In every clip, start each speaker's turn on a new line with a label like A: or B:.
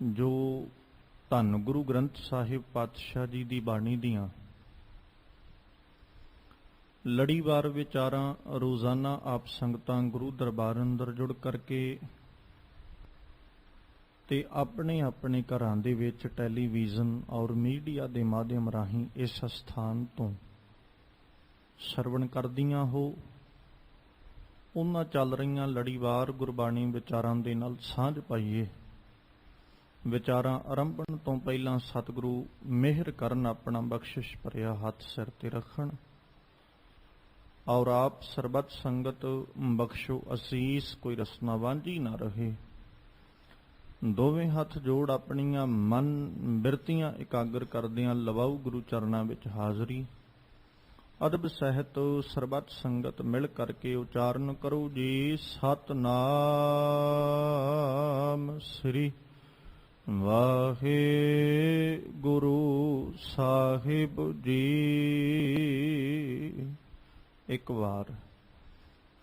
A: ਜੋ ਧੰਨ ਗੁਰੂ ਗ੍ਰੰਥ ਸਾਹਿਬ ਪਾਤਸ਼ਾਹ ਜੀ ਦੀ ਬਾਣੀ ਦੀਆਂ ਲੜੀਵਾਰ ਵਿਚਾਰਾਂ ਰੋਜ਼ਾਨਾ ਆਪ ਸੰਗਤਾਂ ਗੁਰੂ ਦਰਬਾਰ ਅੰਦਰ ਜੁੜ ਕਰਕੇ ਤੇ ਆਪਣੇ ਆਪਣੇ ਘਰਾਂ ਦੇ ਵਿੱਚ ਟੈਲੀਵਿਜ਼ਨ ਔਰ ਮੀਡੀਆ ਦੇ ਮਾਧਿਅਮ ਰਾਹੀਂ ਇਸ ਸਥਾਨ ਤੋਂ ਸਰਵਣ ਕਰਦੀਆਂ ਹੋ, ਉਹਨਾਂ ਚੱਲ ਰਹੀਆਂ ਲੜੀਵਾਰ ਗੁਰਬਾਣੀ ਵਿਚਾਰਾਂ ਦੇ ਨਾਲ ਸਾਂਝ ਪਾਈਏ। ਵਿਚਾਰਾਂ ਆਰੰਭਣ ਤੋਂ ਪਹਿਲਾਂ ਸਤਿਗੁਰੂ ਮਿਹਰ ਕਰਨ, ਆਪਣਾ ਬਖਸ਼ਿਸ਼ ਭਰਿਆ ਹੱਥ ਸਿਰ ਤੇ ਰੱਖਣ ਔਰ ਆਪ ਸਰਬੱਤ ਸੰਗਤ ਬਖਸ਼ੋ ਅਸੀਸ, ਕੋਈ ਰਸਨਾ ਵਾਂਝੀ ਨਾ ਰਹੇ। ਦੋਵੇਂ ਹੱਥ ਜੋੜ ਆਪਣੀਆਂ ਮਨ ਬਿਰਤੀਆਂ ਇਕਾਗਰ ਕਰਦਿਆਂ ਲਵਾਉ ਗੁਰੂ ਚਰਨਾਂ ਵਿੱਚ ਹਾਜ਼ਰੀ। ਅਦਬ ਸਹਿਤ ਸਰਬੱਤ ਸੰਗਤ ਮਿਲ ਕਰਕੇ ਉਚਾਰਨ ਕਰੋ ਜੀ, ਸਤਨਾਮ ਸ੍ਰੀ ਵਾਹਿਗੁਰੂ ਸਾਹਿਬ ਜੀ। ਇੱਕ ਵਾਰ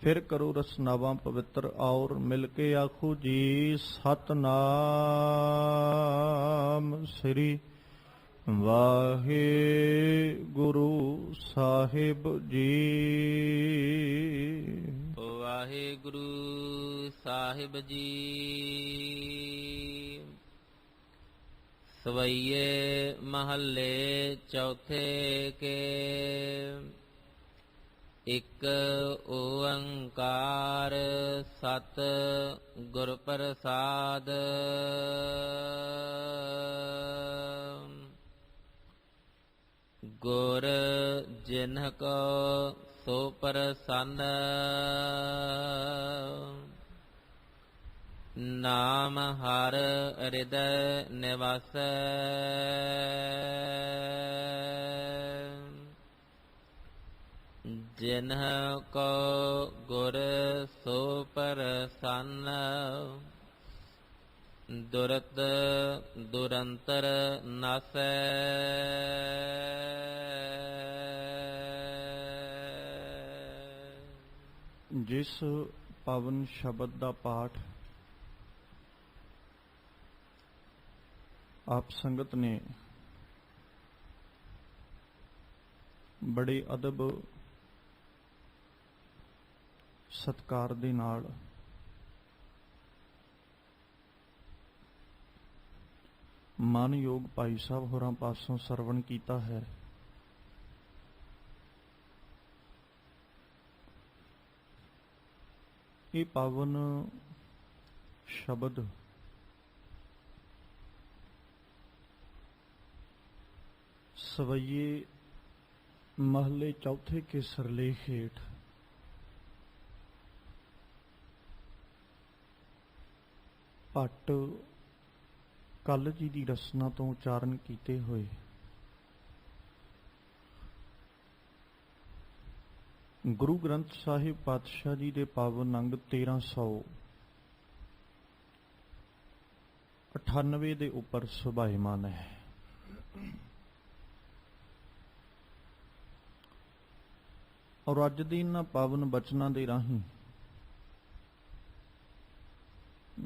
A: ਫਿਰ ਕਰੋ ਰਸਨਾਵਾਂ ਪਵਿੱਤਰ ਔਰ ਮਿਲ ਕੇ ਆਖੋ ਜੀ, ਸਤਨਾਮ ਸ੍ਰੀ ਵਾਹਿਗੁਰੂ ਸਾਹਿਬ ਜੀ।
B: ਵਾਹਿਗੁਰੂ ਸਾਹਿਬ ਜੀ। ਸਵਈਏ ਮਹੱਲੇ ਚੌਥੇ ਕੇ। ਇਕ ਓੰਕਾਰ ਸਤ ਗੁਰ ਪ੍ਰਸਾਦ। ਗੁਰ ਜਿਨ੍ਹ ਕੋ ਸੋ ਪ੍ਰਸੰਨ, ਨਾਮ ਹਰ ਹਿਰਦੈ ਨਿਵਾਸੈ। ਜਿਨ੍ਹ ਕੋ ਗੁਰ ਸੋ ਪ੍ਰਸੰਨ, ਦੁਰਤ ਦੁਰੰਤਰ ਨਾਸੈ।
A: ਜਿਸ ਪਾਵਨ ਸ਼ਬਦ ਦਾ ਪਾਠ ਆਪ ਸੰਗਤ ਨੇ ਬੜੇ ਅਦਬ ਸਤਿਕਾਰ ਦੇ ਨਾਲ ਮਾਨਯੋਗ ਭਾਈ ਸਾਹਿਬ ਹੋਰਾਂ ਪਾਸੋਂ ਸਰਵਣ ਕੀਤਾ ਹੈ, ਇਹ ਪਾਵਨ ਸ਼ਬਦ ਸਵਈਏ ਮਹੱਲੇ ਚੌਥੇ ਕੇ ਸਰਲੇਖ ਹੇਠ ਭੱਟ ਕੱਲ ਜੀ ਦੀ ਰਸਨਾ ਤੋਂ ਉਚਾਰਨ ਕੀਤੇ ਹੋਏ ਗੁਰੂ ਗ੍ਰੰਥ ਸਾਹਿਬ ਪਾਤਸ਼ਾਹ ਜੀ ਦੇ ਪਾਵਨ ਅੰਗ 1398 ਦੇ ਉੱਪਰ ਸੁਭਾਇਮਾਨ ਹੈ। ਔਰ ਅੱਜ ਦੇ ਇਹਨਾਂ ਪਾਵਨ ਬਚਨਾਂ ਦੇ ਰਾਹੀਂ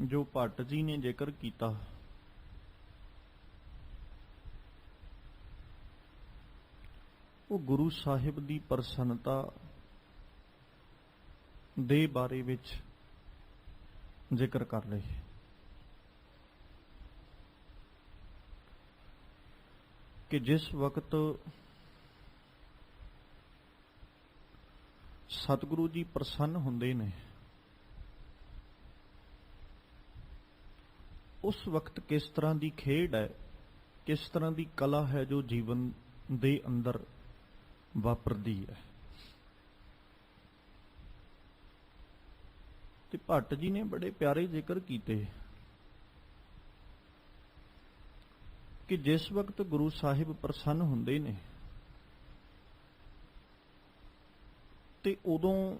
A: ਜੋ ਭੱਟ ਜੀ ਨੇ ਜ਼ਿਕਰ ਕੀਤਾ, ਉਹ ਗੁਰੂ ਸਾਹਿਬ ਦੀ ਪ੍ਰਸੰਨਤਾ ਦੇ ਬਾਰੇ ਵਿੱਚ ਜ਼ਿਕਰ ਕਰ ਰਹੇ ਕਿ ਜਿਸ ਵਕਤ ਸਤਿਗੁਰੂ ਜੀ ਪ੍ਰਸੰਨ ਹੁੰਦੇ ਨੇ, ਉਸ ਵਕਤ ਕਿਸ ਤਰ੍ਹਾਂ ਦੀ ਖੇਡ ਹੈ, ਕਿਸ ਤਰ੍ਹਾਂ ਦੀ ਕਲਾ ਹੈ ਜੋ ਜੀਵਨ ਦੇ ਅੰਦਰ ਵਾਪਰਦੀ ਹੈ। ਤੇ ਭੱਟ ਜੀ ਨੇ ਬੜੇ ਪਿਆਰੇ ਜ਼ਿਕਰ ਕੀਤੇ ਕਿ ਜਿਸ ਵਕਤ ਗੁਰੂ ਸਾਹਿਬ ਪ੍ਰਸੰਨ ਹੁੰਦੇ ਨੇ ਤੇ ਉਦੋਂ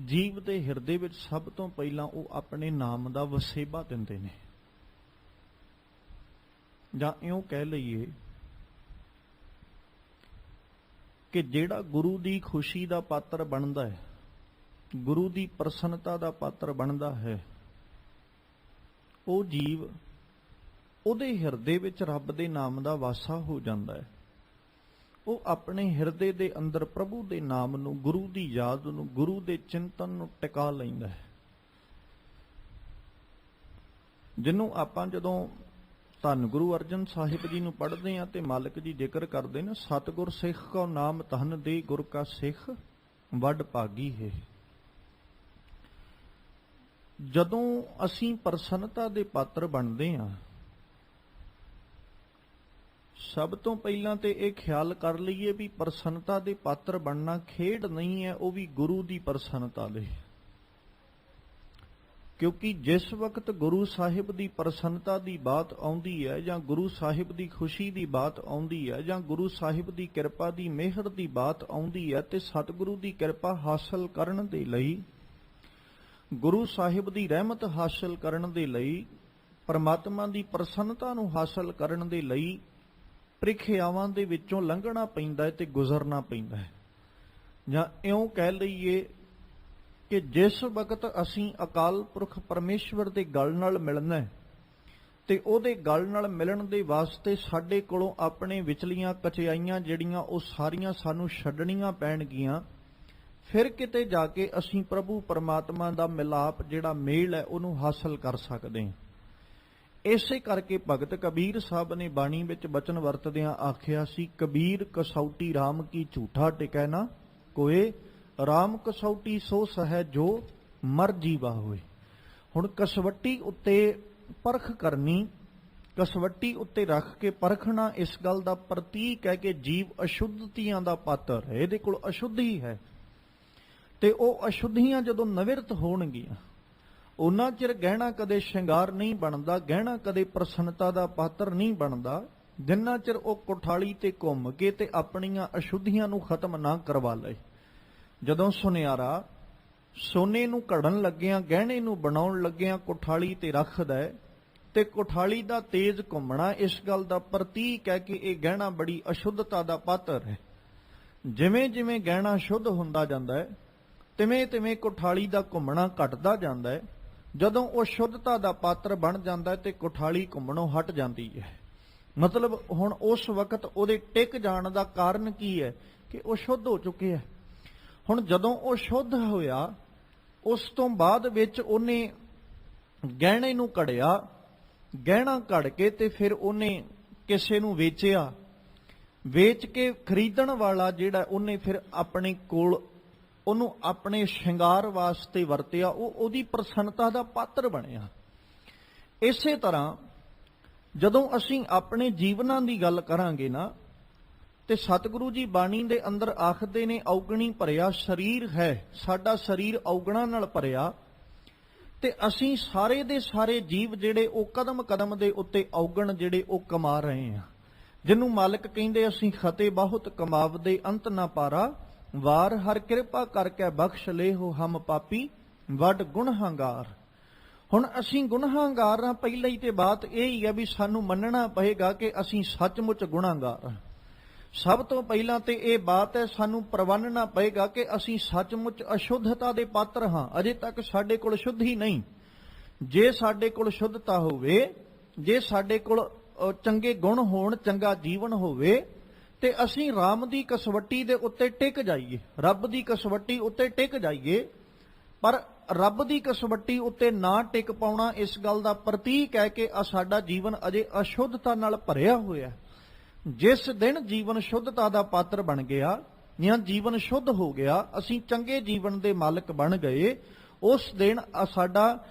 A: ਜੀਵ ਦੇ ਹਿਰਦੇ ਵਿੱਚ ਸਭ ਤੋਂ ਪਹਿਲਾਂ ਉਹ ਆਪਣੇ ਨਾਮ ਦਾ ਵਸੇਬਾ ਦਿੰਦੇ ਨੇ, ਜਾਂ ਇਉਂ ਕਹਿ ਲਈਏ ਕਿ ਜਿਹੜਾ ਗੁਰੂ ਦੀ ਖੁਸ਼ੀ ਦਾ ਪਾਤਰ ਬਣਦਾ ਹੈ, ਗੁਰੂ ਦੀ ਪ੍ਰਸੰਨਤਾ ਦਾ ਪਾਤਰ ਬਣਦਾ ਹੈ, ਉਹ ਜੀਵ ਉਹਦੇ ਹਿਰਦੇ ਵਿੱਚ ਰੱਬ ਦੇ ਨਾਮ ਦਾ ਵਾਸਾ ਹੋ ਜਾਂਦਾ ਹੈ। ਉਹ ਆਪਣੇ ਹਿਰਦੇ ਦੇ ਅੰਦਰ ਪ੍ਰਭੂ ਦੇ ਨਾਮ ਨੂੰ, ਗੁਰੂ ਦੀ ਯਾਦ ਨੂੰ, ਗੁਰੂ ਦੇ ਚਿੰਤਨ ਨੂੰ ਟਿਕਾ ਲੈਂਦਾ ਹੈ। ਜਿਹਨੂੰ ਆਪਾਂ ਜਦੋਂ ਧੰਨ ਗੁਰੂ ਅਰਜਨ ਸਾਹਿਬ ਜੀ ਨੂੰ ਪੜ੍ਹਦੇ ਹਾਂ ਤੇ ਮਾਲਕ ਜੀ ਜ਼ਿਕਰ ਕਰਦੇ ਨੇ, ਸਤਿਗੁਰ ਸਿੱਖ ਕੋ ਨਾਮ ਧਨ ਦੇ, ਗੁਰ ਕਾ ਸਿੱਖ ਵੱਡ ਭਾਗੀ ਹੈ। ਜਦੋਂ ਅਸੀਂ ਪ੍ਰਸੰਨਤਾ ਦੇ ਪਾਤਰ ਬਣਦੇ ਹਾਂ, ਸਭ ਤੋਂ ਪਹਿਲਾਂ ਤੇ ਇਹ ਖਿਆਲ ਕਰ ਲਈਏ ਵੀ ਪ੍ਰਸੰਨਤਾ ਦੇ ਪਾਤਰ ਬਣਨਾ ਖੇਡ ਨਹੀਂ ਹੈ, ਉਹ ਵੀ ਗੁਰੂ ਦੀ ਪ੍ਰਸੰਨਤਾ ਲਈ। ਕਿਉਂਕਿ ਜਿਸ ਵਕਤ ਗੁਰੂ ਸਾਹਿਬ ਦੀ ਪ੍ਰਸੰਨਤਾ ਦੀ ਬਾਤ ਆਉਂਦੀ ਹੈ, ਜਾਂ ਗੁਰੂ ਸਾਹਿਬ ਦੀ ਖੁਸ਼ੀ ਦੀ ਬਾਤ ਆਉਂਦੀ ਹੈ, ਜਾਂ ਗੁਰੂ ਸਾਹਿਬ ਦੀ ਕਿਰਪਾ ਦੀ ਮਿਹਰ ਦੀ ਬਾਤ ਆਉਂਦੀ ਹੈ, ਤੇ ਸਤਿਗੁਰੂ ਦੀ ਕਿਰਪਾ ਹਾਸਲ ਕਰਨ ਦੇ ਲਈ, ਗੁਰੂ ਸਾਹਿਬ ਦੀ ਰਹਿਮਤ ਹਾਸਲ ਕਰਨ ਦੇ ਲਈ, ਪਰਮਾਤਮਾ ਦੀ ਪ੍ਰਸੰਨਤਾ ਨੂੰ ਹਾਸਲ ਕਰਨ ਦੇ ਲਈ ਪ੍ਰੀਖਿਆਵਾਂ ਦੇ ਵਿੱਚੋਂ ਲੰਘਣਾ ਪੈਂਦਾ ਹੈ ਤੇ ਗੁਜ਼ਰਨਾ ਪੈਂਦਾ ਹੈ। ਜਾਂ ਇਉਂ ਕਹਿ ਲਈਏ ਕਿ ਜਿਸ ਵਕਤ ਅਸੀਂ ਅਕਾਲ ਪੁਰਖ ਪਰਮੇਸ਼ਵਰ ਦੇ ਗਲ ਨਾਲ ਮਿਲਣਾ ਹੈ ਤੇ ਉਹਦੇ ਗਲ ਨਾਲ ਮਿਲਣ ਦੇ ਵਾਸਤੇ ਸਾਡੇ ਕੋਲੋਂ ਆਪਣੇ ਵਿਚਲੀਆਂ ਕਚਿਆਈਆਂ ਜਿਹੜੀਆਂ ਉਹ ਸਾਰੀਆਂ ਸਾਨੂੰ ਛੱਡਣੀਆਂ ਪੈਣਗੀਆਂ, ਫਿਰ ਕਿਤੇ ਜਾ ਕੇ ਅਸੀਂ ਪ੍ਰਭੂ ਪਰਮਾਤਮਾ ਦਾ ਮਿਲਾਪ ਜਿਹੜਾ ਮੇਲ ਹੈ ਉਹਨੂੰ ਹਾਸਲ ਕਰ ਸਕਦੇ ਹਾਂ। ਇਸੇ ਕਰਕੇ ਭਗਤ ਕਬੀਰ ਸਾਹਿਬ ਨੇ ਬਾਣੀ ਵਿੱਚ ਬਚਨ ਵਰਤਦਿਆਂ ਆਖਿਆ ਸੀ, ਕਬੀਰ ਕਸੌਟੀ ਰਾਮ ਕੀ ਝੂਠਾ ਟਿਕੈ ਨਾ ਕੋਏ, ਰਾਮ ਕਸੌਟੀ ਸੋ ਸਹਿ ਜੋ ਮਰ ਜੀਵਾ ਹੋਏ। ਹੁਣ ਕਸਵੱਟੀ ਉੱਤੇ ਪਰਖ ਕਰਨੀ, ਕਸਵੱਟੀ ਉੱਤੇ ਰੱਖ ਕੇ ਪਰਖਣਾ ਇਸ ਗੱਲ ਦਾ ਪ੍ਰਤੀਕ ਹੈ ਕਿ ਜੀਵ ਅਸ਼ੁੱਧਤੀਆਂ ਦਾ ਪਾਤਰ ਹੈ, ਇਹਦੇ ਕੋਲ ਅਸ਼ੁੱਧੀ ਹੈ। ਤੇ ਉਹ ਅਸ਼ੁੱਧੀਆਂ ਜਦੋਂ ਨਿਵਰਤ ਹੋਣਗੀਆਂ, ਉਹਨਾਂ ਚਿਰ ਗਹਿਣਾ ਕਦੇ ਸ਼ਿੰਗਾਰ ਨਹੀਂ ਬਣਦਾ, ਗਹਿਣਾ ਕਦੇ ਪ੍ਰਸੰਨਤਾ ਦਾ ਪਾਤਰ ਨਹੀਂ ਬਣਦਾ, ਜਿੰਨਾ ਚਿਰ ਉਹ ਕੋਠਾਲੀ ਤੇ ਘੁੰਮ ਕੇ ਤੇ ਆਪਣੀਆਂ ਅਸ਼ੁੱਧੀਆਂ ਨੂੰ ਖਤਮ ਨਾ ਕਰਵਾ ਲਏ। ਜਦੋਂ ਸੁਨਿਆਰਾ ਸੋਨੇ ਨੂੰ ਘੜਨ ਲੱਗਿਆਂ, ਗਹਿਣੇ ਨੂੰ ਬਣਾਉਣ ਲੱਗਿਆਂ ਕੋਠਾਲੀ ਤੇ ਰੱਖਦਾ ਹੈ ਤੇ ਕੋਠਾਲੀ ਦਾ ਤੇਜ਼ ਘੁੰਮਣਾ ਇਸ ਗੱਲ ਦਾ ਪ੍ਰਤੀਕ ਹੈ ਕਿ ਇਹ ਗਹਿਣਾ ਬੜੀ ਅਸ਼ੁੱਧਤਾ ਦਾ ਪਾਤਰ ਹੈ। ਜਿਵੇਂ ਜਿਵੇਂ ਗਹਿਣਾ ਸ਼ੁੱਧ ਹੁੰਦਾ ਜਾਂਦਾ ਹੈ, ਤਿਵੇਂ ਤਿਵੇਂ ਕੋਠਾਲੀ ਦਾ ਘੁੰਮਣਾ ਘਟਦਾ ਜਾਂਦਾ ਹੈ। ਜਦੋਂ ਉਹ ਸ਼ੁੱਧਤਾ ਦਾ ਪਾਤਰ ਬਣ ਜਾਂਦਾ ਹੈ ਤੇ ਕੋਠਾਲੀ ਘੁੰਮਣੋਂ ਹਟ ਜਾਂਦੀ ਹੈ। ਮਤਲਬ ਹੁਣ ਉਸ ਵਕਤ ਉਹਦੇ ਟਿਕ ਜਾਣ ਦਾ ਕਾਰਨ ਕੀ ਹੈ ਕਿ ਉਹ ਸ਼ੁੱਧ ਹੋ ਚੁੱਕਿਆ। ਹੁਣ ਜਦੋਂ ਉਹ ਸ਼ੁੱਧ ਹੋਇਆ, ਉਸ ਤੋਂ ਬਾਅਦ ਵਿੱਚ ਉਹਨੇ ਗਹਿਣੇ ਨੂੰ ਘੜਿਆ, ਗਹਿਣਾ ਘੜ ਕੇ ਤੇ ਫਿਰ ਉਹਨੇ ਕਿਸੇ ਨੂੰ ਵੇਚਿਆ, ਵੇਚ ਕੇ ਖਰੀਦਣ ਵਾਲਾ ਜਿਹੜਾ ਉਹਨੇ ਫਿਰ ਆਪਣੇ ਕੋਲ ਉਹਨੂੰ ਆਪਣੇ ਸ਼ਿੰਗਾਰ ਵਾਸਤੇ ਵਰਤਿਆ, ਉਹ ਉਹਦੀ ਪ੍ਰਸੰਨਤਾ ਦਾ ਪਾਤਰ ਬਣਿਆ। ਇਸੇ ਤਰ੍ਹਾਂ ਜਦੋਂ ਅਸੀਂ ਆਪਣੇ ਜੀਵਨਾਂ ਦੀ ਗੱਲ ਕਰਾਂਗੇ ਨਾ, ਤੇ ਸਤਿਗੁਰੂ ਜੀ ਬਾਣੀ ਦੇ ਅੰਦਰ ਆਖਦੇ ਨੇ, ਔਗਣੀ ਭਰਿਆ ਸਰੀਰ ਹੈ, ਸਾਡਾ ਸਰੀਰ ਔਗਣਾ ਨਾਲ ਭਰਿਆ, ਤੇ ਅਸੀਂ ਸਾਰੇ ਦੇ ਸਾਰੇ ਜੀਵ ਜਿਹੜੇ ਉਹ ਕਦਮ ਕਦਮ ਦੇ ਉੱਤੇ ਔਗਣ ਜਿਹੜੇ ਉਹ ਕਮਾ ਰਹੇ ਹਾਂ। ਜਿਹਨੂੰ ਮਾਲਕ ਕਹਿੰਦੇ ਅਸੀਂ ਖਤੇ ਬਹੁਤ ਕਮਾਵਦੇ ਅੰਤ ਨਾ ਪਾਰਾ, ਵਾਰ ਹਰ ਕਿਰਪਾ ਕਰਕੇ ਬਖਸ਼ ਲੇ ਹੋ ਹਮ ਪਾਪੀ ਵੱਡ ਗੁਨਹਗਾਰ। ਹੁਣ ਅਸੀਂ ਗੁਨਹਗਾਰ ਹਾਂ, ਪਹਿਲਾਂ ਹੀ ਤੇ ਬਾਤ ਇਹ ਹੀ ਹੈ ਵੀ ਸਾਨੂੰ ਮੰਨਣਾ ਪਏਗਾ ਕਿ ਅਸੀਂ ਸੱਚਮੁੱਚ ਗੁਨਾਹਗਾਰ ਹਾਂ। ਸਭ ਤੋਂ ਪਹਿਲਾਂ ਤੇ ਇਹ ਬਾਤ ਹੈ, ਸਾਨੂੰ ਪ੍ਰਵਾਨਣਾ ਪਏਗਾ ਕਿ ਅਸੀਂ ਸੱਚਮੁੱਚ ਅਸ਼ੁੱਧਤਾ ਦੇ ਪਾਤਰ ਹਾਂ। ਅਜੇ ਤੱਕ ਸਾਡੇ ਕੋਲ ਸ਼ੁੱਧੀ ਨਹੀਂ। ਜੇ ਸਾਡੇ ਕੋਲ ਸ਼ੁੱਧਤਾ ਹੋਵੇ, ਜੇ ਸਾਡੇ ਕੋਲ ਚੰਗੇ ਗੁਣ ਹੋਣ, ਚੰਗਾ ਜੀਵਨ ਹੋਵੇ, ਤੇ ਅਸੀਂ ਰਾਮ ਦੀ ਕਸਵੱਟੀ ਦੇ ਉੱਤੇ ਟਿਕ ਜਾਈਏ, ਰੱਬ ਦੀ ਕਸਵੱਟੀ ਉੱਤੇ ਟਿਕ ਜਾਈਏ। ਪਰ ਰੱਬ ਦੀ ਕਸਵੱਟੀ ਉੱਤੇ ਨਾ ਟਿਕ ਪਾਉਣਾ ਇਸ ਗੱਲ ਦਾ ਪ੍ਰਤੀਕ ਹੈ ਕਿ ਸਾਡਾ ਜੀਵਨ ਅਜੇ ਅਸ਼ੁੱਧਤਾ ਨਾਲ ਭਰਿਆ ਹੋਇਆ। ਜਿਸ ਦਿਨ ਜੀਵਨ ਸ਼ੁੱਧਤਾ ਦਾ ਪਾਤਰ ਬਣ ਗਿਆ ਜਾਂ ਜੀਵਨ ਸ਼ੁੱਧ ਹੋ ਗਿਆ, ਅਸੀਂ ਚੰਗੇ ਜੀਵਨ ਦੇ ਮਾਲਕ ਬਣ ਗਏ, ਉਸ ਦਿਨ ਸਾਡਾ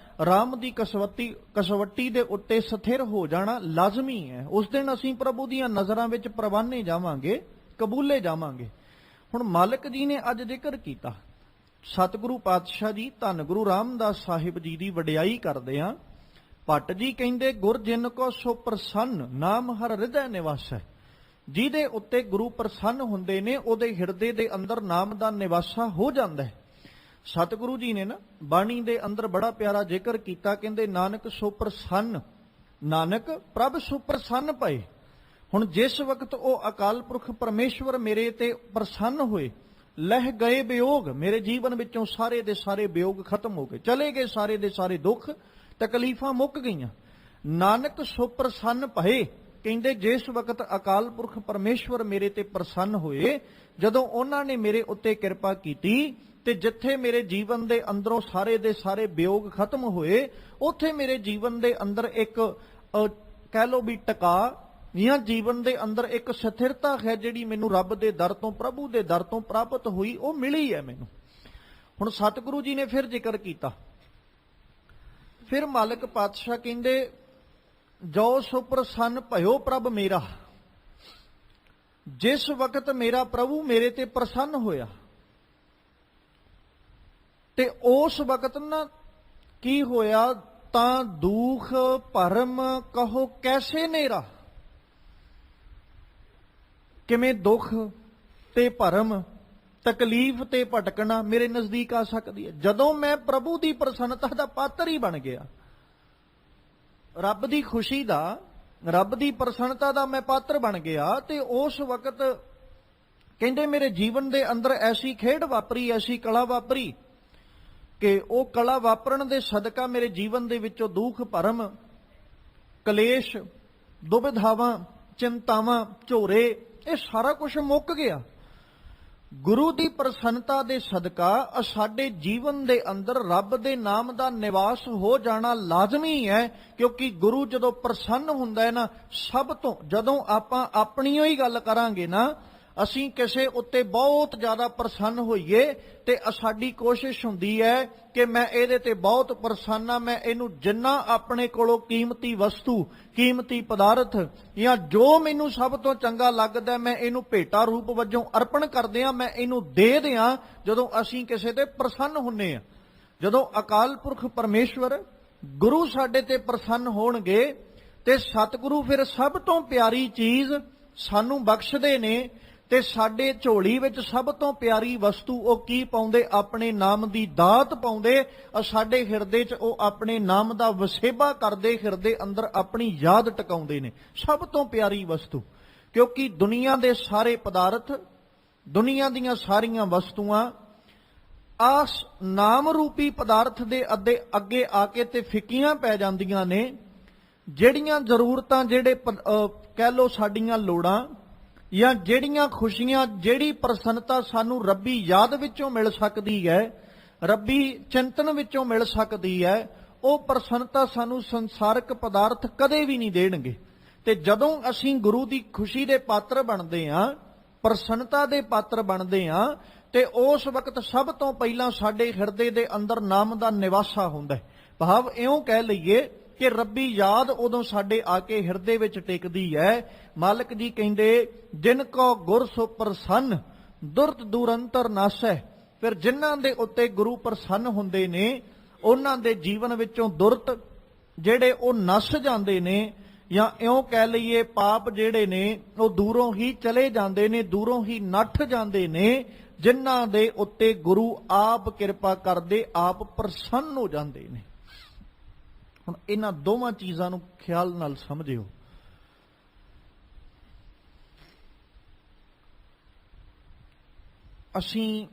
A: ਰਾਮ ਦੀ ਕਸਵੱਟੀ ਦੇ ਉੱਤੇ ਸਥਿਰ ਹੋ ਜਾਣਾ ਲਾਜ਼ਮੀ ਹੈ। ਉਸ ਦਿਨ ਅਸੀਂ ਪ੍ਰਭੂ ਦੀਆਂ ਨਜ਼ਰਾਂ ਵਿੱਚ ਪ੍ਰਵਾਨੇ ਜਾਵਾਂਗੇ, ਕਬੂਲੇ ਜਾਵਾਂਗੇ। ਹੁਣ ਮਾਲਕ ਜੀ ਨੇ ਅੱਜ ਜ਼ਿਕਰ ਕੀਤਾ, ਸਤਿਗੁਰੂ ਪਾਤਸ਼ਾਹ ਜੀ ਧੰਨ ਗੁਰੂ ਰਾਮਦਾਸ ਸਾਹਿਬ ਜੀ ਦੀ ਵਡਿਆਈ ਕਰਦੇ ਆ। ਭੱਟ ਜੀ ਕਹਿੰਦੇ, ਗੁਰ ਜਿਨ ਕੋ ਸੋ ਪ੍ਰਸੰਨ ਨਾਮ ਹਰ ਹਿਰਦੈ ਨਿਵਾਸੈ। ਜਿਹਦੇ ਉੱਤੇ ਗੁਰੂ ਪ੍ਰਸੰਨ ਹੁੰਦੇ ਨੇ, ਉਹਦੇ ਹਿਰਦੇ ਦੇ ਅੰਦਰ ਨਾਮ ਦਾ ਨਿਵਾਸਾ ਹੋ ਜਾਂਦਾ ਹੈ। ਸਤਿਗੁਰੂ ਜੀ ਨੇ ਨਾ ਬਾਣੀ ਦੇ ਅੰਦਰ ਬੜਾ ਪਿਆਰਾ ਜ਼ਿਕਰ ਕੀਤਾ, ਕਹਿੰਦੇ ਨਾਨਕ ਸੋ ਪ੍ਰਸੰਨ, ਨਾਨਕ ਪ੍ਰਭ ਸੋ ਪ੍ਰਸੰਨ ਪਏ। ਹੁਣ ਜਿਸ ਵਕਤ ਉਹ ਅਕਾਲ ਪੁਰਖ ਪਰਮੇਸ਼ਵਰ ਮੇਰੇ ਤੇ ਪ੍ਰਸੰਨ ਹੋਏ, ਲਹਿ ਗਏ ਵਿਯੋਗ, ਮੇਰੇ ਜੀਵਨ ਵਿੱਚੋਂ ਸਾਰੇ ਦੇ ਸਾਰੇ ਵਿਯੋਗ ਖਤਮ ਹੋ ਗਏ, ਚਲੇ ਗਏ ਸਾਰੇ ਦੇ ਸਾਰੇ ਦੁੱਖ ਤਕਲੀਫਾਂ ਮੁੱਕ ਗਈਆਂ। ਨਾਨਕ ਸੋ ਪ੍ਰਸੰਨ ਭਏ। ਕਹਿੰਦੇ ਜਿਸ ਵਕਤ ਅਕਾਲ ਪੁਰਖ ਪਰਮੇਸ਼ਵਰ ਮੇਰੇ ਤੇ ਪ੍ਰਸੰਨ ਹੋਏ, ਜਦੋਂ ਉਹਨਾਂ ਨੇ ਮੇਰੇ ਉੱਤੇ ਕਿਰਪਾ ਕੀਤੀ ਤੇ ਜਿੱਥੇ ਮੇਰੇ ਜੀਵਨ ਦੇ ਅੰਦਰੋਂ ਸਾਰੇ ਦੇ ਸਾਰੇ ਵਿਯੋਗ ਖਤਮ ਹੋਏ, ਉੱਥੇ ਮੇਰੇ ਜੀਵਨ ਦੇ ਅੰਦਰ ਇੱਕ ਕਹਿ ਲਓ ਵੀ ਟਿਕਾ ਜਾਂ ਜੀਵਨ ਦੇ ਅੰਦਰ ਇੱਕ ਸਥਿਰਤਾ ਹੈ ਜਿਹੜੀ ਮੈਨੂੰ ਰੱਬ ਦੇ ਦਰ ਤੋਂ, ਪ੍ਰਭੂ ਦੇ ਦਰ ਤੋਂ ਪ੍ਰਾਪਤ ਹੋਈ, ਉਹ ਮਿਲੀ ਹੈ ਮੈਨੂੰ। ਹੁਣ ਸਤਿਗੁਰੂ ਜੀ ਨੇ ਫਿਰ ਜ਼ਿਕਰ ਕੀਤਾ, ਫਿਰ ਮਾਲਕ ਪਾਤਸ਼ਾਹ ਕਹਿੰਦੇ ਜੋ ਸੋ ਪ੍ਰਸੰਨ ਭਇਓ ਪ੍ਰਭ ਮੇਰਾ। ਜਿਸ ਵਕਤ ਮੇਰਾ ਪ੍ਰਭੂ ਮੇਰੇ ਤੇ ਪ੍ਰਸੰਨ ਹੋਇਆ ਤੇ ਉਸ ਵਕਤ ਨਾ ਕੀ ਹੋਇਆ, ਤਾਂ ਦੁਖ ਭਰਮ ਕਹੋ ਕੈਸੇ ਨੇਰਾ। ਕਿਵੇਂ ਦੁੱਖ ਤੇ ਭਰਮ, ਤਕਲੀਫ ਤੇ ਭਟਕਣਾ ਮੇਰੇ ਨਜ਼ਦੀਕ ਆ ਸਕਦੀ ਹੈ। ਜਦੋਂ ਮੈਂ ਪ੍ਰਭੂ ਦੀ ਪ੍ਰਸੰਨਤਾ ਦਾ ਪਾਤਰ ਹੀ ਬਣ ਗਿਆ, ਰੱਬ ਦੀ ਖੁਸ਼ੀ ਦਾ, ਰੱਬ ਦੀ ਪ੍ਰਸੰਨਤਾ ਦਾ ਮੈਂ ਪਾਤਰ ਬਣ ਗਿਆ, ਤੇ ਉਸ ਵਕਤ ਕਹਿੰਦੇ ਮੇਰੇ ਜੀਵਨ ਦੇ ਅੰਦਰ ਐਸੀ ਖੇਡ ਵਾਪਰੀ, ਐਸੀ ਕਲਾ ਵਾਪਰੀ ਕਿ ਉਹ ਕਲਾ ਵਾਪਰਨ ਦੇ ਸਦਕਾ ਮੇਰੇ ਜੀਵਨ ਦੇ ਵਿੱਚੋਂ ਦੁੱਖ ਭਰਮ, ਕਲੇਸ਼, ਦੁਬਿਧਾਵਾਂ, ਚਿੰਤਾਵਾਂ, ਝੋਰੇ, ਇਹ ਸਾਰਾ ਕੁਝ ਮੁੱਕ ਗਿਆ। ਗੁਰੂ ਦੀ ਪ੍ਰਸੰਨਤਾ ਦੇ ਸਦਕਾ ਸਾਡੇ ਜੀਵਨ ਦੇ ਅੰਦਰ ਰੱਬ ਦੇ ਨਾਮ ਦਾ ਨਿਵਾਸ ਹੋ ਜਾਣਾ ਲਾਜ਼ਮੀ ਹੈ, ਕਿਉਂਕਿ ਗੁਰੂ ਜਦੋਂ ਪ੍ਰਸੰਨ ਹੁੰਦਾ ਹੈ ਨਾ, ਸਭ ਤੋਂ ਜਦੋਂ ਆਪਾਂ ਆਪਣੀ ਹੀ ਗੱਲ ਕਰਾਂਗੇ ਨਾ, ਅਸੀਂ ਕਿਸੇ ਉੱਤੇ ਬਹੁਤ ਜ਼ਿਆਦਾ ਪ੍ਰਸੰਨ ਹੋਈਏ ਤੇ ਸਾਡੀ ਕੋਸ਼ਿਸ਼ ਹੁੰਦੀ ਹੈ ਕਿ ਮੈਂ ਇਹਦੇ ਤੇ ਬਹੁਤ ਪ੍ਰਸੰਨ ਆ, ਮੈਂ ਇਹਨੂੰ ਜਿੰਨਾ ਆਪਣੇ ਕੋਲੋਂ ਕੀਮਤੀ ਵਸਤੂ, ਕੀਮਤੀ ਪਦਾਰਥ ਜਾਂ ਜੋ ਮੈਨੂੰ ਸਭ ਤੋਂ ਚੰਗਾ ਲੱਗਦਾ, ਮੈਂ ਇਹਨੂੰ ਭੇਟਾ ਰੂਪ ਵਜੋਂ ਅਰਪਣ ਕਰਦੇ ਆ, ਮੈਂ ਇਹਨੂੰ ਦੇ ਦਿਆਂ। ਜਦੋਂ ਅਸੀਂ ਕਿਸੇ ਤੇ ਪ੍ਰਸੰਨ ਹੁੰਨੇ ਆ, ਜਦੋਂ ਅਕਾਲ ਪੁਰਖ ਪਰਮੇਸ਼ਵਰ ਗੁਰੂ ਸਾਡੇ ਤੇ ਪ੍ਰਸੰਨ ਹੋਣਗੇ ਤੇ ਸਤਿਗੁਰੂ ਫਿਰ ਸਭ ਤੋਂ ਪਿਆਰੀ ਚੀਜ਼ ਸਾਨੂੰ ਬਖਸ਼ਦੇ ਨੇ, ਤੇ ਸਾਡੇ ਝੋਲੀ ਵਿੱਚ ਸਭ ਤੋਂ ਪਿਆਰੀ ਵਸਤੂ ਉਹ ਕੀ ਪਾਉਂਦੇ, ਆਪਣੇ ਨਾਮ ਦੀ ਦਾਤ ਪਾਉਂਦੇ। ਸਾਡੇ ਹਿਰਦੇ 'ਚ ਉਹ ਆਪਣੇ ਨਾਮ ਦਾ ਵਸੇਬਾ ਕਰਦੇ, ਹਿਰਦੇ ਅੰਦਰ ਆਪਣੀ ਯਾਦ ਟਿਕਾਉਂਦੇ ਨੇ, ਸਭ ਤੋਂ ਪਿਆਰੀ ਵਸਤੂ। ਕਿਉਂਕਿ ਦੁਨੀਆ ਦੇ ਸਾਰੇ ਪਦਾਰਥ, ਦੁਨੀਆ ਦੀਆਂ ਸਾਰੀਆਂ ਵਸਤੂਆਂ ਆਸ ਨਾਮ ਰੂਪੀ ਪਦਾਰਥ ਦੇ ਅੱਗੇ ਆ ਕੇ ਤੇ ਫਿੱਕੀਆਂ ਪੈ ਜਾਂਦੀਆਂ ਨੇ। ਜਿਹੜੀਆਂ ਜ਼ਰੂਰਤਾਂ, ਜਿਹੜੇ ਕਹਿ ਲਓ ਸਾਡੀਆਂ ਲੋੜਾਂ, ਜਾਂ ਜਿਹੜੀਆਂ ਖੁਸ਼ੀਆਂ, ਜਿਹੜੀ ਪ੍ਰਸੰਨਤਾ ਸਾਨੂੰ ਰੱਬੀ ਯਾਦ ਵਿੱਚੋਂ ਮਿਲ ਸਕਦੀ ਹੈ, ਰੱਬੀ ਚਿੰਤਨ ਵਿੱਚੋਂ ਮਿਲ ਸਕਦੀ ਹੈ, ਉਹ ਪ੍ਰਸੰਨਤਾ ਸਾਨੂੰ ਸੰਸਾਰਕ ਪਦਾਰਥ ਕਦੇ ਵੀ ਨਹੀਂ ਦੇਣਗੇ। ਤੇ ਜਦੋਂ ਅਸੀਂ ਗੁਰੂ ਦੀ ਖੁਸ਼ੀ ਦੇ ਪਾਤਰ ਬਣਦੇ ਹਾਂ, ਪ੍ਰਸੰਨਤਾ ਦੇ ਪਾਤਰ ਬਣਦੇ ਹਾਂ, ਤੇ ਉਸ ਵਕਤ ਸਭ ਤੋਂ ਪਹਿਲਾਂ ਸਾਡੇ ਹਿਰਦੇ ਦੇ ਅੰਦਰ ਨਾਮ ਦਾ ਨਿਵਾਸਾ ਹੁੰਦਾ ਹੈ। ਭਾਵ ਇਉਂ ਕਹਿ ਲਈਏ ਕਿ ਰੱਬੀ ਯਾਦ ਉਦੋਂ ਸਾਡੇ ਆ ਕੇ ਹਿਰਦੇ ਵਿੱਚ ਟਿਕਦੀ ਹੈ। ਮਾਲਕ ਜੀ ਕਹਿੰਦੇ ਜਿਨ ਕੋ ਗੁਰ ਸੋ ਪ੍ਰਸੰਨ ਦੁਰਤ ਦੁਰੰਤਰ ਨਾਸੈ। ਫਿਰ ਜਿਨ੍ਹਾਂ ਦੇ ਉੱਤੇ ਗੁਰੂ ਪ੍ਰਸੰਨ ਹੁੰਦੇ ਨੇ, ਉਹਨਾਂ ਦੇ ਜੀਵਨ ਵਿੱਚੋਂ ਦੁਰਤ ਜਿਹੜੇ ਉਹ ਨਸ ਜਾਂਦੇ ਨੇ, ਜਾਂ ਇਉਂ ਕਹਿ ਲਈਏ ਪਾਪ ਜਿਹੜੇ ਨੇ ਉਹ ਦੂਰੋਂ ਹੀ ਚਲੇ ਜਾਂਦੇ ਨੇ, ਦੂਰੋਂ ਹੀ ਨੱਠ ਜਾਂਦੇ ਨੇ। ਜਿਨ੍ਹਾਂ ਦੇ ਉੱਤੇ ਗੁਰੂ ਆਪ ਕਿਰਪਾ ਕਰਦੇ, ਆਪ ਪ੍ਰਸੰਨ ਹੋ ਜਾਂਦੇ ਨੇ। ਹੁਣ ਇਹਨਾਂ ਦੋਵਾਂ ਚੀਜ਼ਾਂ ਨੂੰ ਖਿਆਲ ਨਾਲ ਸਮਝਿਓ। ਅਸੀਂ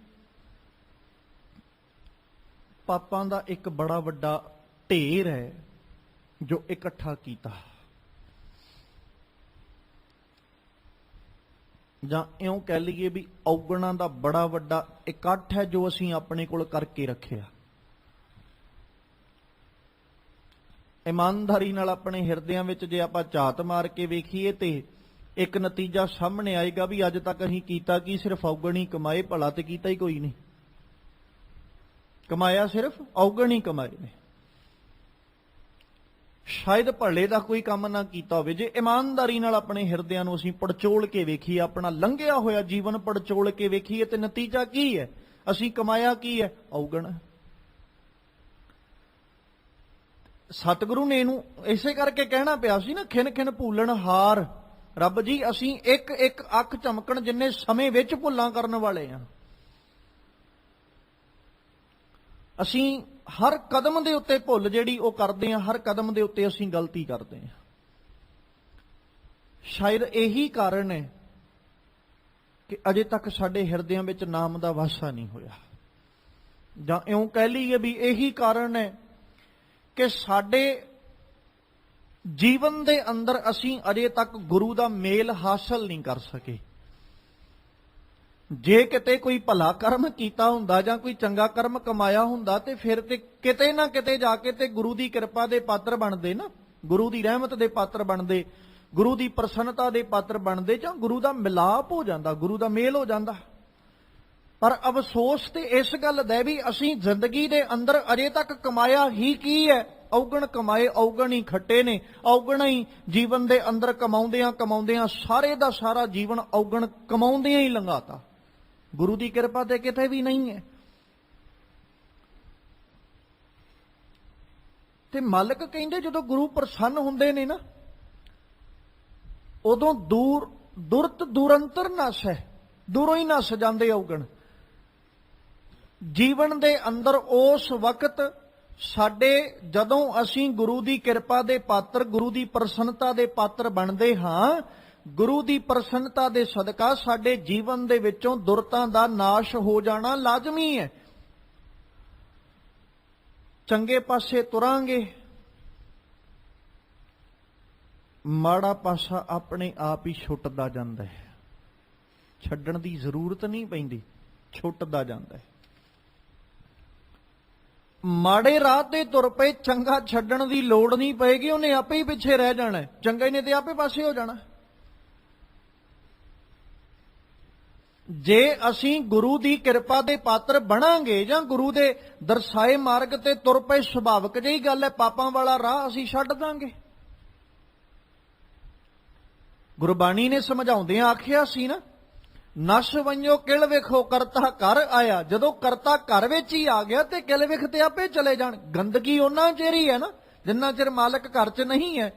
A: ਪਾਪਾਂ ਦਾ ਇੱਕ ਬੜਾ ਵੱਡਾ ਢੇਰ ਹੈ ਜੋ ਇਕੱਠਾ ਕੀਤਾ, ਜਾਂ ਇਉਂ ਕਹਿ ਲਈਏ ਵੀ ਔਗਣਾਂ ਦਾ ਬੜਾ ਵੱਡਾ ਇਕੱਠ ਹੈ ਜੋ ਅਸੀਂ ਆਪਣੇ ਕੋਲ ਕਰਕੇ ਰੱਖਿਆ। ਇਮਾਨਦਾਰੀ ਨਾਲ ਆਪਣੇ ਹਿਰਦਿਆਂ ਵਿੱਚ ਜੇ ਆਪਾਂ ਝਾਤ ਮਾਰ ਕੇ ਵੇਖੀਏ ਤੇ ਇੱਕ ਨਤੀਜਾ ਸਾਹਮਣੇ ਆਏਗਾ ਵੀ ਅੱਜ ਤੱਕ ਅਸੀਂ ਕੀਤਾ ਕੀ, ਸਿਰਫ ਔਗਣ ਹੀ ਕਮਾਏ, ਭਲਾ ਤੇ ਕੀਤਾ ਹੀ ਕੋਈ ਨਹੀਂ। ਕਮਾਇਆ ਸਿਰਫ ਔਗਣ ਹੀ ਕਮਾਏ ਨੇ, ਸ਼ਾਇਦ ਭਲੇ ਦਾ ਕੋਈ ਕੰਮ ਨਾ ਕੀਤਾ ਹੋਵੇ। ਜੇ ਇਮਾਨਦਾਰੀ ਨਾਲ ਆਪਣੇ ਹਿਰਦਿਆਂ ਨੂੰ ਅਸੀਂ ਪੜਚੋਲ ਕੇ ਵੇਖੀਏ, ਆਪਣਾ ਲੰਘਿਆ ਹੋਇਆ ਜੀਵਨ ਪੜਚੋਲ ਕੇ ਵੇਖੀਏ, ਤੇ ਨਤੀਜਾ ਕੀ ਹੈ? ਅਸੀਂ ਕਮਾਇਆ ਕੀ ਹੈ? ਔਗਣ। ਸਤਿਗੁਰੂ ਨੇ ਇਹਨੂੰ ਇਸੇ ਕਰਕੇ ਕਹਿਣਾ ਪਿਆ ਸੀ ਨਾ, ਖਿਨ ਖਿਨ ਭੁੱਲਣ ਹਾਰ। ਰੱਬ ਜੀ ਅਸੀਂ ਇੱਕ ਇੱਕ ਅੱਖ ਝਮਕਣ ਜਿੰਨੇ ਸਮੇਂ ਵਿੱਚ ਭੁੱਲਾਂ ਕਰਨ ਵਾਲੇ ਆ। ਅਸੀਂ ਹਰ ਕਦਮ ਦੇ ਉੱਤੇ ਭੁੱਲ ਜਿਹੜੀ ਉਹ ਕਰਦੇ ਆ, ਹਰ ਕਦਮ ਦੇ ਉੱਤੇ ਅਸੀਂ ਗਲਤੀ ਕਰਦੇ ਆ। ਸ਼ਾਇਦ ਇਹੀ ਕਾਰਨ ਹੈ ਕਿ ਅਜੇ ਤੱਕ ਸਾਡੇ ਹਿਰਦਿਆਂ ਵਿੱਚ ਨਾਮ ਦਾ ਵਾਸਾ ਨਹੀਂ ਹੋਇਆ। ਜਾਂ ਇਉਂ ਕਹਿ ਲਈਏ ਵੀ ਇਹੀ ਕਾਰਨ ਹੈ ਕਿ ਸਾਡੇ ਜੀਵਨ ਦੇ ਅੰਦਰ ਅਸੀਂ ਅਜੇ ਤੱਕ ਗੁਰੂ ਦਾ ਮੇਲ ਹਾਸਲ ਨਹੀਂ ਕਰ ਸਕੇ। ਜੇ ਕਿਤੇ ਕੋਈ ਭਲਾ ਕਰਮ ਕੀਤਾ ਹੁੰਦਾ ਜਾਂ ਕੋਈ ਚੰਗਾ ਕਰਮ ਕਮਾਇਆ ਹੁੰਦਾ ਤੇ ਫਿਰ ਤੇ ਕਿਤੇ ਨਾ ਕਿਤੇ ਜਾ ਕੇ ਤੇ ਗੁਰੂ ਦੀ ਕਿਰਪਾ ਦੇ ਪਾਤਰ ਬਣਦੇ ਨਾ, ਗੁਰੂ ਦੀ ਰਹਿਮਤ ਦੇ ਪਾਤਰ ਬਣਦੇ, ਗੁਰੂ ਦੀ ਪ੍ਰਸੰਨਤਾ ਦੇ ਪਾਤਰ ਬਣਦੇ, ਜਾਂ ਗੁਰੂ ਦਾ ਮਿਲਾਪ ਹੋ ਜਾਂਦਾ, ਗੁਰੂ ਦਾ ਮੇਲ ਹੋ ਜਾਂਦਾ। ਪਰ ਅਫਸੋਸ ਤੇ ਇਸ ਗੱਲ ਦਾ ਵੀ ਅਸੀਂ ਜ਼ਿੰਦਗੀ ਦੇ ਅੰਦਰ ਅਜੇ ਤੱਕ ਕਮਾਇਆ ਹੀ ਕੀ ਹੈ? ਔਗਣ ਕਮਾਏ ਔਗਣ ਹੀ ਖੱਟੇ ਨੇ, ਔਗਣ ਹੀ ਜੀਵਨ ਦੇ ਅੰਦਰ ਕਮਾਉਂਦਿਆਂ ਸਾਰੇ ਦਾ ਸਾਰਾ ਜੀਵਨ ਔਗਣ ਕਮਾਉਂਦਿਆਂ ਹੀ ਲੰਘਾਤਾ। ਗੁਰੂ ਦੀ ਕਿਰਪਾ ਤੇ ਕਿਤੇ ਵੀ ਨਹੀਂ ਹੈ। ਤੇ ਮਾਲਕ ਕਹਿੰਦੇ ਜਦੋਂ ਗੁਰੂ ਪ੍ਰਸੰਨ ਹੁੰਦੇ ਨੇ ਨਾ, ਉਦੋਂ ਦੁਰਤ ਦੁਰੰਤਰ ਨਸ ਹੈ, ਦੂਰੋਂ ਹੀ ਨਸ ਜਾਂਦੇ ਔਗਣ। ਜੀਵਨ ਦੇ ਅੰਦਰ ਉਸ ਵਕਤ ਸਾਡੇ ਜਦੋਂ ਅਸੀਂ ਗੁਰੂ ਦੀ ਕਿਰਪਾ ਦੇ ਪਾਤਰ, ਗੁਰੂ ਦੀ ਪ੍ਰਸੰਨਤਾ ਦੇ ਪਾਤਰ ਬਣਦੇ ਹਾਂ, ਗੁਰੂ ਦੀ ਪ੍ਰਸੰਨਤਾ ਦੇ ਸਦਕਾ ਸਾਡੇ ਜੀਵਨ ਦੇ ਵਿੱਚੋਂ ਦੁਰਤਾਂ ਦਾ ਨਾਸ਼ ਹੋ ਜਾਣਾ ਲਾਜ਼ਮੀ ਹੈ। ਚੰਗੇ ਪਾਸੇ ਤੁਰਾਂਗੇ, ਮਾੜਾ ਪਾਸਾ ਆਪਣੇ ਆਪ ਹੀ ਛੁੱਟਦਾ ਜਾਂਦਾ ਹੈ। ਛੱਡਣ ਦੀ ਜ਼ਰੂਰਤ ਨਹੀਂ ਪੈਂਦੀ, ਛੁੱਟਦਾ ਜਾਂਦਾ ਹੈ। ਮਾੜੇ ਰਾਹ ਤੇ ਤੁਰ ਪਏ, ਚੰਗਾ ਛੱਡਣ ਦੀ ਲੋੜ ਨਹੀਂ ਪਏਗੀ, ਉਹਨੇ ਆਪੇ ਹੀ ਪਿੱਛੇ ਰਹਿ ਜਾਣਾ। ਚੰਗੇ ਨੇ ਤੇ ਆਪੇ ਪਾਸੇ ਹੋ ਜਾਣਾ। ਜੇ ਅਸੀਂ ਗੁਰੂ ਦੀ ਕਿਰਪਾ ਦੇ ਪਾਤਰ ਬਣਾਂਗੇ ਜਾਂ ਗੁਰੂ ਦੇ ਦਰਸਾਏ ਮਾਰਗ ਤੇ ਤੁਰ ਪਏ, ਸੁਭਾਵਿਕ ਜਿਹੀ ਗੱਲ ਹੈ, ਪਾਪਾਂ ਵਾਲਾ ਰਾਹ ਅਸੀਂ ਛੱਡ ਦਾਂਗੇ। ਗੁਰਬਾਣੀ ਨੇ ਸਮਝਾਉਂਦਿਆਂ ਆਖਿਆ ਸੀ ਨਾ, ਨਸ ਵੰਜੋ ਕਿਲ ਵੇਖੋ ਕਰਤਾ ਘਰ ਆਇਆ। ਜਦੋਂ ਕਰਤਾ ਘਰ ਵਿੱਚ ਹੀ ਆ ਗਿਆ ਤੇ ਕਿਲ ਵਿਖ ਤੇ ਆਪੇ ਚਲੇ ਜਾਣ। ਗੰਦਗੀ ਉਹਨਾਂ ਚਿਰ ਹੀ ਹੈ ਨਾ ਜਿੰਨਾ ਚਿਰ ਮਾਲਕ ਘਰ 'ਚ ਨਹੀਂ ਹੈ।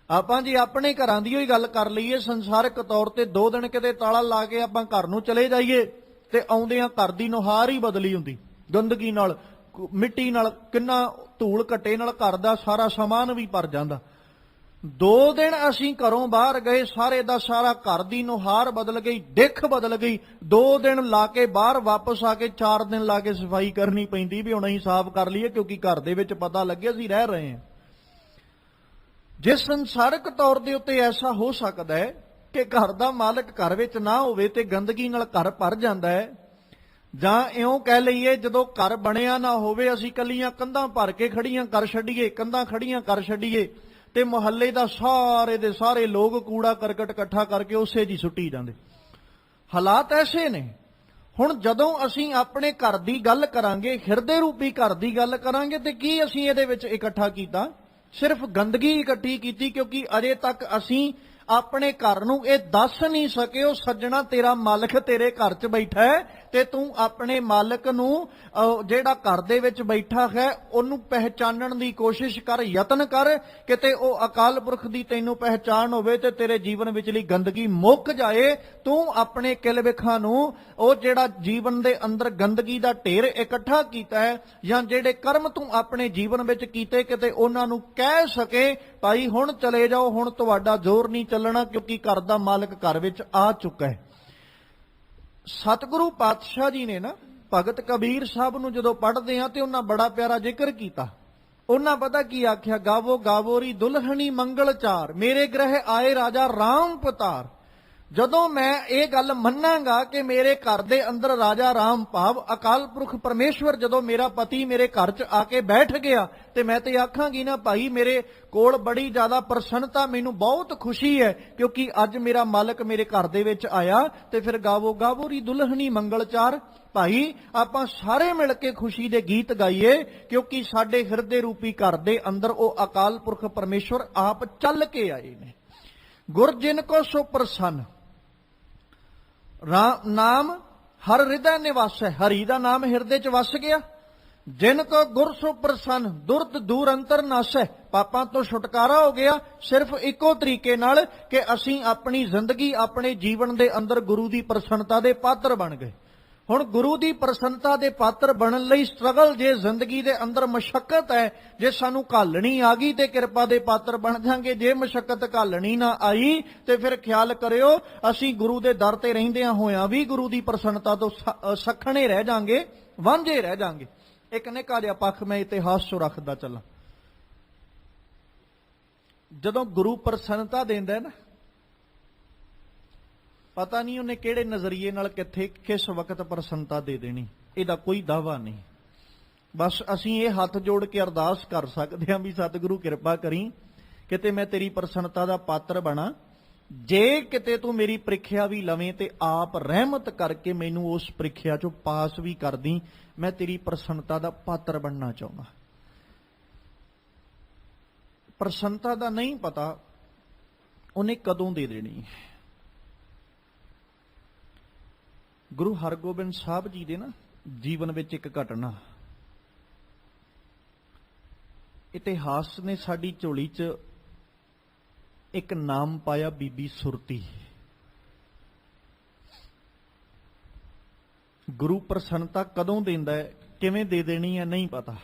A: ਆਪਾਂ ਜੀ ਆਪਣੇ ਘਰਾਂ ਦੀ ਹੀ ਗੱਲ ਕਰ ਲਈਏ, ਸੰਸਾਰਿਕ ਤੌਰ ਤੇ 2 ਦਿਨ ਕਿਤੇ ਤਾਲਾ ਲਾ ਕੇ ਆਪਾਂ ਘਰ ਨੂੰ ਚਲੇ ਜਾਈਏ ਤੇ ਆਉਂਦਿਆਂ ਘਰ ਦੀ ਨੁਹਾਰ ਹੀ ਬਦਲੀ ਹੁੰਦੀ, ਗੰਦਗੀ ਨਾਲ, ਮਿੱਟੀ ਨਾਲ, ਕਿੰਨਾ ਧੂਲ ਘੱਟੇ ਨਾਲ ਘਰ ਦਾ ਸਾਰਾ ਸਮਾਨ ਵੀ ਭਰ ਜਾਂਦਾ। 2 ਦਿਨ ਅਸੀਂ ਘਰੋਂ ਬਾਹਰ ਗਏ, ਸਾਰੇ ਦਾ ਸਾਰਾ ਘਰ ਦੀ ਨੁਹਾਰ ਬਦਲ ਗਈ, ਦਿੱਖ ਬਦਲ ਗਈ। 2 ਦਿਨ ਲਾ ਕੇ ਬਾਹਰ ਵਾਪਸ ਆ ਕੇ 4 ਦਿਨ ਲਾ ਕੇ ਸਫਾਈ ਕਰਨੀ ਪੈਂਦੀ ਵੀ ਹੁਣ ਅਸੀਂ ਸਾਫ਼ ਕਰ ਲਈਏ, ਕਿਉਂਕਿ ਘਰ ਦੇ ਵਿੱਚ ਪਤਾ ਲੱਗੇ ਅਸੀਂ ਰਹਿ ਰਹੇ ਹਾਂ। ਜੇ ਸੰਸਾਰਿਕ ਤੌਰ ਦੇ ਉੱਤੇ ਐਸਾ ਹੋ ਸਕਦਾ ਹੈ ਕਿ ਘਰ ਦਾ ਮਾਲਕ ਘਰ ਵਿੱਚ ਨਾ ਹੋਵੇ ਤੇ ਗੰਦਗੀ ਨਾਲ ਘਰ ਭਰ ਜਾਂਦਾ ਹੈ, ਜਾਂ ਇਉਂ ਕਹਿ ਲਈਏ ਜਦੋਂ ਘਰ ਬਣਿਆ ਨਾ ਹੋਵੇ, ਅਸੀਂ ਕੱਲੀਆਂ ਕੰਧਾਂ ਭਰ ਕੇ ਖੜੀਆਂ ਕਰ ਛੱਡੀਏ, ਕੰਧਾਂ ਖੜੀਆਂ ਕਰ ਛੱਡੀਏ ਤੇ ਮੁਹੱਲੇ ਦਾ ਸਾਰੇ ਦੇ ਸਾਰੇ ਲੋਕ ਕੂੜਾ ਕਰਕਟ ਇਕੱਠਾ ਕਰਕੇ ਉਸੇ ਦੀ ਸੁੱਟੀ ਜਾਂਦੇ। ਹਾਲਾਤ ਐਸੇ ਨੇ। ਹੁਣ ਜਦੋਂ ਅਸੀਂ ਆਪਣੇ ਘਰ ਦੀ ਗੱਲ ਕਰਾਂਗੇ, ਹਿਰਦੇ ਰੂਪੀ ਘਰ ਦੀ ਗੱਲ ਕਰਾਂਗੇ, ਤੇ ਕੀ ਅਸੀਂ ਇਹਦੇ ਵਿੱਚ ਇਕੱਠਾ ਕੀਤਾ? ਸਿਰਫ ਗੰਦਗੀ ਇਕੱਠੀ ਕੀਤੀ, ਕਿਉਂਕਿ ਅਜੇ ਤੱਕ ਅਸੀਂ ਆਪਣੇ ਘਰ ਨੂੰ ਇਹ ਦੱਸ ਨਹੀਂ ਸਕੇ, ਉਹ ਸੱਜਣਾ ਤੇਰਾ ਮਾਲਕ ਤੇਰੇ ਘਰ 'ਚ ਬੈਠਾ ਹੈ ਤੇ ਤੂੰ ਆਪਣੇ ਮਾਲਕ ਨੂੰ ਜਿਹੜਾ ਘਰ ਦੇ ਵਿੱਚ ਬੈਠਾ ਹੈ ਉਹਨੂੰ ਪਹਿਚਾਨਣ ਦੀ ਕੋਸ਼ਿਸ਼ ਕਰ, ਯਤਨ ਕਰ, ਕਿਤੇ ਉਹ ਅਕਾਲ ਪੁਰਖ ਦੀ ਤੈਨੂੰ ਪਹਿਚਾਨ ਹੋਵੇ ਤੇ ਤੇਰੇ ਜੀਵਨ ਵਿਚਲੀ ਗੰਦਗੀ ਮੁੱਕ ਜਾਏ। ਤੂੰ ਆਪਣੇ ਕਿਲ ਵਿਖਾਂ ਨੂੰ, ਉਹ ਜਿਹੜਾ ਜੀਵਨ ਦੇ ਅੰਦਰ ਗੰਦਗੀ ਦਾ ਢੇਰ ਇਕੱਠਾ ਕੀਤਾ ਹੈ ਜਾਂ ਜਿਹੜੇ ਕਰਮ ਤੂੰ ਆਪਣੇ ਜੀਵਨ ਵਿੱਚ ਕੀਤੇ, ਕਿਤੇ ਉਹਨਾਂ ਨੂੰ ਕਹਿ ਸਕੇ ਭਾਈ ਹੁਣ ਚਲੇ ਜਾਓ, ਹੁਣ ਤੁਹਾਡਾ ਜ਼ੋਰ ਨਹੀਂ ਚੱਲਣਾ, ਕਿਉਂਕਿ ਘਰ ਦਾ ਮਾਲਕ ਘਰ ਵਿੱਚ ਆ ਚੁੱਕਾ ਹੈ। ਸਤਿਗੁਰੂ ਪਾਤਸ਼ਾਹ ਜੀ ਨੇ ਨਾ ਭਗਤ ਕਬੀਰ ਸਾਹਿਬ ਨੂੰ ਜਦੋਂ ਪੜ੍ਹਦੇ ਆ ਤੇ ਉਹਨਾਂ ਬੜਾ ਪਿਆਰਾ ਜ਼ਿਕਰ ਕੀਤਾ। ਉਹਨਾਂ ਪਤਾ ਕੀ ਆਖਿਆ? ਗਾਵੋ ਗਾਵੋਰੀ ਦੁਲਹਣੀ ਮੰਗਲਚਾਰ, ਮੇਰੇ ਗ੍ਰਹਿ ਆਏ ਰਾਜਾ ਰਾਮ ਪਤਾਰ। ਜਦੋਂ ਮੈਂ ਇਹ ਗੱਲ ਮੰਨਾਂਗਾ ਕਿ ਮੇਰੇ ਘਰ ਦੇ ਅੰਦਰ ਰਾਜਾ ਰਾਮ ਭਾਵ ਅਕਾਲ ਪੁਰਖ ਪਰਮੇਸ਼ਵਰ ਜਦੋਂ ਮੇਰਾ ਪਤੀ ਮੇਰੇ ਘਰ 'ਚ ਆ ਕੇ ਬੈਠ ਗਿਆ, ਤੇ ਮੈਂ ਤੇ ਆਖਾਂਗੀ ਨਾ ਭਾਈ ਮੇਰੇ ਕੋਲ ਬੜੀ ਜ਼ਿਆਦਾ ਪ੍ਰਸੰਨਤਾ, ਮੈਨੂੰ ਬਹੁਤ ਖੁਸ਼ੀ ਹੈ ਕਿਉਂਕਿ ਅੱਜ ਮੇਰਾ ਮਾਲਕ ਮੇਰੇ ਘਰ ਦੇ ਵਿੱਚ ਆਇਆ। ਤੇ ਫਿਰ ਗਾਵੋ ਗਾਵੋਰੀ ਦੁਲਹਣੀ ਮੰਗਲਚਾਰ, ਭਾਈ ਆਪਾਂ ਸਾਰੇ ਮਿਲ ਕੇ ਖੁਸ਼ੀ ਦੇ ਗੀਤ ਗਾਈਏ, ਕਿਉਂਕਿ ਸਾਡੇ ਹਿਰਦੇ ਰੂਪੀ ਘਰ ਦੇ ਅੰਦਰ ਉਹ ਅਕਾਲ ਪੁਰਖ ਪਰਮੇਸ਼ਵਰ ਆਪ ਚੱਲ ਕੇ ਆਏ ਨੇ। ਗੁਰ ਜਿਨ ਕੋ ਸੋ ਪ੍ਰਸੰਨ, ਨਾਮ ਹਰ ਹਿਰਦੈ ਨਿਵਾਸ ਹੈ, ਹਰੀ ਦਾ ਨਾਮ ਹਿਰਦੇ 'ਚ ਵਸ ਗਿਆ। ਜਿਨ ਕੋ ਗੁਰ ਸੋ ਪ੍ਰਸੰਨ, ਦੁਰਤ ਦੂਰ ਅੰਤਰ ਨਾਸ ਹੈ, ਪਾਪਾਂ ਤੋਂ ਛੁਟਕਾਰਾ ਹੋ ਗਿਆ ਸਿਰਫ ਇੱਕੋ ਤਰੀਕੇ ਨਾਲ ਕਿ ਅਸੀਂ ਆਪਣੀ ਜ਼ਿੰਦਗੀ, ਆਪਣੇ ਜੀਵਨ ਦੇ ਅੰਦਰ ਗੁਰੂ ਦੀ ਪ੍ਰਸੰਨਤਾ ਦੇ ਪਾਤਰ ਬਣ ਗਏ। ਹੁਣ ਗੁਰੂ ਦੀ ਪ੍ਰਸੰਨਤਾ ਦੇ ਪਾਤਰ ਬਣਨ ਲਈ ਸਟਰਗਲ, ਜੇ ਜ਼ਿੰਦਗੀ ਦੇ ਅੰਦਰ ਮਸ਼ੱਕਤ ਹੈ, ਜੇ ਸਾਨੂੰ ਘਾਲਣੀ ਆ ਗਈ ਤੇ ਕਿਰਪਾ ਦੇ ਪਾਤਰ ਬਣ ਜਾਾਂਗੇ। ਜੇ ਮਸ਼ੱਕਤ ਘਾਲਣੀ ਨਾ ਆਈ ਤੇ ਫਿਰ ਖਿਆਲ ਕਰਿਓ ਅਸੀਂ ਗੁਰੂ ਦੇ ਦਰ ਤੇ ਰਹਿੰਦਿਆਂ ਹੋਇਆਂ ਵੀ ਗੁਰੂ ਦੀ ਪ੍ਰਸੰਨਤਾ ਤੋਂ ਸੱਖਣੇ ਰਹਿ ਜਾਾਂਗੇ, ਵਾਂਝੇ ਰਹਿ ਜਾਾਂਗੇ। ਇੱਕ ਨਿੱਕਾ ਜਿਹਾ ਪੱਖ ਮੈਂ ਇਤਿਹਾਸ 'ਚੋਂ ਰੱਖਦਾ ਚੱਲਾਂ। ਜਦੋਂ ਗੁਰੂ ਪ੍ਰਸੰਨਤਾ ਦਿੰਦਾ ਨਾ, ਪਤਾ ਨਹੀਂ ਉਹਨੇ ਕਿਹੜੇ ਨਜ਼ਰੀਏ ਨਾਲ ਕਿੱਥੇ ਕਿਸ ਵਕਤ ਪ੍ਰਸੰਨਤਾ ਦੇ ਦੇਣੀ, ਇਹਦਾ ਕੋਈ ਦਾਵਾ ਨਹੀਂ। ਬਸ ਅਸੀਂ ਇਹ ਹੱਥ ਜੋੜ ਕੇ ਅਰਦਾਸ ਕਰ ਸਕਦੇ ਹਾਂ ਵੀ ਸਤਿਗੁਰੂ ਕਿਰਪਾ ਕਰੀ ਕਿਤੇ ਮੈਂ ਤੇਰੀ ਪ੍ਰਸੰਨਤਾ ਦਾ ਪਾਤਰ ਬਣਾ। ਜੇ ਕਿਤੇ ਤੂੰ ਮੇਰੀ ਪ੍ਰੀਖਿਆ ਵੀ ਲਵੇਂ ਤੇ ਆਪ ਰਹਿਮਤ ਕਰਕੇ ਮੈਨੂੰ ਉਸ ਪ੍ਰੀਖਿਆ ਚੋਂ ਪਾਸ ਵੀ ਕਰਦੀ, ਮੈਂ ਤੇਰੀ ਪ੍ਰਸੰਨਤਾ ਦਾ ਪਾਤਰ ਬਣਨਾ ਚਾਹੁੰਦਾ। ਪ੍ਰਸੰਨਤਾ ਦਾ ਨਹੀਂ ਪਤਾ ਉਹਨੇ ਕਦੋਂ ਦੇ ਦੇਣੀ ਹੈ। ਗੁਰੂ ਹਰਗੋਬਿੰਦ ਸਾਹਿਬ ਜੀ ਦੇ ਨਾ ਜੀਵਨ ਵਿੱਚ ਇੱਕ ਘਟਨਾ, ਇਤਿਹਾਸ ਨੇ ਸਾਡੀ ਝੋਲੀ 'ਚ ਇੱਕ ਨਾਮ ਪਾਇਆ, ਬੀਬੀ ਸੁਰਤੀ। ਗੁਰੂ ਪ੍ਰਸੰਨਤਾ ਕਦੋਂ ਦਿੰਦਾ ਹੈ, ਕਿਵੇਂ ਦੇ ਦੇਣੀ ਹੈ, ਨਹੀਂ ਪਤਾ।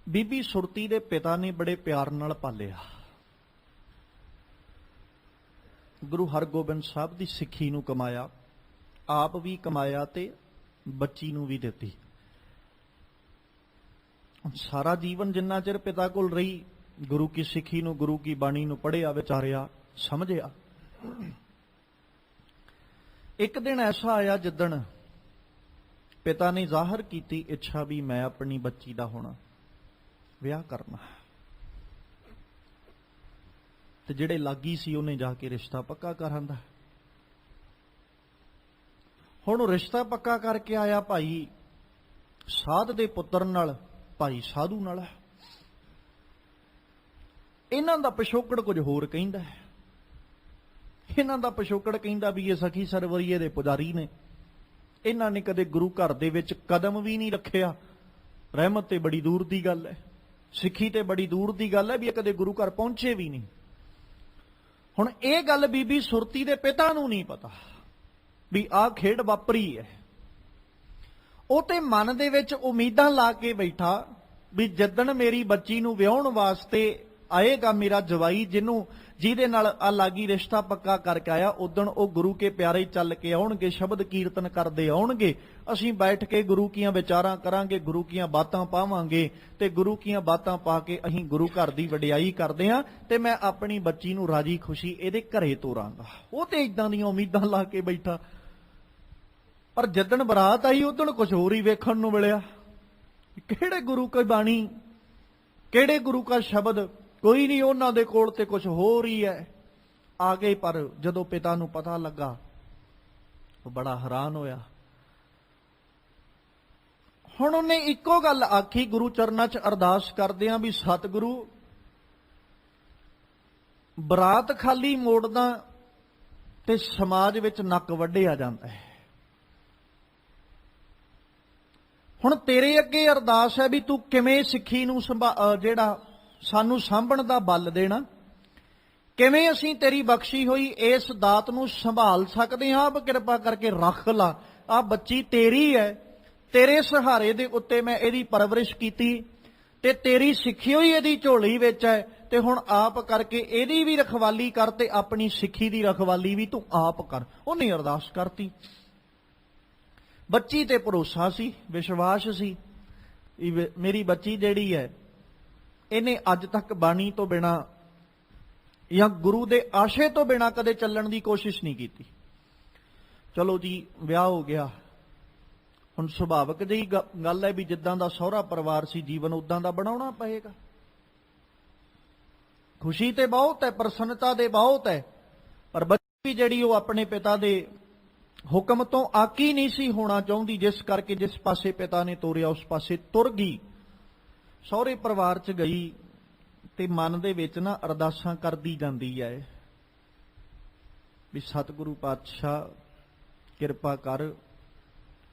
A: ਬੀਬੀ ਸੁਰਤੀ ਦੇ ਪਿਤਾ ਨੇ ਬੜੇ ਪਿਆਰ ਨਾਲ ਪਾਲਿਆ। ਗੁਰੂ ਹਰਗੋਬਿੰਦ ਸਾਹਿਬ ਦੀ ਸਿੱਖੀ ਨੂੰ ਕਮਾਇਆ, ਆਪ ਵੀ ਕਮਾਇਆ ਤੇ ਬੱਚੀ ਨੂੰ ਵੀ ਦਿੱਤੀ। ਸਾਰਾ ਜੀਵਨ ਜਿੰਨਾ ਚਿਰ ਪਿਤਾ ਕੋਲ ਰਹੀ, ਗੁਰੂ ਕੀ ਸਿੱਖੀ ਨੂੰ, ਗੁਰੂ ਕੀ ਬਾਣੀ ਨੂੰ ਪੜ੍ਹਿਆ, ਵਿਚਾਰਿਆ, ਸਮਝਿਆ। ਇੱਕ ਦਿਨ ਐਸਾ ਆਇਆ ਜਿੱਦਣ ਪਿਤਾ ਨੇ ਜ਼ਾਹਰ ਕੀਤੀ ਇੱਛਾ ਵੀ ਮੈਂ ਆਪਣੀ ਬੱਚੀ ਦਾ ਹੁਣ ਵਿਆਹ ਕਰਨਾ, ਤੇ ਜਿਹੜੇ ਲਾਗੀ ਸੀ ਉਹਨੇ ਜਾ ਕੇ ਰਿਸ਼ਤਾ ਪੱਕਾ ਕਰਾਂਦਾ। ਹੁਣ ਉਹ ਰਿਸ਼ਤਾ ਪੱਕਾ ਕਰਕੇ ਆਇਆ ਭਾਈ ਸਾਧ ਦੇ ਪੁੱਤਰ ਨਾਲ, ਭਾਈ ਸਾਧੂ ਨਾਲ। ਇਹਨਾਂ ਦਾ ਪਿਛੋਕੜ ਕੁਝ ਹੋਰ ਕਹਿੰਦਾ ਹੈ। ਇਹਨਾਂ ਦਾ ਪਿਛੋਕੜ ਕਹਿੰਦਾ ਵੀ ਇਹ ਸਖੀ ਸਰਵਰੀਏ ਦੇ ਪੁਜਾਰੀ ਨੇ, ਇਹਨਾਂ ਨੇ ਕਦੇ ਗੁਰੂ ਘਰ ਦੇ ਵਿੱਚ ਕਦਮ ਵੀ ਨਹੀਂ ਰੱਖਿਆ। ਰਹਿਮਤ ਤੇ ਬੜੀ ਦੂਰ ਦੀ ਗੱਲ ਹੈ, ਸਿੱਖੀ ਤੇ ਬੜੀ ਦੂਰ ਦੀ ਗੱਲ ਹੈ ਵੀ ਇਹ ਕਦੇ ਗੁਰੂ ਘਰ ਪਹੁੰਚੇ ਵੀ ਨਹੀਂ। ਹੁਣ ਇਹ ਗੱਲ ਬੀਬੀ ਸੁਰਤੀ ਦੇ ਪਿਤਾ ਨੂੰ ਨਹੀਂ ਪਤਾ ਵੀ ਆਹ ਖੇਡ ਵਾਪਰੀ ਹੈ। ਉਹ ਤੇ ਮਨ ਦੇ ਵਿੱਚ ਉਮੀਦਾਂ ਲਾ ਕੇ ਬੈਠਾ ਵੀ ਜਿੱਦਣ ਮੇਰੀ ਬੱਚੀ ਨੂੰ ਵਿਆਹੁਣ ਵਾਸਤੇ ਆਏਗਾ ਮੇਰਾ ਜਵਾਈ, ਜਿਹਦੇ ਨਾਲ ਆ ਲਾਗੀ ਰਿਸ਼ਤਾ ਪੱਕਾ ਕਰਕੇ ਆਇਆ, ਉਦਣ ਉਹ ਗੁਰੂ ਕੇ ਪਿਆਰੇ ਚੱਲ ਕੇ ਆਉਣਗੇ, ਸ਼ਬਦ ਕੀਰਤਨ ਕਰਦੇ ਆਉਣਗੇ, ਅਸੀਂ ਬੈਠ ਕੇ ਗੁਰੂ ਕੀਆਂ ਵਿਚਾਰਾਂ ਕਰਾਂਗੇ, ਗੁਰੂ ਕੀਆਂ ਬਾਤਾਂ ਪਾਵਾਂਗੇ, ਤੇ ਗੁਰੂ ਕੀਆਂ ਬਾਤਾਂ ਪਾ ਕੇ ਅਸੀਂ ਗੁਰੂ ਘਰ ਦੀ ਵਡਿਆਈ ਕਰਦੇ ਹਾਂ, ਤੇ ਮੈਂ ਆਪਣੀ ਬੱਚੀ ਨੂੰ ਰਾਜੀ ਖੁਸ਼ੀ ਇਹਦੇ ਘਰੇ ਤੋਰਾਂਗਾ। ਉਹ ਤੇ ਇਦਾਂ ਦੀਆਂ ਉਮੀਦਾਂ ਲਾ ਕੇ ਬੈਠਾ, ਪਰ ਜਿੱਦਣ ਬਰਾਤ ਆਈ ਉਦਣ ਕੁਝ ਹੋਰ ਹੀ ਵੇਖਣ ਨੂੰ ਮਿਲਿਆ। ਕਿਹੜੇ ਗੁਰੂ ਕੀ ਬਾਣੀ, ਕਿਹੜੇ ਗੁਰੂ ਕਾ ਸ਼ਬਦ, ਕੋਈ ਨਹੀਂ ਉਹਨਾਂ ਦੇ ਕੋਲ, ਤੇ ਕੁਝ ਹੋਰ ਹੀ ਹੈ ਆ ਗਏ। ਪਰ ਜਦੋਂ ਪਿਤਾ ਨੂੰ ਪਤਾ ਲੱਗਾ ਉਹ ਬੜਾ ਹੈਰਾਨ ਹੋਇਆ। ਹੁਣ ਉਹਨੇ ਇੱਕੋ ਗੱਲ ਆਖੀ ਗੁਰੂ ਚਰਨਾਂ 'ਚ ਅਰਦਾਸ ਕਰਦੇ ਆਂ ਵੀ ਸਤਿਗੁਰੂ, ਬਰਾਤ ਖਾਲੀ ਮੋੜਦਾ ਤੇ ਸਮਾਜ ਵਿੱਚ ਨੱਕ ਵੱਢਿਆ ਜਾਂਦਾ ਹੈ। ਹੁਣ ਤੇਰੇ ਅੱਗੇ ਅਰਦਾਸ ਹੈ ਵੀ ਤੂੰ ਕਿਵੇਂ ਸਿੱਖੀ ਨੂੰ ਜਿਹੜਾ ਸਾਨੂੰ ਸਾਂਭਣ ਦਾ ਬਲ ਦੇਣਾ, ਕਿਵੇਂ ਅਸੀਂ ਤੇਰੀ ਬਖਸ਼ੀ ਹੋਈ ਇਸ ਦਾਤ ਨੂੰ ਸੰਭਾਲ ਸਕਦੇ ਹਾਂ। ਆਪ ਕਿਰਪਾ ਕਰਕੇ ਰੱਖ ਲਾ, ਆ ਬੱਚੀ ਤੇਰੀ ਹੈ, ਤੇਰੇ ਸਹਾਰੇ ਦੇ ਉੱਤੇ ਮੈਂ ਇਹਦੀ ਪਰਵਰਿਸ਼ ਕੀਤੀ, ਤੇ ਤੇਰੀ ਸਿੱਖੀ ਹੋਈ ਇਹਦੀ ਝੋਲੀ ਵਿੱਚ ਹੈ, ਤੇ ਹੁਣ ਆਪ ਕਰਕੇ ਇਹਦੀ ਵੀ ਰਖਵਾਲੀ ਕਰ, ਤੇ ਆਪਣੀ ਸਿੱਖੀ ਦੀ ਰਖਵਾਲੀ ਵੀ ਤੂੰ ਆਪ ਕਰ। ਉਹਨੇ ਅਰਦਾਸ ਕਰਤੀ। ਬੱਚੀ ਤੇ ਭਰੋਸਾ ਸੀ, ਵਿਸ਼ਵਾਸ ਸੀ, ਮੇਰੀ ਬੱਚੀ ਜਿਹੜੀ ਹੈ ਇਹਨੇ ਅੱਜ ਤੱਕ ਬਾਣੀ ਤੋਂ ਬਿਨਾ ਜਾਂ ਗੁਰੂ ਦੇ ਆਸ਼ੇ ਤੋਂ ਬਿਨਾ ਕਦੇ ਚੱਲਣ ਦੀ ਕੋਸ਼ਿਸ਼ ਨਹੀਂ ਕੀਤੀ। ਚਲੋ ਜੀ, ਵਿਆਹ ਹੋ ਗਿਆ। ਹੁਣ ਸੁਭਾਵਿਕ ਜਿਹੀ ਗੱਲ ਹੈ ਵੀ ਜਿੱਦਾਂ ਦਾ ਸਹੁਰਾ ਪਰਿਵਾਰ ਸੀ ਜੀਵਨ ਉਦਾਂ ਦਾ ਬਣਾਉਣਾ ਪਏਗਾ। ਖੁਸ਼ੀ ਤੇ ਬਹੁਤ ਹੈ, ਪ੍ਰਸੰਨਤਾ ਦੇ ਬਹੁਤ ਹੈ, ਪਰ ਬੱਚੀ ਜਿਹੜੀ ਉਹ ਆਪਣੇ ਪਿਤਾ ਦੇ ਹੁਕਮ ਤੋਂ ਆਕੀ ਨਹੀਂ ਸੀ ਹੋਣਾ ਚਾਹੁੰਦੀ, ਜਿਸ ਕਰਕੇ ਜਿਸ ਪਾਸੇ ਪਿਤਾ ਨੇ ਤੋਰਿਆ ਉਸ ਪਾਸੇ ਤੁਰ ਗਈ। ਸਹੁਰੇ ਪਰਿਵਾਰ 'ਚ ਗਈ ਤੇ ਮਨ ਦੇ ਵਿੱਚ ਨਾ ਅਰਦਾਸਾਂ ਕਰਦੀ ਜਾਂਦੀ ਹੈ ਵੀ ਸਤਿਗੁਰੂ ਪਾਤਸ਼ਾਹ ਕਿਰਪਾ ਕਰ,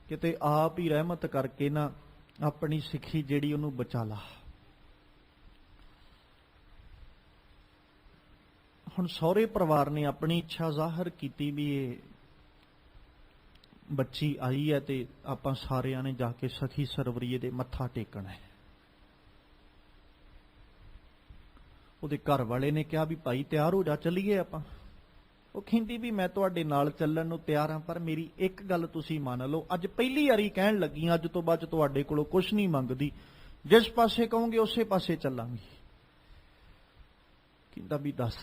A: ਕਿਤੇ ਆਪ ਹੀ ਰਹਿਮਤ ਕਰਕੇ ਨਾ ਆਪਣੀ ਸਿੱਖੀ ਜਿਹੜੀ ਉਹਨੂੰ ਬਚਾ ਲਾ। ਹੁਣ ਸਹੁਰੇ ਪਰਿਵਾਰ ਨੇ ਆਪਣੀ ਇੱਛਾ ਜ਼ਾਹਰ ਕੀਤੀ ਵੀ ਇਹ ਬੱਚੀ ਆਈ ਹੈ ਤੇ ਆਪਾਂ ਸਾਰਿਆਂ ਨੇ ਜਾ ਕੇ ਸਖੀ ਸਰਵਰੀਏ ਦੇ ਮੱਥਾ ਟੇਕਣਾ ਹੈ। ਉਹਦੇ ਘਰ ਵਾਲੇ ਨੇ ਕਿਹਾ ਵੀ ਭਾਈ ਤਿਆਰ ਹੋ ਜਾ, ਚੱਲੀਏ ਆਪਾਂ। ਉਹ ਕਹਿੰਦੀ ਵੀ ਮੈਂ ਤੁਹਾਡੇ ਨਾਲ ਚੱਲਣ ਨੂੰ ਤਿਆਰ ਹਾਂ, ਪਰ ਮੇਰੀ ਇੱਕ ਗੱਲ ਤੁਸੀਂ ਮੰਨ ਲਓ, ਅੱਜ ਪਹਿਲੀ ਵਾਰੀ ਕਹਿਣ ਲੱਗੀ, ਅੱਜ ਤੋਂ ਬਾਅਦ ਤੁਹਾਡੇ ਕੋਲੋਂ ਕੁਝ ਨਹੀਂ ਮੰਗਦੀ, ਜਿਸ ਪਾਸੇ ਕਹੋਗੇ ਉਸੇ ਪਾਸੇ ਚੱਲਾਂਗੀ। ਕਹਿੰਦਾ ਵੀ ਦੱਸ।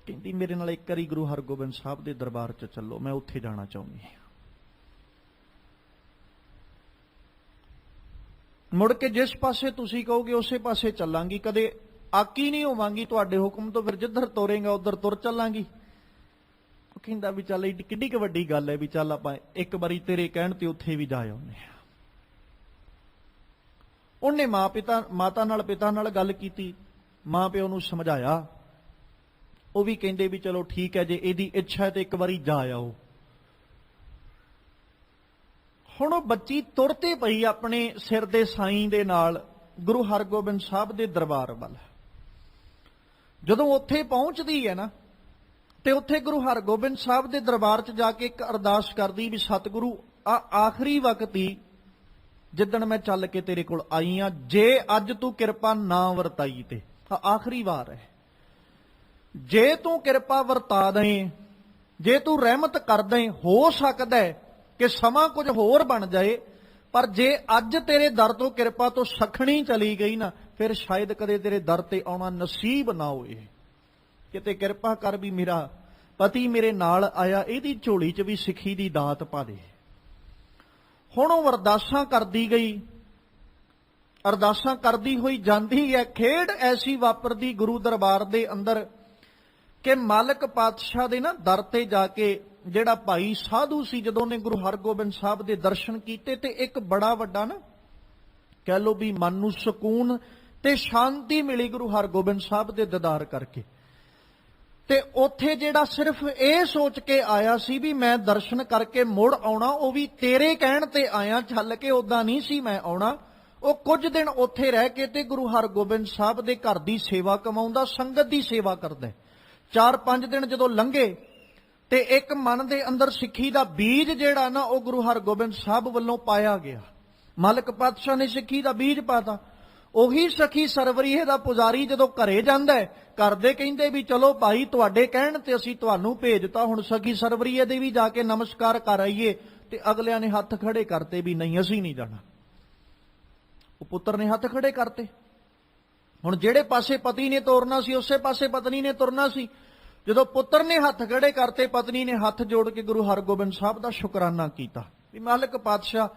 A: ਕਹਿੰਦੀ ਮੇਰੇ ਨਾਲ ਇੱਕ ਵਾਰੀ ਗੁਰੂ ਹਰਗੋਬਿੰਦ ਸਾਹਿਬ ਦੇ ਦਰਬਾਰ 'ਚ ਚੱਲੋ, ਮੈਂ ਉੱਥੇ ਜਾਣਾ ਚਾਹੁੰਦੀ ਹਾਂ। ਮੁੜ ਕੇ ਜਿਸ ਪਾਸੇ ਤੁਸੀਂ ਕਹੋਗੇ ਉਸੇ ਪਾਸੇ ਚੱਲਾਂਗੀ, ਕਦੇ ਆਕੀ ਨਹੀਂ ਹੋਵਾਂਗੀ ਤੁਹਾਡੇ ਹੁਕਮ ਤੋਂ, ਫਿਰ ਜਿੱਧਰ ਤੋਰੇਗਾ ਉਧਰ ਤੁਰ ਚੱਲਾਂਗੀ। ਉਹ ਕਹਿੰਦਾ ਵੀ ਚੱਲ ਇਹ ਕਿੱਡੀ ਕੁ ਵੱਡੀ ਗੱਲ ਹੈ ਵੀ ਚੱਲ ਆਪਾਂ ਇੱਕ ਵਾਰੀ ਤੇਰੇ ਕਹਿਣ ਤੇ ਉੱਥੇ ਵੀ ਜਾ ਆਉਂਦੇ ਹਾਂ। ਉਹਨੇ ਮਾਤਾ ਨਾਲ ਪਿਤਾ ਨਾਲ ਗੱਲ ਕੀਤੀ, ਮਾਂ ਪਿਓ ਨੂੰ ਸਮਝਾਇਆ। ਉਹ ਵੀ ਕਹਿੰਦੇ ਵੀ ਚਲੋ ਠੀਕ ਹੈ, ਜੇ ਇਹਦੀ ਇੱਛਾ ਹੈ ਤੇ ਇੱਕ ਵਾਰੀ ਜਾ ਆਓ। ਹੁਣ ਉਹ ਬੱਚੀ ਤੁਰਤੇ ਪਈ ਆਪਣੇ ਸਿਰ ਦੇ ਸਾਈਂ ਦੇ ਨਾਲ ਗੁਰੂ ਹਰਗੋਬਿੰਦ ਸਾਹਿਬ ਦੇ ਦਰਬਾਰ ਵੱਲ। ਜਦੋਂ ਉੱਥੇ ਪਹੁੰਚਦੀ ਹੈ ਨਾ, ਤੇ ਉੱਥੇ ਗੁਰੂ ਹਰਗੋਬਿੰਦ ਸਾਹਿਬ ਦੇ ਦਰਬਾਰ 'ਚ ਜਾ ਕੇ ਇੱਕ ਅਰਦਾਸ ਕਰਦੀ ਵੀ ਸਤਿਗੁਰੂ ਆਖਰੀ ਵਕਤ ਹੀ ਜਿੱਦਣ ਮੈਂ ਚੱਲ ਕੇ ਤੇਰੇ ਕੋਲ ਆਈ ਆ, ਜੇ ਅੱਜ ਤੂੰ ਕਿਰਪਾ ਨਾ ਵਰਤਾਈ ਤੇ ਆਖਰੀ ਵਾਰ ਹੈ, ਜੇ ਤੂੰ ਕਿਰਪਾ ਵਰਤਾ ਦੇ, ਜੇ ਤੂੰ ਰਹਿਮਤ ਕਰ ਦੇ, ਹੋ ਸਕਦਾ ਹੈ ਕਿ ਸਮਾਂ ਕੁਝ ਹੋਰ ਬਣ ਜਾਏ, ਪਰ ਜੇ ਅੱਜ ਤੇਰੇ ਦਰ ਤੋਂ ਕਿਰਪਾ ਤੋਂ ਸਖਣੀ ਚਲੀ ਗਈ ਨਾ, ਫਿਰ ਸ਼ਾਇਦ ਕਦੇ ਤੇਰੇ ਦਰ ਤੇ ਆਉਣਾ ਨਸੀਬ ਨਾ ਹੋਏ। ਕਿਤੇ ਕਿਰਪਾ ਕਰ ਵੀ ਮੇਰਾ ਪਤੀ ਮੇਰੇ ਨਾਲ ਆਇਆ, ਇਹਦੀ ਝੋਲੀ 'ਚ ਵੀ ਸਿੱਖੀ ਦੀ ਦਾਤ ਪਾ ਦੇ। ਹੁਣ ਉਹ ਅਰਦਾਸਾਂ ਕਰਦੀ ਗਈ, ਅਰਦਾਸਾਂ ਕਰਦੀ ਹੋਈ ਜਾਂਦੀ ਹੈ। ਖੇਡ ਐਸੀ ਵਾਪਰਦੀ ਗੁਰੂ ਦਰਬਾਰ ਦੇ ਅੰਦਰ ਕਿ ਮਾਲਕ ਪਾਤਸ਼ਾਹ ਦੇ ਨਾ ਦਰ ਤੇ ਜਾ ਕੇ ਜਿਹੜਾ ਭਾਈ ਸਾਧੂ ਸੀ, ਜਦੋਂ ਨੇ ਗੁਰੂ ਹਰਗੋਬਿੰਦ ਸਾਹਿਬ ਦੇ ਦਰਸ਼ਨ ਕੀਤੇ ਤੇ ਇੱਕ ਬੜਾ ਵੱਡਾ ਨਾ ਕਹਿ ਲੋ ਵੀ ਮਨ ਨੂੰ ਸਕੂਨ ਤੇ ਸ਼ਾਂਤੀ ਮਿਲੀ ਗੁਰੂ ਹਰਗੋਬਿੰਦ ਸਾਹਿਬ ਦੇ ਦੀਦਾਰ ਕਰਕੇ। ਤੇ ਉੱਥੇ ਜਿਹੜਾ ਸਿਰਫ ਇਹ ਸੋਚ ਕੇ ਆਇਆ ਸੀ ਵੀ ਮੈਂ ਦਰਸ਼ਨ ਕਰਕੇ ਮੁੜ ਆਉਣਾ, ਉਹ ਵੀ ਤੇਰੇ ਕਹਿਣ ਤੇ ਆਇਆ, ਚੱਲ ਕੇ ਉਦਾਂ ਨਹੀਂ ਸੀ ਮੈਂ ਆਉਣਾ। ਉਹ ਕੁਝ ਦਿਨ ਉੱਥੇ ਰਹਿ ਕੇ ਤੇ ਗੁਰੂ ਹਰਗੋਬਿੰਦ ਸਾਹਿਬ ਦੇ ਘਰ ਦੀ ਸੇਵਾ ਕਮਾਉਂਦਾ, ਸੰਗਤ ਦੀ ਸੇਵਾ ਕਰਦਾ। 4-5 ਦਿਨ ਜਦੋਂ ਲੰਘੇ ਤੇ ਇੱਕ ਮਨ ਦੇ ਅੰਦਰ ਸਿੱਖੀ ਦਾ ਬੀਜ ਜਿਹੜਾ ਨਾ ਉਹ ਗੁਰੂ ਹਰਗੋਬਿੰਦ ਸਾਹਿਬ ਵੱਲੋਂ ਪਾਇਆ ਗਿਆ। ਮਾਲਕ ਪਾਤਸ਼ਾਹ ਨੇ ਸਿੱਖੀ ਦਾ ਬੀਜ ਪਾਤਾ। ਉਹੀ ਸਖੀ ਸਰਵਰੀਏ ਦਾ ਪੁਜਾਰੀ ਜਦੋਂ ਘਰੇ ਜਾਂਦਾ ਹੈ, ਘਰ ਦੇ ਕਹਿੰਦੇ ਵੀ ਚਲੋ ਭਾਈ ਤੁਹਾਡੇ ਕਹਿਣ ਤੇ ਅਸੀਂ ਤੁਹਾਨੂੰ ਭੇਜਤਾ, ਹੁਣ ਸਖੀ ਸਰਵਰੀਏ ਦੇ ਵੀ ਜਾ ਕੇ ਨਮਸਕਾਰ ਕਰ ਆਈਏ। ਤੇ ਅਗਲਿਆਂ ਨੇ ਹੱਥ ਖੜੇ ਕਰਤੇ ਵੀ ਨਹੀਂ ਅਸੀਂ ਨਹੀਂ ਜਾਣਾ। ਉਹ ਪੁੱਤਰ ਨੇ ਹੱਥ ਖੜੇ ਕਰਤੇ। ਹੁਣ ਜਿਹੜੇ ਪਾਸੇ ਪਤੀ ਨੇ ਤੋਰਨਾ ਸੀ ਉਸੇ ਪਾਸੇ ਪਤਨੀ ਨੇ ਤੁਰਨਾ ਸੀ। ਜਦੋਂ ਪੁੱਤਰ ਨੇ ਹੱਥ ਖੜੇ ਕਰਤੇ, ਪਤਨੀ ਨੇ ਹੱਥ ਜੋੜ ਕੇ ਗੁਰੂ ਹਰਗੋਬਿੰਦ ਸਾਹਿਬ ਦਾ ਸ਼ੁਕਰਾਨਾ ਕੀਤਾ ਵੀ ਮਾਲਕ ਪਾਤਸ਼ਾਹ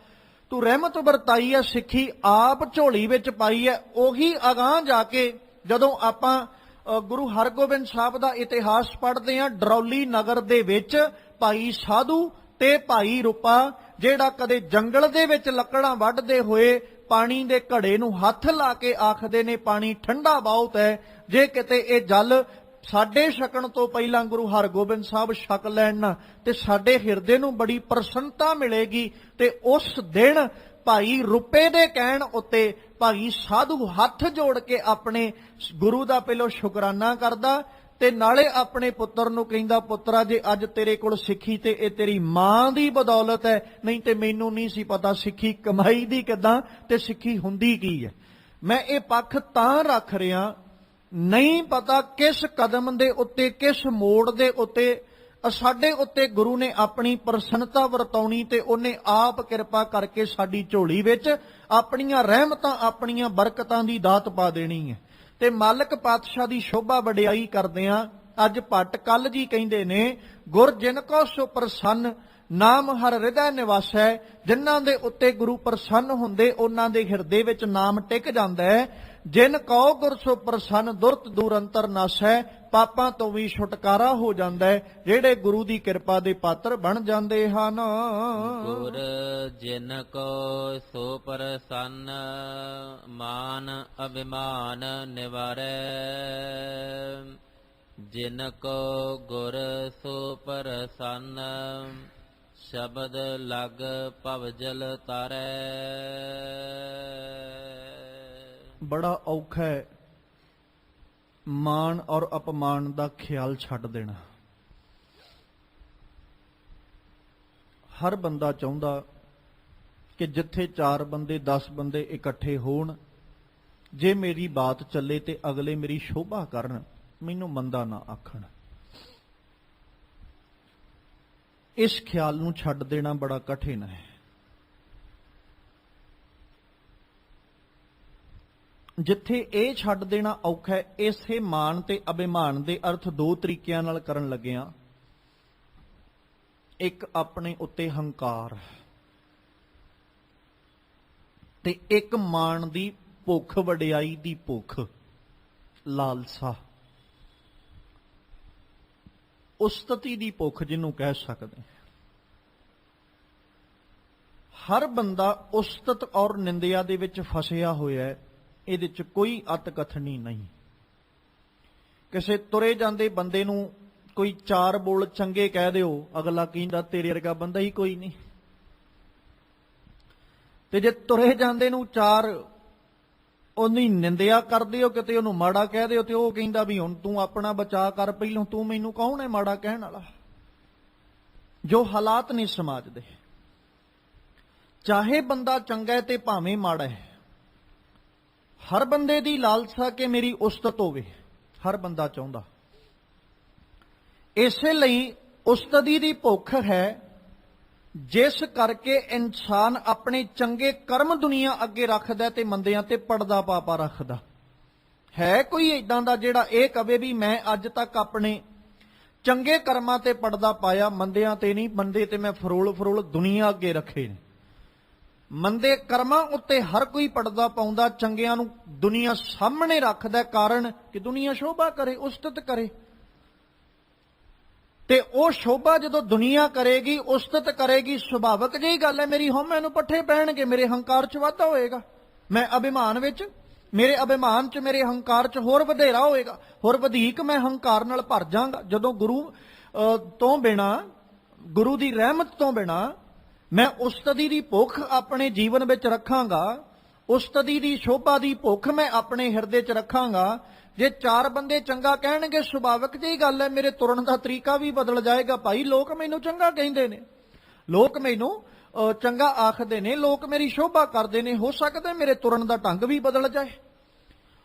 A: ਤੂੰ ਰਹਿਮਤ ਵਰਤਾਈ ਹੈ, ਸਿੱਖੀ ਆਪ ਝੋਲੀ ਵਿੱਚ ਪਾਈ ਹੈ। ਉਹੀ ਅਗਾਂਹ ਜਾ ਕੇ ਜਦੋਂ ਆਪਾਂ ਗੁਰੂ ਹਰਗੋਬਿੰਦ ਸਾਹਿਬ ਦਾ ਇਤਿਹਾਸ ਪੜ੍ਹਦੇ ਹਾਂ, ਡਰੌਲੀ ਨਗਰ ਦੇ ਵਿੱਚ ਭਾਈ ਸਾਧੂ ਤੇ ਭਾਈ ਰੂਪਾ ਜਿਹੜਾ ਕਦੇ ਜੰਗਲ ਦੇ ਵਿੱਚ ਲੱਕੜਾਂ ਵੱਢਦੇ ਹੋਏ ਪਾਣੀ ਦੇ ਘੜੇ ਨੂੰ ਹੱਥ ਲਾ ਕੇ ਆਖਦੇ ਨੇ ਪਾਣੀ ਠੰਡਾ ਬਹੁਤ ਹੈ, ਜੇ ਕਿਤੇ ਇਹ ਜਲ ਸਾਡੇ ਛਕਣ ਤੋਂ ਪਹਿਲਾਂ ਗੁਰੂ ਹਰਗੋਬਿੰਦ ਸਾਹਿਬ ਛਕ ਲੈਣ ਨਾ ਤੇ ਸਾਡੇ ਹਿਰਦੇ ਨੂੰ ਬੜੀ ਪ੍ਰਸੰਨਤਾ ਮਿਲੇਗੀ। ਤੇ ਉਸ ਦਿਨ ਭਾਈ ਰੁਪਏ ਦੇ ਕਹਿਣ ਉੱਤੇ ਭਾਈ ਸਾਧੂ ਹੱਥ ਜੋੜ ਕੇ ਆਪਣੇ ਗੁਰੂ ਦਾ ਪਹਿਲੋਂ ਸ਼ੁਕਰਾਨਾ ਕਰਦਾ ਤੇ ਨਾਲੇ ਆਪਣੇ ਪੁੱਤਰ ਨੂੰ ਕਹਿੰਦਾ, ਪੁੱਤਰਾ ਜੇ ਅੱਜ ਤੇਰੇ ਕੋਲ ਸਿੱਖੀ ਤੇ ਇਹ ਤੇਰੀ ਮਾਂ ਦੀ ਬਦੌਲਤ ਹੈ, ਨਹੀਂ ਤੇ ਮੈਨੂੰ ਨਹੀਂ ਸੀ ਪਤਾ ਸਿੱਖੀ ਕਮਾਈ ਦੀ ਕਿੱਦਾਂ ਤੇ ਸਿੱਖੀ ਹੁੰਦੀ ਕੀ ਹੈ। ਮੈਂ ਇਹ ਪੱਖ ਤਾਂ ਰੱਖ ਰਿਹਾ, ਨਹੀਂ ਪਤਾ ਕਿਸ ਕਦਮ ਦੇ ਉੱਤੇ ਕਿਸ ਮੋੜ ਦੇ ਉੱਤੇ ਸਾਡੇ ਉੱਤੇ ਗੁਰੂ ਨੇ ਆਪਣੀ ਪ੍ਰਸੰਨਤਾ ਵਰਤਾਉਣੀ ਤੇ ਉਹਨੇ ਆਪ ਕਿਰਪਾ ਕਰਕੇ ਸਾਡੀ ਝੋਲੀ ਵਿੱਚ ਆਪਣੀਆਂ ਰਹਿਮਤਾਂ ਆਪਣੀਆਂ ਬਰਕਤਾਂ ਦੀ ਦਾਤ ਪਾ ਦੇਣੀ ਹੈ। ਤੇ ਮਾਲਕ ਪਾਤਸ਼ਾਹ ਦੀ ਸ਼ੋਭਾ ਵਡਿਆਈ ਕਰਦੇ ਆ। ਅੱਜ ਭੱਟ ਕੱਲ ਜੀ ਕਹਿੰਦੇ ਨੇ, ਗੁਰ ਜਿਨ ਕੋ ਸੋ ਪ੍ਰਸੰਨ ਨਾਮ ਹਰ ਹਿਰਦੈ ਨਿਵਾਸੈ। ਜਿਨ੍ਹਾਂ ਦੇ ਉੱਤੇ ਗੁਰੂ ਪ੍ਰਸੰਨ ਹੁੰਦੇ ਉਹਨਾਂ ਦੇ ਹਿਰਦੇ ਵਿੱਚ ਨਾਮ ਟਿਕ ਜਾਂਦਾ ਹੈ। ਜਿਨ ਕਉ ਗੁਰ ਸੋ ਪ੍ਰਸੰਨ ਦੁਰਤ ਦੂਰ ਅੰਤਰ ਨਾਸੈ। ਪਾਪਾਂ ਤੋਂ ਵੀ ਛੁਟਕਾਰਾ ਹੋ ਜਾਂਦਾ ਹੈ ਜਿਹੜੇ ਗੁਰੂ ਦੀ ਕਿਰਪਾ ਦੇ ਪਾਤਰ ਬਣ ਜਾਂਦੇ ਹਨ।
B: ਗੁਰ ਜਿਨ ਕੋ ਸੋ ਪ੍ਰਸੰਨ ਮਾਨ ਅਭਿਮਾਨ ਨਿਵਾਰੈ। ਜਿਨ ਕੋ ਗੁਰ ਸੋ ਪ੍ਰਸੰਨ ਸ਼ਬਦ ਲਗ ਭਵਜਲ ਤਾਰੈ।
A: ਬੜਾ ਔਖਾ ਹੈ ਮਾਣ ਔਰ ਅਪਮਾਨ ਦਾ ਖਿਆਲ ਛੱਡ ਦੇਣਾ। ਹਰ ਬੰਦਾ ਚਾਹੁੰਦਾ ਕਿ ਜਿੱਥੇ 4 ਬੰਦੇ 10 ਬੰਦੇ ਇਕੱਠੇ ਹੋਣ, ਜੇ ਮੇਰੀ ਬਾਤ ਚੱਲੇ ਤੇ ਅਗਲੇ ਮੇਰੀ ਸ਼ੋਭਾ ਕਰਨ, ਮੈਨੂੰ ਮੰਦਾ ਨਾ ਆਖਣ। ਇਸ ਖਿਆਲ ਨੂੰ ਛੱਡ ਦੇਣਾ ਬੜਾ ਕਠਿਨ ਹੈ। ਜਿੱਥੇ ਇਹ ਛੱਡ ਦੇਣਾ ਔਖਾ ਹੈ, ਇਸੇ ਮਾਨ ਤੇ ਅਭਿਮਾਨ ਦੇ ਅਰਥ ਦੋ ਤਰੀਕਿਆਂ ਨਾਲ ਕਰਨ ਲੱਗਿਆ। ਇੱਕ ਆਪਣੇ ਉੱਤੇ ਹੰਕਾਰ ਤੇ ਇੱਕ ਮਾਣ ਦੀ ਭੁੱਖ, ਵਡਿਆਈ ਦੀ ਭੁੱਖ, ਲਾਲਸਾ, ਉਸਤਤੀ ਦੀ ਭੁੱਖ ਜਿਹਨੂੰ ਕਹਿ ਸਕਦੇ। ਹਰ ਬੰਦਾ ਉਸਤਤ ਔਰ ਨਿੰਦਿਆ ਦੇ ਵਿੱਚ ਫਸਿਆ ਹੋਇਆ ਹੈ, ਇਹਦੇ 'ਚ ਕੋਈ ਅਤਕਥਨੀ ਨਹੀਂ। ਕਿਸੇ ਤੁਰੇ ਜਾਂਦੇ ਬੰਦੇ ਨੂੰ ਕੋਈ ਚਾਰ ਬੋਲ ਚੰਗੇ ਕਹਿ ਦਿਓ, ਅਗਲਾ ਕਹਿੰਦਾ ਤੇਰੇ ਵਰਗਾ ਬੰਦਾ ਹੀ ਕੋਈ ਨਹੀਂ। ਤੇ ਜੇ ਤੁਰੇ ਜਾਂਦੇ ਨੂੰ ਚਾਰ ਉਹਦੀ ਨਿੰਦਿਆ ਕਰਦੇ ਹੋ, ਕਿਤੇ ਉਹਨੂੰ ਮਾੜਾ ਕਹਿ ਦਿਓ, ਤੇ ਉਹ ਕਹਿੰਦਾ ਵੀ ਹੁਣ ਤੂੰ ਆਪਣਾ ਬਚਾਅ ਕਰ, ਪਹਿਲੋਂ ਤੂੰ ਮੈਨੂੰ ਕੌਣ ਹੈ ਮਾੜਾ ਕਹਿਣ ਵਾਲਾ। ਜੋ ਹਾਲਾਤ ਨੇ ਸਮਾਜ ਦੇ, ਚਾਹੇ ਬੰਦਾ ਚੰਗਾ ਹੈ ਤੇ ਭਾਵੇਂ ਮਾੜਾ ਹੈ, ਹਰ ਬੰਦੇ ਦੀ ਲਾਲਸਾ ਕਿ ਮੇਰੀ ਉਸਤਤ ਹੋਵੇ, ਹਰ ਬੰਦਾ ਚਾਹੁੰਦਾ। ਇਸੇ ਲਈ ਉਸਤਤੀ ਦੀ ਭੁੱਖ ਹੈ, ਜਿਸ ਕਰਕੇ ਇਨਸਾਨ ਆਪਣੇ ਚੰਗੇ ਕਰਮ ਦੁਨੀਆ ਅੱਗੇ ਰੱਖਦਾ ਤੇ ਮੰਦਿਆਂ ਤੇ ਪਰਦਾ ਪਾ ਰੱਖਦਾ। ਹੈ ਕੋਈ ਏਦਾਂ ਦਾ ਜਿਹੜਾ ਇਹ ਕਵੇ ਵੀ ਮੈਂ ਅੱਜ ਤੱਕ ਆਪਣੇ ਚੰਗੇ ਕਰਮਾਂ ਤੇ ਪਰਦਾ ਪਾਇਆ, ਮੰਦਿਆਂ ਤੇ ਨਹੀਂ, ਮੰਦੇ ਤੇ ਮੈਂ ਫਰੋਲ ਦੁਨੀਆ ਅੱਗੇ ਰੱਖੇ ਨੇ। ਮੰਦੇ ਕਰਮਾਂ ਉੱਤੇ ਹਰ ਕੋਈ ਪਰਦਾ ਪਾਉਂਦਾ, ਚੰਗਿਆਂ ਨੂੰ ਦੁਨੀਆ ਸਾਹਮਣੇ ਰੱਖਦਾ, ਕਾਰਨ ਕਿ ਦੁਨੀਆ ਸ਼ੋਭਾ ਕਰੇ, ਉਸਤਤ ਕਰੇ। ਤੇ ਉਹ ਸ਼ੋਭਾ ਜਦੋਂ ਦੁਨੀਆ ਕਰੇਗੀ, ਉਸਤਤ ਕਰੇਗੀ, ਸੁਭਾਵਿਕ ਜਿਹੀ ਗੱਲ ਹੈ ਮੇਰੀ ਹਉਮੈ ਨੂੰ ਪੱਠੇ ਪੈਣਗੇ, ਮੇਰੇ ਹੰਕਾਰ 'ਚ ਵਾਧਾ ਹੋਏਗਾ, ਮੈਂ ਅਭਿਮਾਨ ਵਿੱਚ, ਮੇਰੇ ਅਭਿਮਾਨ 'ਚ, ਮੇਰੇ ਹੰਕਾਰ 'ਚ ਹੋਰ ਵਧੇਰਾ ਹੋਏਗਾ, ਹੋਰ ਵਧੇਕ ਮੈਂ ਹੰਕਾਰ ਨਾਲ ਭਰ ਜਾਵਾਂਗਾ। ਜਦੋਂ ਗੁਰੂ ਤੋਂ ਬਿਨਾ, ਗੁਰੂ ਦੀ ਰਹਿਮਤ ਤੋਂ ਬਿਨਾ ਮੈਂ ਉਸਤਤੀ ਦੀ ਭੁੱਖ ਆਪਣੇ ਜੀਵਨ ਵਿੱਚ ਰੱਖਾਂਗਾ, ਉਸਤਤੀ ਦੀ ਸ਼ੋਭਾ ਦੀ ਭੁੱਖ ਮੈਂ ਆਪਣੇ ਹਿਰਦੇ 'ਚ ਰੱਖਾਂਗਾ। ਜੇ ਚਾਰ ਬੰਦੇ ਚੰਗਾ ਕਹਿਣਗੇ, ਸੁਭਾਵਿਕ ਜਿਹੀ ਗੱਲ ਹੈ ਮੇਰੇ ਤੁਰਨ ਦਾ ਤਰੀਕਾ ਵੀ ਬਦਲ ਜਾਏਗਾ। ਭਾਈ ਲੋਕ ਮੈਨੂੰ ਚੰਗਾ ਕਹਿੰਦੇ ਨੇ, ਲੋਕ ਮੈਨੂੰ ਚੰਗਾ ਆਖਦੇ ਨੇ, ਲੋਕ ਮੇਰੀ ਸ਼ੋਭਾ ਕਰਦੇ ਨੇ, ਹੋ ਸਕਦਾ ਮੇਰੇ ਤੁਰਨ ਦਾ ਢੰਗ ਵੀ ਬਦਲ ਜਾਏ।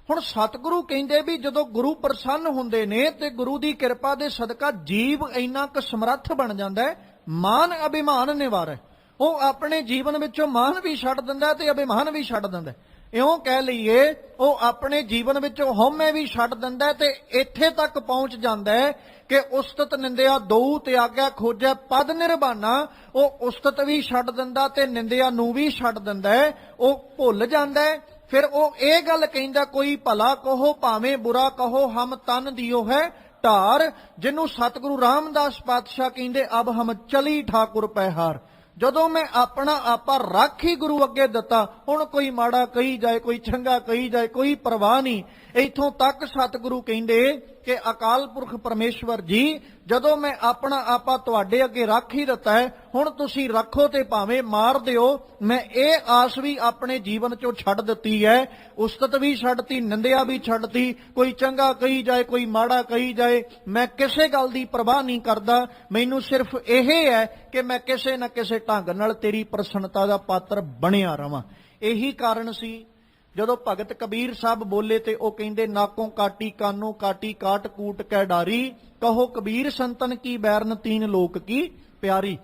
A: ਹੁਣ ਸਤਿਗੁਰੂ ਕਹਿੰਦੇ ਵੀ ਜਦੋਂ ਗੁਰੂ ਪ੍ਰਸੰਨ ਹੁੰਦੇ ਨੇ ਤੇ ਗੁਰੂ ਦੀ ਕਿਰਪਾ ਦੇ ਸਦਕਾ ਜੀਵ ਇੰਨਾ ਕੁ ਸਮਰੱਥ ਬਣ ਜਾਂਦਾ ਹੈ, ਮਾਨ ਅਭਿਮਾਨ ਨਿਵਾਰੈ। ਉਹ ਆਪਣੇ ਜੀਵਨ ਵਿੱਚੋਂ ਮਾਨ ਵੀ ਛੱਡ ਦਿੰਦਾ ਤੇ ਅਭਿਮਾਨ ਵੀ ਛੱਡ ਦਿੰਦਾ। ਇਉਂ ਕਹਿ ਲਈਏ ਉਹ ਆਪਣੇ ਜੀਵਨ ਵਿੱਚੋਂ ਹਉਮੈ ਵੀ ਛੱਡ ਦਿੰਦਾ ਤੇ ਇੱਥੇ ਤੱਕ ਪਹੁੰਚ ਜਾਂਦਾ ਹੈ ਕਿ ਉਸਤਤ ਨਿੰਦਿਆ ਦਊ ਤੇ ਆਗਿਆ ਖੋਜੈ ਪਦ ਨਿਰਬਾਨਾ। ਉਹ ਉਸਤਤ ਵੀ ਛੱਡ ਦਿੰਦਾ ਤੇ ਨਿੰਦਿਆ ਨੂੰ ਵੀ ਛੱਡ ਦਿੰਦਾ ਹੈ, ਉਹ ਭੁੱਲ ਜਾਂਦਾ ਹੈ। ਫਿਰ ਉਹ ਇਹ ਗੱਲ ਕਹਿੰਦਾ, ਕੋਈ ਭਲਾ ਕਹੋ ਭਾਵੇਂ ਬੁਰਾ ਕਹੋ, ਹਮ ਤਨ ਦਿਓ ਹੈ ਢਾਰ। ਜਿਹਨੂੰ ਸਤਿਗੁਰੂ ਰਾਮਦਾਸ ਪਾਤਸ਼ਾਹ ਕਹਿੰਦੇ, ਅਬ ਹਮ ਚਲੀ ਠਾਕੁਰ ਪਹਿਹਾਰ। ਜਦੋਂ ਮੈਂ ਆਪਣਾ ਆਪਾ ਰੱਖ ਹੀ ਗੁਰੂ ਅੱਗੇ ਦਿੱਤਾ, ਹੁਣ ਕੋਈ ਮਾੜਾ ਕਹੀ ਜਾਏ, ਕੋਈ ਚੰਗਾ ਕਹੀ ਜਾਏ, ਕੋਈ ਪਰਵਾਹ ਨਹੀਂ। ਇੱਥੋਂ ਤੱਕ ਸਤਿਗੁਰੂ ਕਹਿੰਦੇ ਕਿ ਅਕਾਲ ਪੁਰਖ ਪਰਮੇਸ਼ਵਰ ਜੀ, ਜਦੋਂ ਮੈਂ ਆਪਣਾ ਆਪਾ ਤੁਹਾਡੇ ਅੱਗੇ ਰੱਖ ਹੀ ਦਿੱਤਾ ਹੈ, ਹੁਣ ਤੁਸੀਂ ਰੱਖੋ ਤੇ ਭਾਵੇਂ ਮਾਰ ਦਿਓ। ਮੈਂ ਇਹ ਆਸ ਵੀ ਆਪਣੇ ਜੀਵਨ ਚੋਂ ਛੱਡ ਦਿੱਤੀ ਹੈ, ਉਸਤਤ ਵੀ ਛੱਡਤੀ, ਨਿੰਦਿਆ ਵੀ ਛੱਡਤੀ। ਕੋਈ ਚੰਗਾ ਕਹੀ ਜਾਏ, ਕੋਈ ਮਾੜਾ ਕਹੀ ਜਾਏ, ਮੈਂ ਕਿਸੇ ਗੱਲ ਦੀ ਪਰਵਾਹ ਨਹੀਂ ਕਰਦਾ। ਮੈਨੂੰ ਸਿਰਫ ਇਹ ਹੈ ਕਿ ਮੈਂ ਕਿਸੇ ਨਾ ਕਿਸੇ ਢੰਗ ਨਾਲ ਤੇਰੀ ਪ੍ਰਸੰਨਤਾ ਦਾ ਪਾਤਰ ਬਣਿਆ ਰਵਾਂ। ਇਹੀ ਕਾਰਨ ਸੀ ਜਦੋਂ ਭਗਤ ਕਬੀਰ ਸਾਹਿਬ ਬੋਲੇ ਤੇ ਉਹ ਕਹਿੰਦੇ, ਨਾਕੋਂ ਕਾਟੀ ਕਾਨੋਂ ਕਾਟੀ ਕਾਟ ਕੂਟ ਕੈ ਡਾਰੀ, ਕਹੋ ਕਬੀਰ ਸੰਤਨ ਕੀ ਬੈਰਨ ਤੀਨ ਲੋਕ ਕੀ ਪਿਆਰੀ।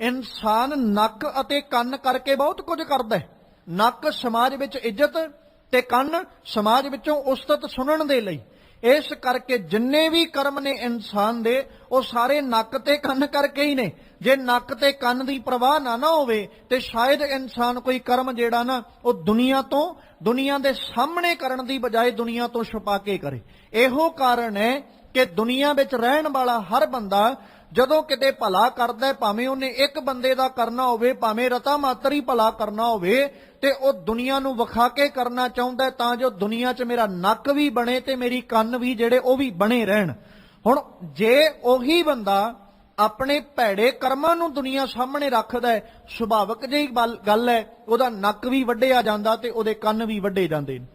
A: ਇਨਸਾਨ ਨੱਕ ਅਤੇ ਕੰਨ ਕਰਕੇ ਬਹੁਤ ਕੁਝ ਕਰਦਾ ਹੈ। ਨੱਕ ਸਮਾਜ ਵਿੱਚ ਇੱਜ਼ਤ ਤੇ ਕੰਨ ਸਮਾਜ ਵਿੱਚੋਂ ਉਸਤਤ ਸੁਣਨ ਦੇ ਲਈ। ਇਸ ਕਰਕੇ ਜਿੰਨੇ ਵੀ ਕਰਮ ਨੇ ਇਨਸਾਨ ਦੇ, ਉਹ ਸਾਰੇ ਨੱਕ ਤੇ ਕੰਨ ਕਰਕੇ ਹੀ ਨੇ। ਜੇ ਨੱਕ ਤੇ ਕੰਨ ਦੀ ਪਰਵਾਹ ਨਾ ਹੋਵੇ ਤੇ ਸ਼ਾਇਦ ਇਨਸਾਨ ਕੋਈ ਕਰਮ ਜਿਹੜਾ ਨਾ ਉਹ ਦੁਨੀਆ ਦੇ ਸਾਹਮਣੇ ਕਰਨ ਦੀ ਬਜਾਏ ਦੁਨੀਆ ਤੋਂ ਛੁਪਾ ਕੇ ਕਰੇ। ਇਹੋ ਕਾਰਨ ਹੈ ਕਿ ਦੁਨੀਆ ਵਿੱਚ ਰਹਿਣ ਵਾਲਾ ਹਰ ਬੰਦਾ ਜਦੋਂ ਕਿਤੇ ਭਲਾ ਕਰਦਾ ਹੈ, ਭਾਵੇਂ ਉਹਨੇ ਇੱਕ ਬੰਦੇ ਦਾ ਕਰਨਾ ਹੋਵੇ, ਭਾਵੇਂ ਰਤਾ ਮਾਤਰ ਹੀ ਭਲਾ ਕਰਨਾ ਹੋਵੇ, ਤੇ ਉਹ ਦੁਨੀਆ ਨੂੰ ਵਿਖਾ ਕੇ ਕਰਨਾ ਚਾਹੁੰਦਾ ਤਾਂ ਜੋ ਦੁਨੀਆ 'ਚ ਮੇਰਾ ਨੱਕ ਵੀ ਬਣੇ ਤੇ ਮੇਰੀ ਕੰਨ ਵੀ ਜਿਹੜੇ ਉਹ ਵੀ ਬਣੇ ਰਹਿਣ। ਹੁਣ ਜੇ ਉਹੀ ਬੰਦਾ ਆਪਣੇ ਭੈੜੇ ਕਰਮਾਂ ਨੂੰ ਦੁਨੀਆ ਸਾਹਮਣੇ ਰੱਖਦਾ ਹੈ, ਸੁਭਾਵਿਕ ਜਿਹੀ ਗੱਲ ਹੈ, ਉਹਦਾ ਨੱਕ ਵੀ ਵੱਢਿਆ ਜਾਂਦਾ ਤੇ ਉਹਦੇ ਕੰਨ ਵੀ ਵੱਢੇ ਜਾਂਦੇ ਨੇ।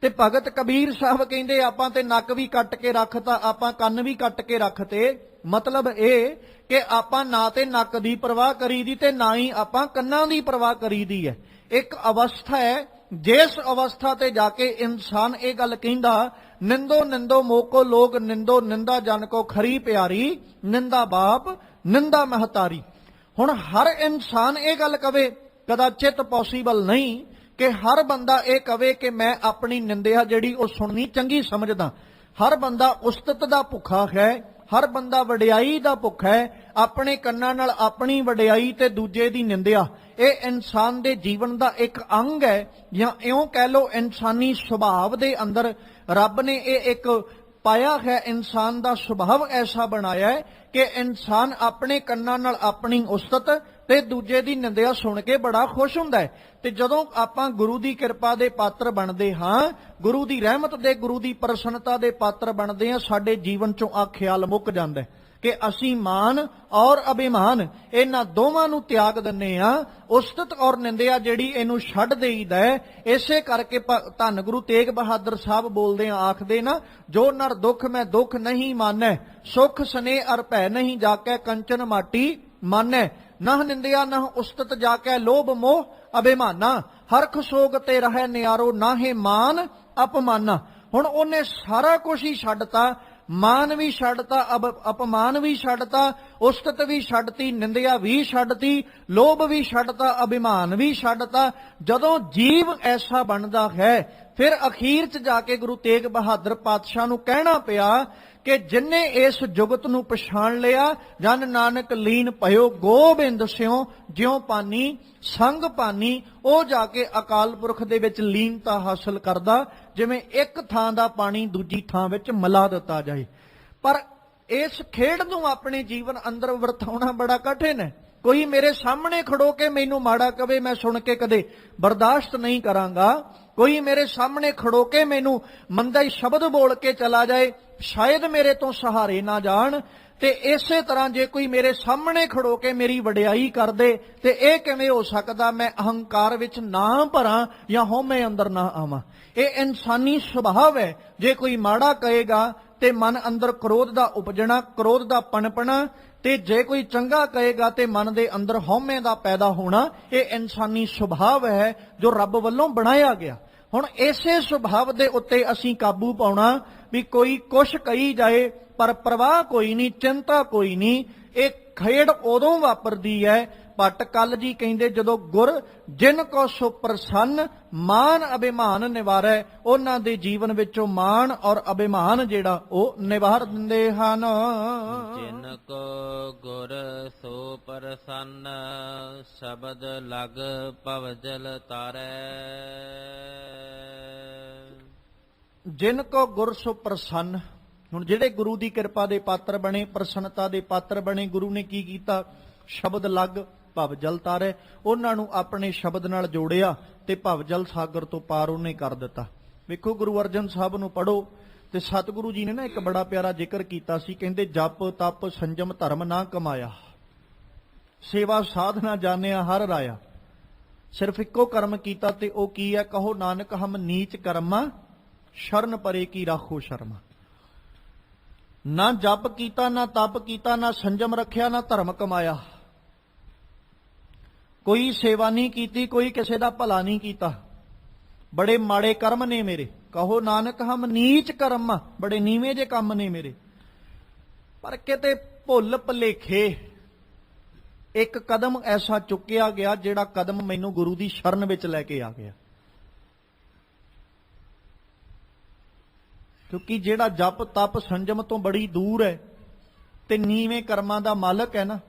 A: ਤੇ ਭਗਤ ਕਬੀਰ ਸਾਹਿਬ ਕਹਿੰਦੇ, ਆਪਾਂ ਤੇ ਨੱਕ ਵੀ ਕੱਟ ਕੇ ਰੱਖਤਾ, ਆਪਾਂ ਕੰਨ ਵੀ ਕੱਟ ਕੇ ਰੱਖਤੇ। ਮਤਲਬ ਇਹ ਕਿ ਆਪਾਂ ਨਾ ਤੇ ਨੱਕ ਦੀ ਪਰਵਾਹ ਕਰੀਦੀ ਤੇ ਨਾ ਹੀ ਆਪਾਂ ਕੰਨਾਂ ਦੀ ਪਰਵਾਹ ਕਰੀਦੀ ਹੈ। ਇੱਕ ਅਵਸਥਾ ਹੈ, ਜਿਸ ਅਵਸਥਾ ਤੇ ਜਾ ਕੇ ਇਨਸਾਨ ਇਹ ਗੱਲ ਕਹਿੰਦਾ, ਨਿੰਦੋ ਨਿੰਦੋ ਮੋਕੋ ਲੋਕ ਨਿੰਦੋ, ਨਿੰਦਾ ਜਨ ਕੋ ਖਰੀ ਪਿਆਰੀ, ਨਿੰਦਾ ਬਾਪ ਨਿੰਦਾ ਮਹਤਾਰੀ। ਹੁਣ ਹਰ ਇਨਸਾਨ ਇਹ ਗੱਲ ਕਵੇ ਕਦਾਚਿਤ ਪੋਸੀਬਲ ਨਹੀਂ, ਕਿ ਹਰ ਬੰਦਾ ਇਹ ਕਵੇ ਕਿ ਮੈਂ ਆਪਣੀ ਨਿੰਦਿਆ ਜਿਹੜੀ ਉਹ ਸੁਣਨੀ ਚੰਗੀ ਸਮਝਦਾ। ਹਰ ਬੰਦਾ ਉਸਤਤ ਦਾ ਭੁੱਖਾ ਹੈ, ਹਰ ਬੰਦਾ ਵਡਿਆਈ ਦਾ ਭੁੱਖਾ ਹੈ, ਆਪਣੇ ਕੰਨਾਂ ਨਾਲ ਆਪਣੀ ਵਡਿਆਈ ਤੇ ਦੂਜੇ ਦੀ ਨਿੰਦਿਆ। ਇਹ ਇਨਸਾਨ ਦੇ ਜੀਵਨ ਦਾ ਇੱਕ ਅੰਗ ਹੈ, ਜਾਂ ਇਉਂ ਕਹਿ ਲਓ ਇਨਸਾਨੀ ਸੁਭਾਅ ਦੇ ਅੰਦਰ ਰੱਬ ਨੇ ਇਹ ਇੱਕ ਪਾਇਆ ਹੈ। ਇਨਸਾਨ ਦਾ ਸੁਭਾਅ ਐਸਾ ਬਣਾਇਆ ਹੈ ਕਿ ਇਨਸਾਨ ਆਪਣੇ ਕੰਨਾਂ ਨਾਲ ਆਪਣੀ ਉਸਤਤ ਤੇ ਦੂਜੇ ਦੀ ਨਿੰਦਿਆ ਸੁਣ ਕੇ ਬੜਾ ਖੁਸ਼ ਹੁੰਦਾ ਹੈ। ਤੇ ਜਦੋਂ ਆਪਾਂ ਗੁਰੂ ਦੀ ਕਿਰਪਾ ਦੇ ਪਾਤਰ ਬਣਦੇ ਹਾਂ, ਗੁਰੂ ਦੀ ਰਹਿਮਤ ਦੇ, ਗੁਰੂ ਦੀ ਪ੍ਰਸੰਨਤਾ ਦੇ ਪਾਤਰ ਬਣਦੇ ਹਾਂ, ਸਾਡੇ ਜੀਵਨ ਚੋਂ ਆ ਖਿਆਲ ਮੁੱਕ ਜਾਂਦਾ ਹੈ ਕਿ ਅਸੀਂ ਮਾਨ ਔਰ ਅਭਿਮਾਨ ਇਹਨਾਂ ਦੋਵਾਂ ਨੂੰ ਤਿਆਗ ਦਿੰਨੇ ਆ। ਉਸਤਤ ਔਰ ਨਿੰਦਿਆ ਜਿਹੜੀ ਇਹਨੂੰ ਛੱਡ ਦੇਈਦਾ ਹੈ। ਇਸੇ ਕਰਕੇ ਧੰਨ ਗੁਰੂ ਤੇਗ ਬਹਾਦਰ ਸਾਹਿਬ ਬੋਲਦੇ ਆ, ਆਖਦੇ ਨਾ, ਜੋ ਨਰ ਦੁੱਖ ਮੈਂ ਦੁੱਖ ਨਹੀਂ ਮਾਨੈ, ਸੁਖ ਸਨੇ ਅਰ ਭੈ ਨਹੀਂ ਜਾਕੈ, ਕੰਚਨ ਮਾਟੀ ਮਾਨੈ, ਨਹ ਨਿੰਦਿਆ ਨਹ ਉਸਤਤ ਜਾਕੈ, ਲੋਭ ਮੋਹ ਅਭਿਮਾਨਾ, ਹਰਖ ਸੋਗ ਤੇ ਰਹਿ ਨਿਆਰੋ, ਨਾਹੇ ਮਾਨ ਅਪਮਾਨਾ। ਹੁਣ ਉਹਨੇ ਸਾਰਾ ਕੁਝ ਹੀ ਛੱਡਤਾ, ਮਾਨ ਵੀ ਛੱਡਤਾ, ਅਪਮਾਨ ਵੀ ਛੱਡਤਾ, ਉਸਤਤ ਵੀ ਛੱਡਤੀ, ਨਿੰਦਿਆ ਵੀ ਛੱਡਤੀ, ਲੋਭ ਵੀ ਛੱਡਤਾ, ਅਭਿਮਾਨ ਵੀ ਛੱਡਤਾ। ਜਦੋਂ ਜੀਵ ਐਸਾ ਬਣਦਾ ਹੈ, ਫਿਰ ਅਖੀਰ 'ਚ ਜਾ ਕੇ ਗੁਰੂ ਤੇਗ ਬਹਾਦਰ ਪਾਤਸ਼ਾਹ ਨੂੰ ਕਹਿਣਾ ਪਿਆ ਕਿ ਜਿਨੇ ਇਸ ਜੁਗਤ ਨੂੰ ਪਛਾਣ ਲਿਆ, ਜਨ ਨਾਨਕ ਲੀਨ ਭਇਓ ਗੋਬਿੰਦ ਸਿਉ, ਜਿਉ ਪਾਨੀ ਸੰਗ ਪਾਨੀ, ਉਹ ਜਾ ਕੇ ਅਕਾਲ ਪੁਰਖ ਦੇ ਵਿੱਚ ਲੀਨਤਾ ਹਾਸਲ ਕਰਦਾ, ਜਿਵੇਂ ਇੱਕ ਥਾਂ ਦਾ ਪਾਣੀ ਦੂਜੀ ਥਾਂ ਵਿੱਚ ਮਿਲਾ ਦਿੱਤਾ ਜਾਏ। ਪਰ ਇਸ ਖੇਡ ਨੂੰ ਆਪਣੇ ਜੀਵਨ ਅੰਦਰ ਵਰਤਾਉਣਾ ਬੜਾ ਕਠਿਨ ਹੈ। ਕੋਈ ਮੇਰੇ ਸਾਹਮਣੇ ਖੜੋ ਕੇ ਮੈਨੂੰ ਮਾੜਾ ਕਵੇ, ਮੈਂ ਸੁਣ ਕੇ ਕਦੇ ਬਰਦਾਸ਼ਤ ਨਹੀਂ ਕਰਾਂਗਾ। ਕੋਈ ਮੇਰੇ ਸਾਹਮਣੇ ਖੜੋ ਕੇ ਮੈਨੂੰ ਮੰਦਾ ਹੀ ਸ਼ਬਦ ਬੋਲ ਕੇ ਚਲਾ ਜਾਏ, ਸ਼ਾਇਦ ਮੇਰੇ ਤੋਂ ਸਹਾਰੇ ਨਾ ਜਾਣ। ਤੇ ਇਸੇ ਤਰ੍ਹਾਂ ਜੇ ਕੋਈ ਮੇਰੇ ਸਾਹਮਣੇ ਖੜੋ ਕੇ ਮੇਰੀ ਵਡਿਆਈ ਕਰਦੇ, ਤੇ ਇਹ ਕਿਵੇਂ ਹੋ ਸਕਦਾ ਮੈਂ ਅਹੰਕਾਰ ਵਿੱਚ ਨਾ ਭਰਾਂ ਜਾਂ ਹਉਮੈ ਅੰਦਰ ਨਾ ਆਵਾਂ। ਇਹ ਇਨਸਾਨੀ ਸੁਭਾਅ ਹੈ। ਜੇ ਕੋਈ ਮਾੜਾ ਕਹੇਗਾ ਤੇ ਮਨ ਅੰਦਰ ਕ੍ਰੋਧ ਦਾ ਉਪਜਣਾ, ਕ੍ਰੋਧ ਦਾ ਪਣਪਣਾ, ਤੇ ਜੇ ਕੋਈ ਚੰਗਾ ਕਹੇਗਾ ਤੇ ਮਨ ਦੇ ਅੰਦਰ ਹਉਮੈ ਦਾ ਪੈਦਾ ਹੋਣਾ। ਇਹ ਇਨਸਾਨੀ ਸੁਭਾਅ ਹੈ ਜੋ ਰੱਬ ਵੱਲੋਂ ਬਣਾਇਆ ਗਿਆ। ਹੁਣ ਇਸੇ ਸੁਭਾਅ ਦੇ ਉੱਤੇ ਅਸੀਂ ਕਾਬੂ ਪਾਉਣਾ ਵੀ ਕੋਈ ਕੁਛ ਕਹੀ ਜਾਏ ਪਰ ਪਰਵਾਹ ਕੋਈ ਨਹੀਂ, ਚਿੰਤਾ ਕੋਈ ਨਹੀਂ। ਇਹ ਖੇਡ ਉਦੋਂ ਵਾਪਰਦੀ ਹੈ, ਭੱਟ ਕੱਲ ਜੀ ਕਹਿੰਦੇ, ਜਦੋਂ ਗੁਰ ਜਿਨ ਕੋ ਸੋ ਪ੍ਰਸੰਨ ਮਾਨ ਅਭਿਮਾਨ ਨਿਵਾਰੈ, ਉਹਨਾਂ ਦੇ ਜੀਵਨ ਵਿੱਚੋਂ ਮਾਨ ਔਰ ਅਭਿਮਾਨ ਜਿਹੜਾ ਉਹ ਨਿਵਾਰ ਦਿੰਦੇ ਹਨ।
B: ਜਿਨ ਕੋ ਗੁਰ ਸੋ ਪ੍ਰਸੰਨ, ਸ਼ਬਦ ਲਗ ਭਵਜਲ ਤਾਰੈ।
A: ਜਿਨ ਕੋ ਗੁਰ ਸੋ ਪ੍ਰਸੰਨ। ਹੁਣ ਜਿਹੜੇ ਗੁਰੂ ਦੀ ਕਿਰਪਾ ਦੇ ਪਾਤਰ ਬਣੇ, ਪ੍ਰਸੰਨਤਾ ਦੇ ਪਾਤਰ ਬਣੇ, ਗੁਰੂ ਨੇ ਕੀ ਕੀਤਾ? ਸ਼ਬਦ ਲਗ ਭਵਜਲ ਤਾਰੈ, ਉਹਨਾਂ ਨੂੰ ਆਪਣੇ ਸ਼ਬਦ ਨਾਲ ਜੋੜਿਆ ਤੇ ਭਵਜਲ ਸਾਗਰ ਤੋਂ ਪਾਰ ਉਹਨੇ ਕਰ ਦਿੱਤਾ। ਵੇਖੋ ਗੁਰੂ ਅਰਜਨ ਸਾਹਿਬ ਨੂੰ ਪੜੋ ਤੇ ਸਤਿਗੁਰੂ ਜੀ ਨੇ ਨਾ ਇੱਕ ਬੜਾ ਪਿਆਰਾ ਜ਼ਿਕਰ ਕੀਤਾ ਸੀ। ਕਹਿੰਦੇ ਜਪ ਤਪ ਸੰਜਮ ਧਰਮ ਨਾ ਕਮਾਇਆ, ਸੇਵਾ ਸਾਧਨਾ ਜਾਣਿਆ ਹਰ ਰਾਇਆ। ਸਿਰਫ ਇੱਕੋ ਕਰਮ ਕੀਤਾ ਤੇ ਉਹ ਕੀ ਹੈ? ਕਹੋ ਨਾਨਕ ਹਮ ਨੀਚ ਕਰਮਾ, ਸ਼ਰਨ ਪਰੇ ਕੀ ਰਾਖੋ ਸ਼ਰਮਾ। ਨਾ ਜਪ ਕੀਤਾ, ਨਾ ਤਪ ਕੀਤਾ, ਨਾ ਸੰਜਮ ਰੱਖਿਆ, ਨਾ ਧਰਮ ਕਮਾਇਆ। ਕੋਈ ਸੇਵਾ ਨਹੀਂ ਕੀਤੀ, ਕੋਈ ਕਿਸੇ ਦਾ ਭਲਾ ਨਹੀਂ ਕੀਤਾ। ਬੜੇ ਮਾੜੇ ਕਰਮ ਨੇ ਮੇਰੇ। ਕਹੋ ਨਾਨਕ ਹਮ ਨੀਚ ਕਰਮ, ਬੜੇ ਨੀਵੇਂ ਜੇ ਕੰਮ ਨੇ ਮੇਰੇ। ਪਰ ਕਿਤੇ ਭੁੱਲ ਭੁਲੇਖੇ ਇੱਕ ਕਦਮ ਐਸਾ ਚੁੱਕਿਆ ਗਿਆ ਜਿਹੜਾ ਕਦਮ ਮੈਨੂੰ ਗੁਰੂ ਦੀ ਸ਼ਰਨ ਵਿੱਚ ਲੈ ਕੇ ਆ ਗਿਆ। ਕਿਉਂਕਿ ਜਿਹੜਾ ਜਪ ਤਪ ਸੰਜਮ ਤੋਂ ਬੜੀ ਦੂਰ ਹੈ ਤੇ ਨੀਵੇਂ ਕਰਮਾਂ ਦਾ ਮਾਲਕ ਹੈ ਨਾ,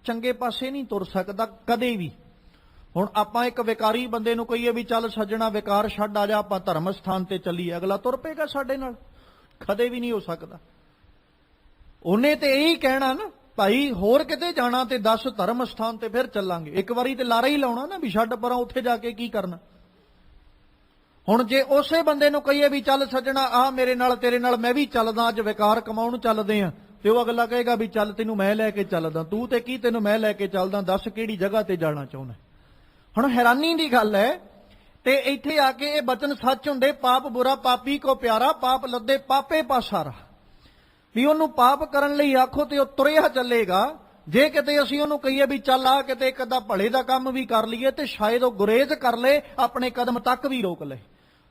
A: ਚੰਗੇ ਪਾਸੇ ਨਹੀਂ ਤੁਰ ਸਕਦਾ ਕਦੇ ਵੀ। ਹੁਣ ਆਪਾਂ ਇੱਕ ਵਿਕਾਰੀ ਬੰਦੇ ਨੂੰ ਕਹੀਏ ਵੀ ਚੱਲ ਸੱਜਣਾ ਵਿਕਾਰ ਛੱਡ ਆ ਜਾ, ਆਪਾਂ ਧਰਮ ਸਥਾਨ ਤੇ ਚੱਲੀਏ, ਅਗਲਾ ਤੁਰ ਪਏਗਾ ਸਾਡੇ ਨਾਲ? ਕਦੇ ਵੀ ਨਹੀਂ ਹੋ ਸਕਦਾ। ਉਹਨੇ ਤੇ ਇਹੀ ਕਹਿਣਾ ਨਾ, ਭਾਈ ਹੋਰ ਕਿਤੇ ਜਾਣਾ ਤੇ ਦੱਸ, ਧਰਮ ਸਥਾਨ ਤੇ ਫਿਰ ਚੱਲਾਂਗੇ। ਇੱਕ ਵਾਰੀ ਤੇ ਲਾਰਾ ਹੀ ਲਾਉਣਾ ਨਾ ਵੀ ਛੱਡ ਪਰਾਂ, ਉੱਥੇ ਜਾ ਕੇ ਕੀ ਕਰਨਾ। ਹੁਣ ਜੇ ਉਸੇ ਬੰਦੇ ਨੂੰ ਕਹੀਏ ਵੀ ਚੱਲ ਸੱਜਣਾ ਆ ਮੇਰੇ ਨਾਲ, ਤੇਰੇ ਨਾਲ ਮੈਂ ਵੀ ਚੱਲਦਾ, ਅੱਜ ਵਿਕਾਰ ਕਮਾਉਣ ਚੱਲਦੇ ਆ, ਤੇ ਉਹ ਅਗਲਾ ਕਹੇਗਾ ਵੀ ਚੱਲ ਤੈਨੂੰ ਮੈਂ ਲੈ ਕੇ ਚੱਲਦਾ। ਤੂੰ ਤੇ ਕੀ, ਤੈਨੂੰ ਮੈਂ ਲੈ ਕੇ ਚੱਲਦਾ, ਦੱਸ ਕਿਹੜੀ ਜਗ੍ਹਾ ਤੇ ਜਾਣਾ ਚਾਹੁੰਦਾ। ਹੁਣ ਹੈਰਾਨੀ ਦੀ ਗੱਲ ਹੈ। ਤੇ ਇੱਥੇ ਆ ਕੇ ਇਹ ਬਚਨ ਸੱਚ ਹੁੰਦੇ, ਪਾਪ ਬੁਰਾ ਪਾਪੀ ਕੋ ਪਿਆਰਾ, ਪਾਪ ਲੱਦੇ ਪਾਪੇ ਪਾਸਾਰਾ। ਵੀ ਉਹਨੂੰ ਪਾਪ ਕਰਨ ਲਈ ਆਖੋ ਤੇ ਉਹ ਤੁਰਿਆ ਚੱਲੇਗਾ। ਜੇ ਕਿਤੇ ਅਸੀਂ ਉਹਨੂੰ ਕਹੀਏ ਵੀ ਚੱਲ ਆ ਕਿਤੇ ਇੱਕ ਅੱਧਾ ਭਲੇ ਦਾ ਕੰਮ ਵੀ ਕਰ ਲਈਏ, ਤੇ ਸ਼ਾਇਦ ਉਹ ਗੁਰੇਜ਼ ਕਰ ਲੇ, ਆਪਣੇ ਕਦਮ ਤੱਕ ਵੀ ਰੋਕ ਲਏ।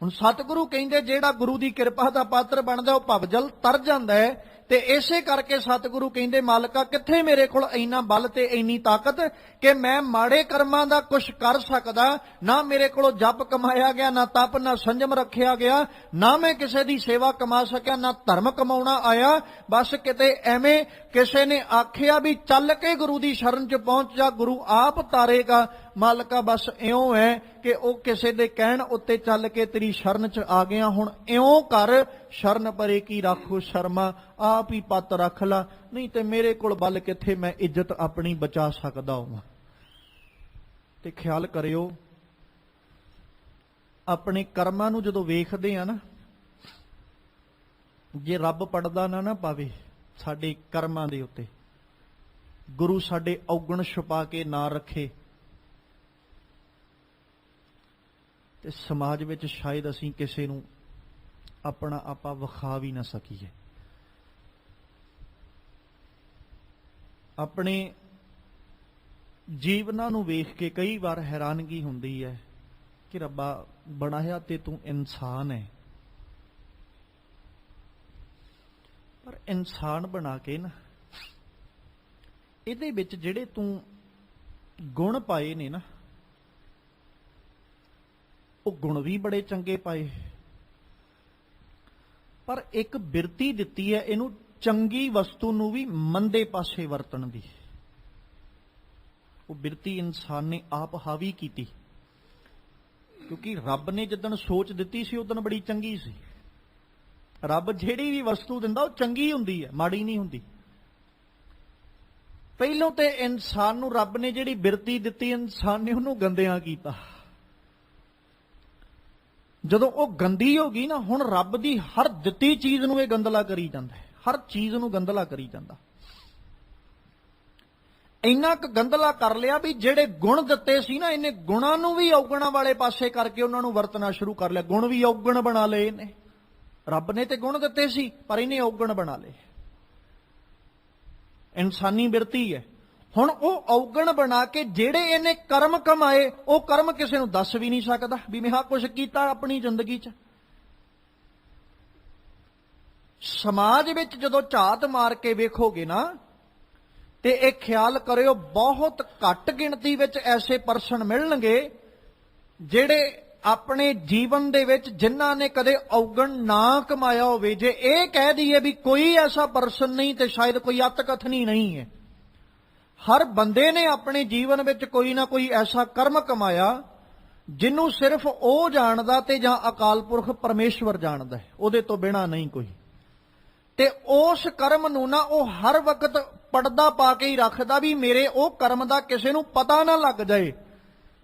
A: ਹੁਣ ਸਤਿਗੁਰੂ ਕਹਿੰਦੇ ਜਿਹੜਾ ਗੁਰੂ ਦੀ ਕਿਰਪਾ ਦਾ ਪਾਤਰ ਬਣਦਾ ਉਹ ਭਵਜਲ ਤਰ ਜਾਂਦਾ ਹੈ। ਤੇ ਇਸੇ ਕਰਕੇ ਸਤਿਗੁਰੂ ਕਹਿੰਦੇ ਮਾਲਕਾ ਕਿੱਥੇ ਮੇਰੇ ਕੋਲ ਇੰਨਾ ਬਲ ਤੇ ਇੰਨੀ ਤਾਕਤ ਕਿ ਮੈਂ ਮਾੜੇ ਕਰਮਾਂ ਦਾ ਕੁਝ ਕਰ ਸਕਦਾ। ਨਾ ਮੇਰੇ ਕੋਲੋਂ ਜਪ ਕਮਾਇਆ ਗਿਆ, ਨਾ ਤਪ, ਨਾ ਸੰਜਮ ਰੱਖਿਆ ਗਿਆ, ਨਾ ਮੈਂ ਕਿਸੇ ਦੀ ਸੇਵਾ ਕਮਾ ਸਕਿਆ, ਨਾ ਧਰਮ ਕਮਾਉਣਾ ਆਇਆ। ਬਸ ਕਿਤੇ ਐਵੇਂ ਕਿਸੇ ਨੇ ਆਖਿਆ ਵੀ ਚੱਲ ਕੇ ਗੁਰੂ ਦੀ ਸ਼ਰਨ 'ਚ ਪਹੁੰਚ ਜਾ, ਗੁਰੂ ਆਪ ਤਾਰੇਗਾ। ਮਾਲਕਾ ਬਸ ਇਉਂ ਹੈ ਕਿ ਉਹ ਕਿਸੇ ਦੇ ਕਹਿਣ ਉੱਤੇ ਚੱਲ ਕੇ ਤੇਰੀ ਸ਼ਰਨ 'ਚ ਆ ਗਿਆ। ਹੁਣ ਇਉਂ ਕਰ, ਸ਼ਰਨ ਪਰੇ ਕੀ ਰਾਖੋ ਸ਼ਰਮਾ, ਆਪ ਹੀ ਪੱਤ ਰੱਖ ਲਾ, ਨਹੀਂ ਤੇ ਮੇਰੇ ਕੋਲ ਬਲ ਕਿੱਥੇ, ਮੈਂ ਇੱਜ਼ਤ ਆਪਣੀ ਬਚਾ ਸਕਦਾ ਹਾਂ। ਤੇ ਖਿਆਲ ਕਰਿਓ, ਆਪਣੇ ਕਰਮਾਂ ਨੂੰ ਜਦੋਂ ਵੇਖਦੇ ਆ ਨਾ, ਜੇ ਰੱਬ ਪੜਦਾ ਨਾ ਪਾਵੇ ਸਾਡੇ ਕਰਮਾਂ ਦੇ ਉੱਤੇ, ਗੁਰੂ ਸਾਡੇ ਔਗਣ ਛੁਪਾ ਕੇ ਨਾ ਰੱਖੇ, ਤੇ ਸਮਾਜ ਵਿੱਚ ਸ਼ਾਇਦ ਅਸੀਂ ਕਿਸੇ ਨੂੰ ਆਪਣਾ ਆਪਾ ਵਿਖਾ ਵੀ ਨਾ ਸਕੀਏ। ਆਪਣੇ ਜੀਵਨਾਂ ਨੂੰ ਵੇਖ ਕੇ ਕਈ ਵਾਰ ਹੈਰਾਨਗੀ ਹੁੰਦੀ ਹੈ ਕਿ ਰੱਬਾ ਬਣਾਇਆ ਤੇ ਤੂੰ ਇਨਸਾਨ ਹੈ, ਪਰ ਇਨਸਾਨ ਬਣਾ ਕੇ ਨਾ ਇਹਦੇ ਵਿੱਚ ਜਿਹੜੇ ਤੂੰ ਗੁਣ ਪਾਏ ਨੇ ਨਾ, ਉਹ ਗੁਣ ਵੀ ਬੜੇ ਚੰਗੇ ਪਾਏ, ਪਰ ਇੱਕ ਬਿਰਤੀ ਦਿੱਤੀ ਹੈ ਇਹਨੂੰ ਚੰਗੀ ਵਸਤੂ ਨੂੰ ਵੀ ਮੰਦੇ ਪਾਸੇ ਵਰਤਣ ਦੀ। ਉਹ ਬਿਰਤੀ ਇਨਸਾਨ ਨੇ ਆਪ ਹਾਵੀ ਕੀਤੀ, ਕਿਉਂਕਿ ਰੱਬ ਨੇ ਜਿੱਦਣ ਸੋਚ ਦਿੱਤੀ ਸੀ ਉਦੋਂ ਬੜੀ ਚੰਗੀ ਸੀ। ਰੱਬ ਜਿਹੜੀ ਵੀ ਵਸਤੂ ਦਿੰਦਾ ਉਹ ਚੰਗੀ ਹੁੰਦੀ ਹੈ, ਮਾੜੀ ਨਹੀਂ ਹੁੰਦੀ। ਪਹਿਲੋਂ ਤੇ ਇਨਸਾਨ ਨੂੰ ਰੱਬ ਨੇ ਜਿਹੜੀ ਬਿਰਤੀ ਦਿੱਤੀ, ਇਨਸਾਨ ਨੇ ਉਹਨੂੰ ਗੰਦਿਆਂ ਕੀਤਾ। ਜਦੋਂ ਉਹ ਗੰਦੀ ਹੋ ਗਈ ਨਾ, ਹੁਣ ਰੱਬ ਦੀ ਹਰ ਦਿੱਤੀ ਚੀਜ਼ ਨੂੰ ਇਹ ਗੰਦਲਾ ਕਰੀ ਜਾਂਦਾ ਹੈ, ਹਰ ਚੀਜ਼ ਨੂੰ ਗੰਦਲਾ ਕਰੀ ਜਾਂਦਾ। ਇੰਨਾ ਕੁ ਗੰਦਲਾ ਕਰ ਲਿਆ ਵੀ ਜਿਹੜੇ ਗੁਣ ਦਿੱਤੇ ਸੀ ਨਾ, ਇਹਨੇ ਗੁਣਾਂ ਨੂੰ ਵੀ ਔਗਣਾਂ ਵਾਲੇ ਪਾਸੇ ਕਰਕੇ ਉਹਨਾਂ ਨੂੰ ਵਰਤਣਾ ਸ਼ੁਰੂ ਕਰ ਲਿਆ। ਗੁਣ ਵੀ ਔਗਣ ਬਣਾ ਲਏ ਇਹਨੇ। ਰੱਬ ਨੇ ਤੇ ਗੁਣ ਦਿੱਤੇ ਸੀ, ਪਰ ਇਹਨੇ ਔਗਣ ਬਣਾ ਲਏ। ਇਨਸਾਨੀ ਬਿਰਤੀ ਹੈ। ਹੁਣ ਉਹ ਔਗਣ ਬਣਾ ਕੇ ਜਿਹੜੇ ਇਹਨੇ ਕਰਮ ਕਮਾਏ, ਉਹ ਕਰਮ ਕਿਸੇ ਨੂੰ ਦੱਸ ਵੀ ਨਹੀਂ ਸਕਦਾ ਵੀ ਮੈਂ ਆਹ ਕੁਝ ਕੀਤਾ ਆਪਣੀ ਜ਼ਿੰਦਗੀ 'ਚ। ਸਮਾਜ ਵਿੱਚ ਜਦੋਂ ਝਾਤ ਮਾਰ ਕੇ ਵੇਖੋਗੇ ਨਾ, ਤੇ ਇਹ ਖਿਆਲ ਕਰਿਓ ਬਹੁਤ ਘੱਟ ਗਿਣਤੀ ਵਿੱਚ ਐਸੇ ਪਰਸਨ ਮਿਲਣਗੇ ਜਿਹੜੇ ਆਪਣੇ ਜੀਵਨ ਦੇ ਵਿੱਚ ਜਿਨ੍ਹਾਂ ਨੇ ਕਦੇ ਔਗਣ ਨਾ ਕਮਾਇਆ ਹੋਵੇ। ਜੇ ਇਹ ਕਹਿ ਦਈਏ ਵੀ ਕੋਈ ਐਸਾ ਪਰਸਨ ਨਹੀਂ, ਤੇ ਸ਼ਾਇਦ ਕੋਈ ਅਤਕਥਨੀ ਨਹੀਂ ਹੈ। ਹਰ ਬੰਦੇ ਨੇ ਆਪਣੇ ਜੀਵਨ ਵਿੱਚ ਕੋਈ ਨਾ ਕੋਈ ਐਸਾ ਕਰਮ ਕਮਾਇਆ ਜਿਹਨੂੰ ਸਿਰਫ ਉਹ ਜਾਣਦਾ ਤੇ ਜਾਂ ਅਕਾਲ ਪੁਰਖ ਪਰਮੇਸ਼ਵਰ ਜਾਣਦਾ ਹੈ, ਉਹਦੇ ਤੋਂ ਬਿਨਾਂ ਨਹੀਂ ਕੋਈ। ਤੇ ਉਸ ਕਰਮ ਨੂੰ ਨਾ ਉਹ ਹਰ ਵਕਤ ਪਰਦਾ ਪਾ ਕੇ ਹੀ ਰੱਖਦਾ ਵੀ ਮੇਰੇ ਉਹ ਕਰਮ ਦਾ ਕਿਸੇ ਨੂੰ ਪਤਾ ਨਾ ਲੱਗ ਜਾਏ।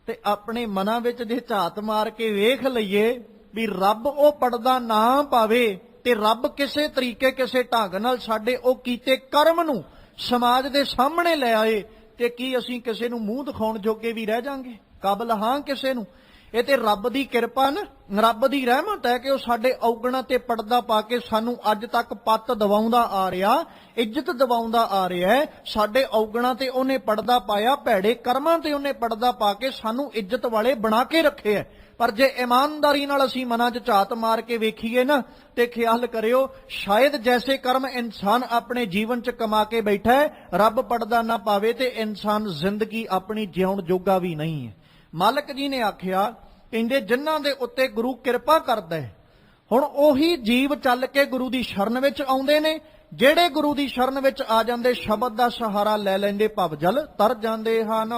A: ਤੇ ਆਪਣੇ ਮਨਾਂ ਵਿੱਚ ਜੇ ਝਾਤ ਮਾਰ ਕੇ ਵੇਖ ਲਈਏ ਵੀ ਰੱਬ ਉਹ ਪਰਦਾ ਨਾ ਪਾਵੇ, ਤੇ ਰੱਬ ਕਿਸੇ ਤਰੀਕੇ ਕਿਸੇ ਢੰਗ ਨਾਲ ਸਾਡੇ ਉਹ ਕੀਤੇ ਕਰਮ ਨੂੰ ਸਮਾਜ ਦੇ ਸਾਹਮਣੇ ਲੈ ਆਏ, ਤੇ ਕੀ ਅਸੀਂ ਕਿਸੇ ਨੂੰ ਮੂੰਹ ਦਿਖਾਉਣ ਜੋਗੇ ਵੀ ਰਹਿ ਜਾਾਂਗੇ? ਕਾਬਲ ਹਾਂ ਕਿਸੇ ਨੂੰ? ਇਹ ਤੇ ਰੱਬ ਦੀ ਕਿਰਪਾ ਨਾ, ਰੱਬ ਦੀ ਰਹਿਮਤ ਹੈ ਕਿ ਉਹ ਸਾਡੇ ਔਗਣਾਂ ਤੇ ਪਰਦਾ ਪਾ ਕੇ ਸਾਨੂੰ ਅੱਜ ਤੱਕ ਪੱਤ ਦਿਵਾਉਂਦਾ ਆ ਰਿਹਾ, ਇੱਜ਼ਤ ਦਿਵਾਉਂਦਾ ਆ ਰਿਹਾ ਹੈ। ਸਾਡੇ ਔਗਣਾਂ ਤੇ ਉਹਨੇ ਪਰਦਾ ਪਾਇਆ, ਭੈੜੇ ਕਰਮਾਂ ਤੇ ਉਹਨੇ ਪਰਦਾ ਪਾ ਕੇ ਸਾਨੂੰ ਇੱਜ਼ਤ ਵਾਲੇ ਬਣਾ ਕੇ ਰੱਖਿਆ। ਪਰ ਜੇ ਇਮਾਨਦਾਰੀ ਨਾਲ ਅਸੀਂ ਮਨਾਂ 'ਚ ਝਾਤ ਮਾਰ ਕੇ ਵੇਖੀਏ ਨਾ, ਤੇ ਖਿਆਲ ਕਰਿਓ ਸ਼ਾਇਦ ਜੈਸੇ ਕਰਮ ਇਨਸਾਨ ਆਪਣੇ ਜੀਵਨ 'ਚ ਕਮਾ ਕੇ ਬੈਠਾ ਹੈ, ਰੱਬ ਪਰਦਾ ਨਾ ਪਾਵੇ ਤੇ ਇਨਸਾਨ ਜ਼ਿੰਦਗੀ ਆਪਣੀ ਜਿਉਣ ਜੋਗਾ ਵੀ ਨਹੀਂ ਹੈ। ਮਾਲਕ ਜੀ ਨੇ ਆਖਿਆ, ਕਹਿੰਦੇ ਜਿਨ੍ਹਾਂ ਦੇ ਉੱਤੇ ਗੁਰੂ ਕਿਰਪਾ ਕਰਦਾ ਹੈ, ਹੁਣ ਉਹੀ ਜੀਵ ਚੱਲ ਕੇ ਗੁਰੂ ਦੀ ਸ਼ਰਨ ਵਿੱਚ ਆਉਂਦੇ ਨੇ। ਜਿਹੜੇ ਗੁਰੂ ਦੀ ਸ਼ਰਨ ਵਿੱਚ ਆ ਜਾਂਦੇ, ਸ਼ਬਦ ਦਾ ਸਹਾਰਾ ਲੈ ਲੈਂਦੇ, ਭਵਜਲ ਤਰ ਜਾਂਦੇ ਹਨ।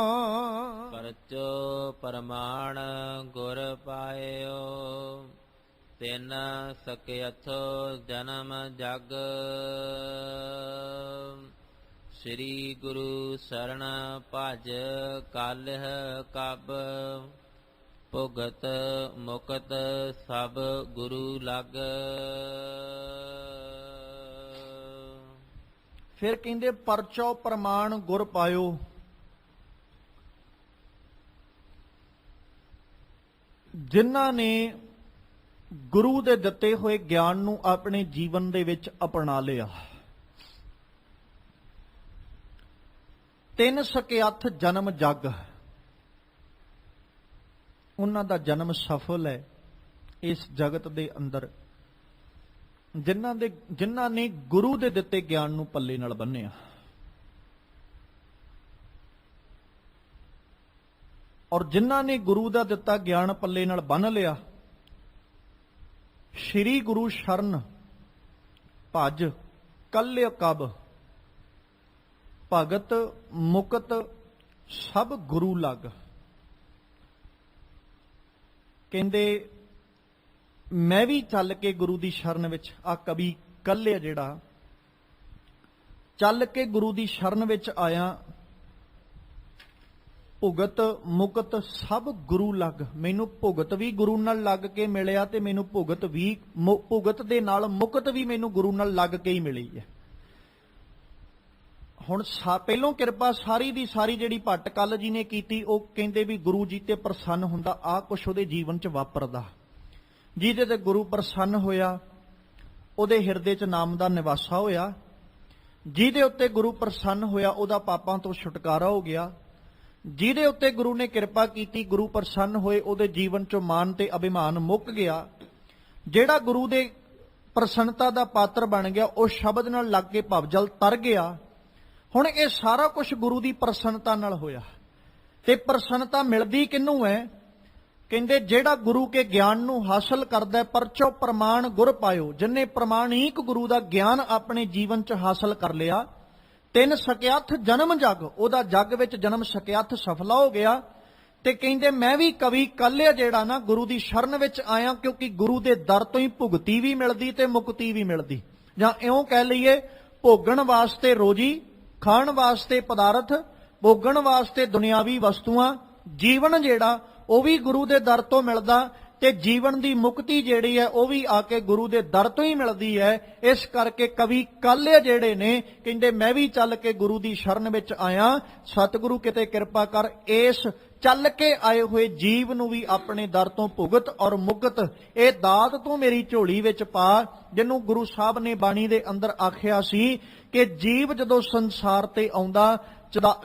B: ਪਰਚੋ ਪਰਮਾਣ ਗੁਰ ਪਾਇਓ, ਤਿਨ ਸਕਯਥ ਜਨਮ ਜਗ। ਸ੍ਰੀ ਗੁਰੂ ਸਰਣ ਭਜ ਕਾਲਹ ਕਬ, ਭੁਗਤ ਮੁਕਤ ਸਭ ਗੁਰੂ ਲਗ।
A: ਫਿਰ ਕਹਿੰਦੇ ਪਰਚੋ ਪ੍ਰਮਾਣ ਗੁਰ ਪਾਇਓ। ਜਿਨ੍ਹਾਂ ਨੇ ਗੁਰੂ ਦੇ ਦਿੱਤੇ ਹੋਏ ਗਿਆਨ ਨੂੰ ਆਪਣੇ ਜੀਵਨ ਦੇ ਵਿੱਚ ਅਪਣਾ ਲਿਆ, ਤਿੰਨ ਸਕਯਥ ਜਨਮ ਜਗ, ਉਹਨਾਂ ਦਾ ਜਨਮ ਸਫਲ ਹੈ, ਇਸ ਜਗਤ ਦੇ ਅੰਦਰ ਜਿਨ੍ਹਾਂ ਨੇ ਗੁਰੂ ਦੇ ਦਿੱਤੇ ਗਿਆਨ ਨੂੰ ਪੱਲੇ ਨਾਲ ਬੰਨਿਆ, ਔਰ ਜਿਨ੍ਹਾਂ ਨੇ ਗੁਰੂ ਦਾ ਦਿੱਤਾ ਗਿਆਨ ਪੱਲੇ ਨਾਲ ਬੰਨ ਲਿਆ, ਸ਼੍ਰੀ ਗੁਰੂ ਸ਼ਰਨ ਭਜ ਕੱਲਿ ਕਬ, ਭਗਤ ਮੁਕਤ ਸਭ ਗੁਰੂ ਲਗ। ਕਹਿੰਦੇ ਮੈਂ ਵੀ ਚੱਲ ਕੇ ਗੁਰੂ ਦੀ ਸ਼ਰਨ ਵਿੱਚ, ਆ ਕਵੀ ਕੱਲਿਆ ਜਿਹੜਾ ਚੱਲ ਕੇ ਗੁਰੂ ਦੀ ਸ਼ਰਨ ਵਿੱਚ ਆਇਆ, ਭੁਗਤ ਮੁਕਤ ਸਭ ਗੁਰੂ ਲਗ। ਮੈਨੂੰ ਭੁਗਤ ਵੀ ਗੁਰੂ ਨਾਲ ਲੱਗ ਕੇ ਮਿਲਿਆ ਤੇ ਮੈਨੂੰ ਭੁਗਤ ਦੇ ਨਾਲ ਮੁਕਤ ਵੀ ਮੈਨੂੰ ਗੁਰੂ ਨਾਲ ਲੱਗ ਕੇ ਹੀ ਮਿਲੀ ਹੈ। ਹੁਣ ਪਹਿਲੋਂ ਕਿਰਪਾ ਸਾਰੀ ਦੀ ਸਾਰੀ ਜਿਹੜੀ ਭੱਟ ਕੱਲ ਜੀ ਨੇ ਕੀਤੀ, ਉਹ ਕਹਿੰਦੇ ਵੀ ਗੁਰੂ ਜੀ ਤੇ ਪ੍ਰਸੰਨ ਹੁੰਦਾ, ਆਹ ਕੁਛ ਉਹਦੇ ਜੀਵਨ 'ਚ ਵਾਪਰਦਾ। ਜਿਹਦੇ ਤੇ ਗੁਰੂ ਪ੍ਰਸੰਨ ਹੋਇਆ ਉਹਦੇ ਹਿਰਦੇ 'ਚ ਨਾਮ ਦਾ ਨਿਵਾਸਾ ਹੋਇਆ, ਜਿਹਦੇ ਉੱਤੇ ਗੁਰੂ ਪ੍ਰਸੰਨ ਹੋਇਆ ਉਹਦਾ ਪਾਪਾਂ ਤੋਂ ਛੁਟਕਾਰਾ ਹੋ ਗਿਆ, ਜਿਹਦੇ ਉੱਤੇ ਗੁਰੂ ਨੇ ਕਿਰਪਾ ਕੀਤੀ, ਗੁਰੂ ਪ੍ਰਸੰਨ ਹੋਏ, ਉਹਦੇ ਜੀਵਨ 'ਚੋਂ ਮਾਨ ਤੇ ਅਭਿਮਾਨ ਮੁੱਕ ਗਿਆ। ਜਿਹੜਾ ਗੁਰੂ ਦੇ ਪ੍ਰਸੰਨਤਾ ਦਾ ਪਾਤਰ ਬਣ ਗਿਆ, ਉਹ ਸ਼ਬਦ ਨਾਲ ਲੱਗ ਕੇ ਭਵਜਲ ਤਰ ਗਿਆ। ਹੁਣ ਇਹ ਸਾਰਾ ਕੁਝ ਗੁਰੂ ਦੀ ਪ੍ਰਸੰਨਤਾ ਨਾਲ ਹੋਇਆ। ਤੇ ਪ੍ਰਸੰਨਤਾ ਮਿਲਦੀ ਕਿਹਨੂੰ ਹੈ? ਕਹਿੰਦੇ ਜਿਹੜਾ ਗੁਰੂ ਕੇ ਗਿਆਨ ਨੂੰ ਹਾਸਲ ਕਰਦਾ, ਪਰਚੋ ਪ੍ਰਮਾਣ ਗੁਰ ਪਾਇਓ। ਜਿਨਨੇ ਪ੍ਰਮਾਣਿਕ ਗੁਰੂ ਦਾ ਗਿਆਨ ਆਪਣੇ ਜੀਵਨ 'ਚ ਹਾਸਲ ਕਰ ਲਿਆ, ਤਿੰਨ ਸਕਿਆਥ ਜਨਮ ਜਗ, ਉਹਦਾ ਜੱਗ ਵਿੱਚ ਜਨਮ ਸਕਿਆਥ ਸਫਲਾ ਹੋ ਗਿਆ। ਤੇ ਕਹਿੰਦੇ ਮੈਂ ਵੀ ਕਵੀ ਕੱਲਿਆ ਜਿਹੜਾ ਨਾ ਗੁਰੂ ਦੀ ਸ਼ਰਨ ਵਿੱਚ ਆਇਆ, ਕਿਉਂਕਿ ਗੁਰੂ ਦੇ ਦਰ ਤੋਂ ਹੀ ਭੁਗਤੀ ਵੀ ਮਿਲਦੀ ਤੇ ਮੁਕਤੀ ਵੀ ਮਿਲਦੀ। ਜਾਂ ਇਉਂ ਕਹਿ ਲਈਏ, ਭੋਗਣ ਵਾਸਤੇ ਰੋਜੀ, ਖਾਣ ਵਾਸਤੇ ਪਦਾਰਥ, ਭੋਗਣ ਵਾਸਤੇ ਦੁਨਿਆਵੀ ਵਸਤੂਆਂ, ਜੀਵਨ ਜਿਹੜਾ ਉਹ ਵੀ ਗੁਰੂ ਦੇ ਦਰ ਤੋਂ ਮਿਲਦਾ, ਤੇ ਜੀਵਨ ਦੀ ਮੁਕਤੀ ਜਿਹੜੀ ਹੈ ਉਹ ਵੀ ਆ ਕੇ ਗੁਰੂ ਦੇ ਦਰ ਤੋਂ ਹੀ ਮਿਲਦੀ ਹੈ। ਇਸ ਕਰਕੇ ਕਵੀ ਕੱਲਿਆ ਜਿਹੜੇ ਨੇ ਕਹਿੰਦੇ ਮੈਂ ਵੀ ਚੱਲ ਕੇ ਗੁਰੂ ਦੀ ਸ਼ਰਨ ਵਿੱਚ ਆਇਆ, ਸਤਿਗੁਰੂ ਕਿਤੇ ਕਿਰਪਾ ਕਰ, ਇਸ ਚੱਲ ਕੇ ਆਏ ਹੋਏ ਜੀਵ ਨੂੰ ਵੀ ਆਪਣੇ ਦਰ ਤੋਂ ਭੁਗਤ ਔਰ ਮੁਕਤ ਇਹ ਦਾਤ ਤੋਂ ਮੇਰੀ ਝੋਲੀ ਵਿੱਚ ਪਾ। ਜਿਹਨੂੰ ਗੁਰੂ ਸਾਹਿਬ ਨੇ ਬਾਣੀ ਦੇ ਅੰਦਰ ਆਖਿਆ ਸੀ ਕਿ ਜੀਵ ਜਦੋਂ ਸੰਸਾਰ ਤੇ ਆਉਂਦਾ,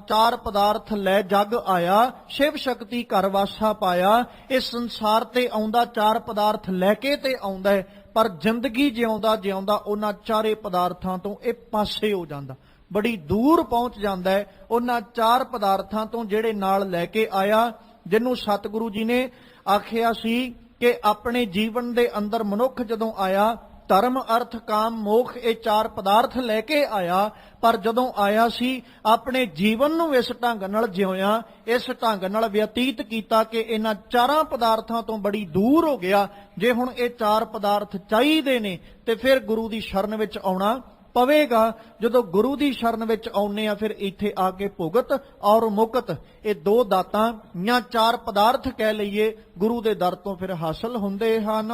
A: ਚਾਰ ਪਦਾਰਥ ਲੈ ਜਗ ਆਇਆ, ਸ਼ਿਵ ਸ਼ਕਤੀ ਘਰ ਵਾਸਾ ਪਾਇਆ। ਇਸ ਸੰਸਾਰ ਤੇ ਆਉਂਦਾ ਚਾਰ ਪਦਾਰਥ ਲੈ ਕੇ ਤੇ ਆਉਂਦਾ, ਪਰ ਜ਼ਿੰਦਗੀ ਜਿਉਂਦਾ ਜਿਉਂਦਾ ਉਹਨਾਂ ਚਾਰੇ ਪਦਾਰਥਾਂ ਤੋਂ ਇਹ ਪਾਸੇ ਹੋ ਜਾਂਦਾ, ਬੜੀ ਦੂਰ ਪਹੁੰਚ ਜਾਂਦਾ ਹੈ ਉਹਨਾਂ ਚਾਰ ਪਦਾਰਥਾਂ ਤੋਂ ਜਿਹੜੇ ਨਾਲ ਲੈ ਕੇ ਆਇਆ। ਜਿਹਨੂੰ ਸਤਿਗੁਰੂ ਜੀ ਨੇ ਆਖਿਆ ਸੀ ਕਿ ਆਪਣੇ ਜੀਵਨ ਦੇ ਅੰਦਰ ਮਨੁੱਖ ਜਦੋਂ ਆਇਆ, ਧਰਮ ਅਰਥ ਕਾਮ ਮੋਖ ਇਹ ਚਾਰ ਪਦਾਰਥ ਲੈ ਕੇ ਆਇਆ, ਪਰ ਜਦੋਂ ਆਇਆ ਸੀ ਆਪਣੇ ਜੀਵਨ ਨੂੰ ਇਸ ਢੰਗ ਨਾਲ ਜਿਉਇਆ, ਇਸ ਢੰਗ ਨਾਲ ਬਤੀਤ ਕੀਤਾ ਕਿ ਇਹਨਾਂ ਚਾਰਾਂ ਪਦਾਰਥਾਂ ਤੋਂ ਬੜੀ ਦੂਰ ਹੋ ਗਿਆ। ਜੇ ਹੁਣ ਇਹ ਚਾਰ ਪਦਾਰਥ ਚਾਹੀਦੇ ਨੇ ਤੇ ਫਿਰ ਗੁਰੂ ਦੀ ਸ਼ਰਨ ਵਿੱਚ ਆਉਣਾ ਪਵੇਗਾ। ਜਦੋਂ ਗੁਰੂ ਦੀ ਸ਼ਰਨ ਵਿੱਚ ਆਉਨੇ ਆ, ਫਿਰ ਇੱਥੇ ਆ ਕੇ ਭੁਗਤ ਔਰ ਮੁਕਤ ਇਹ ਦੋ ਦਾਤਾਂ ਜਾਂ ਚਾਰ ਪਦਾਰਥ ਕਹਿ ਲਈਏ, ਗੁਰੂ ਦੇ ਦਰ ਤੋਂ ਫਿਰ ਹਾਸਲ ਹੁੰਦੇ ਹਨ।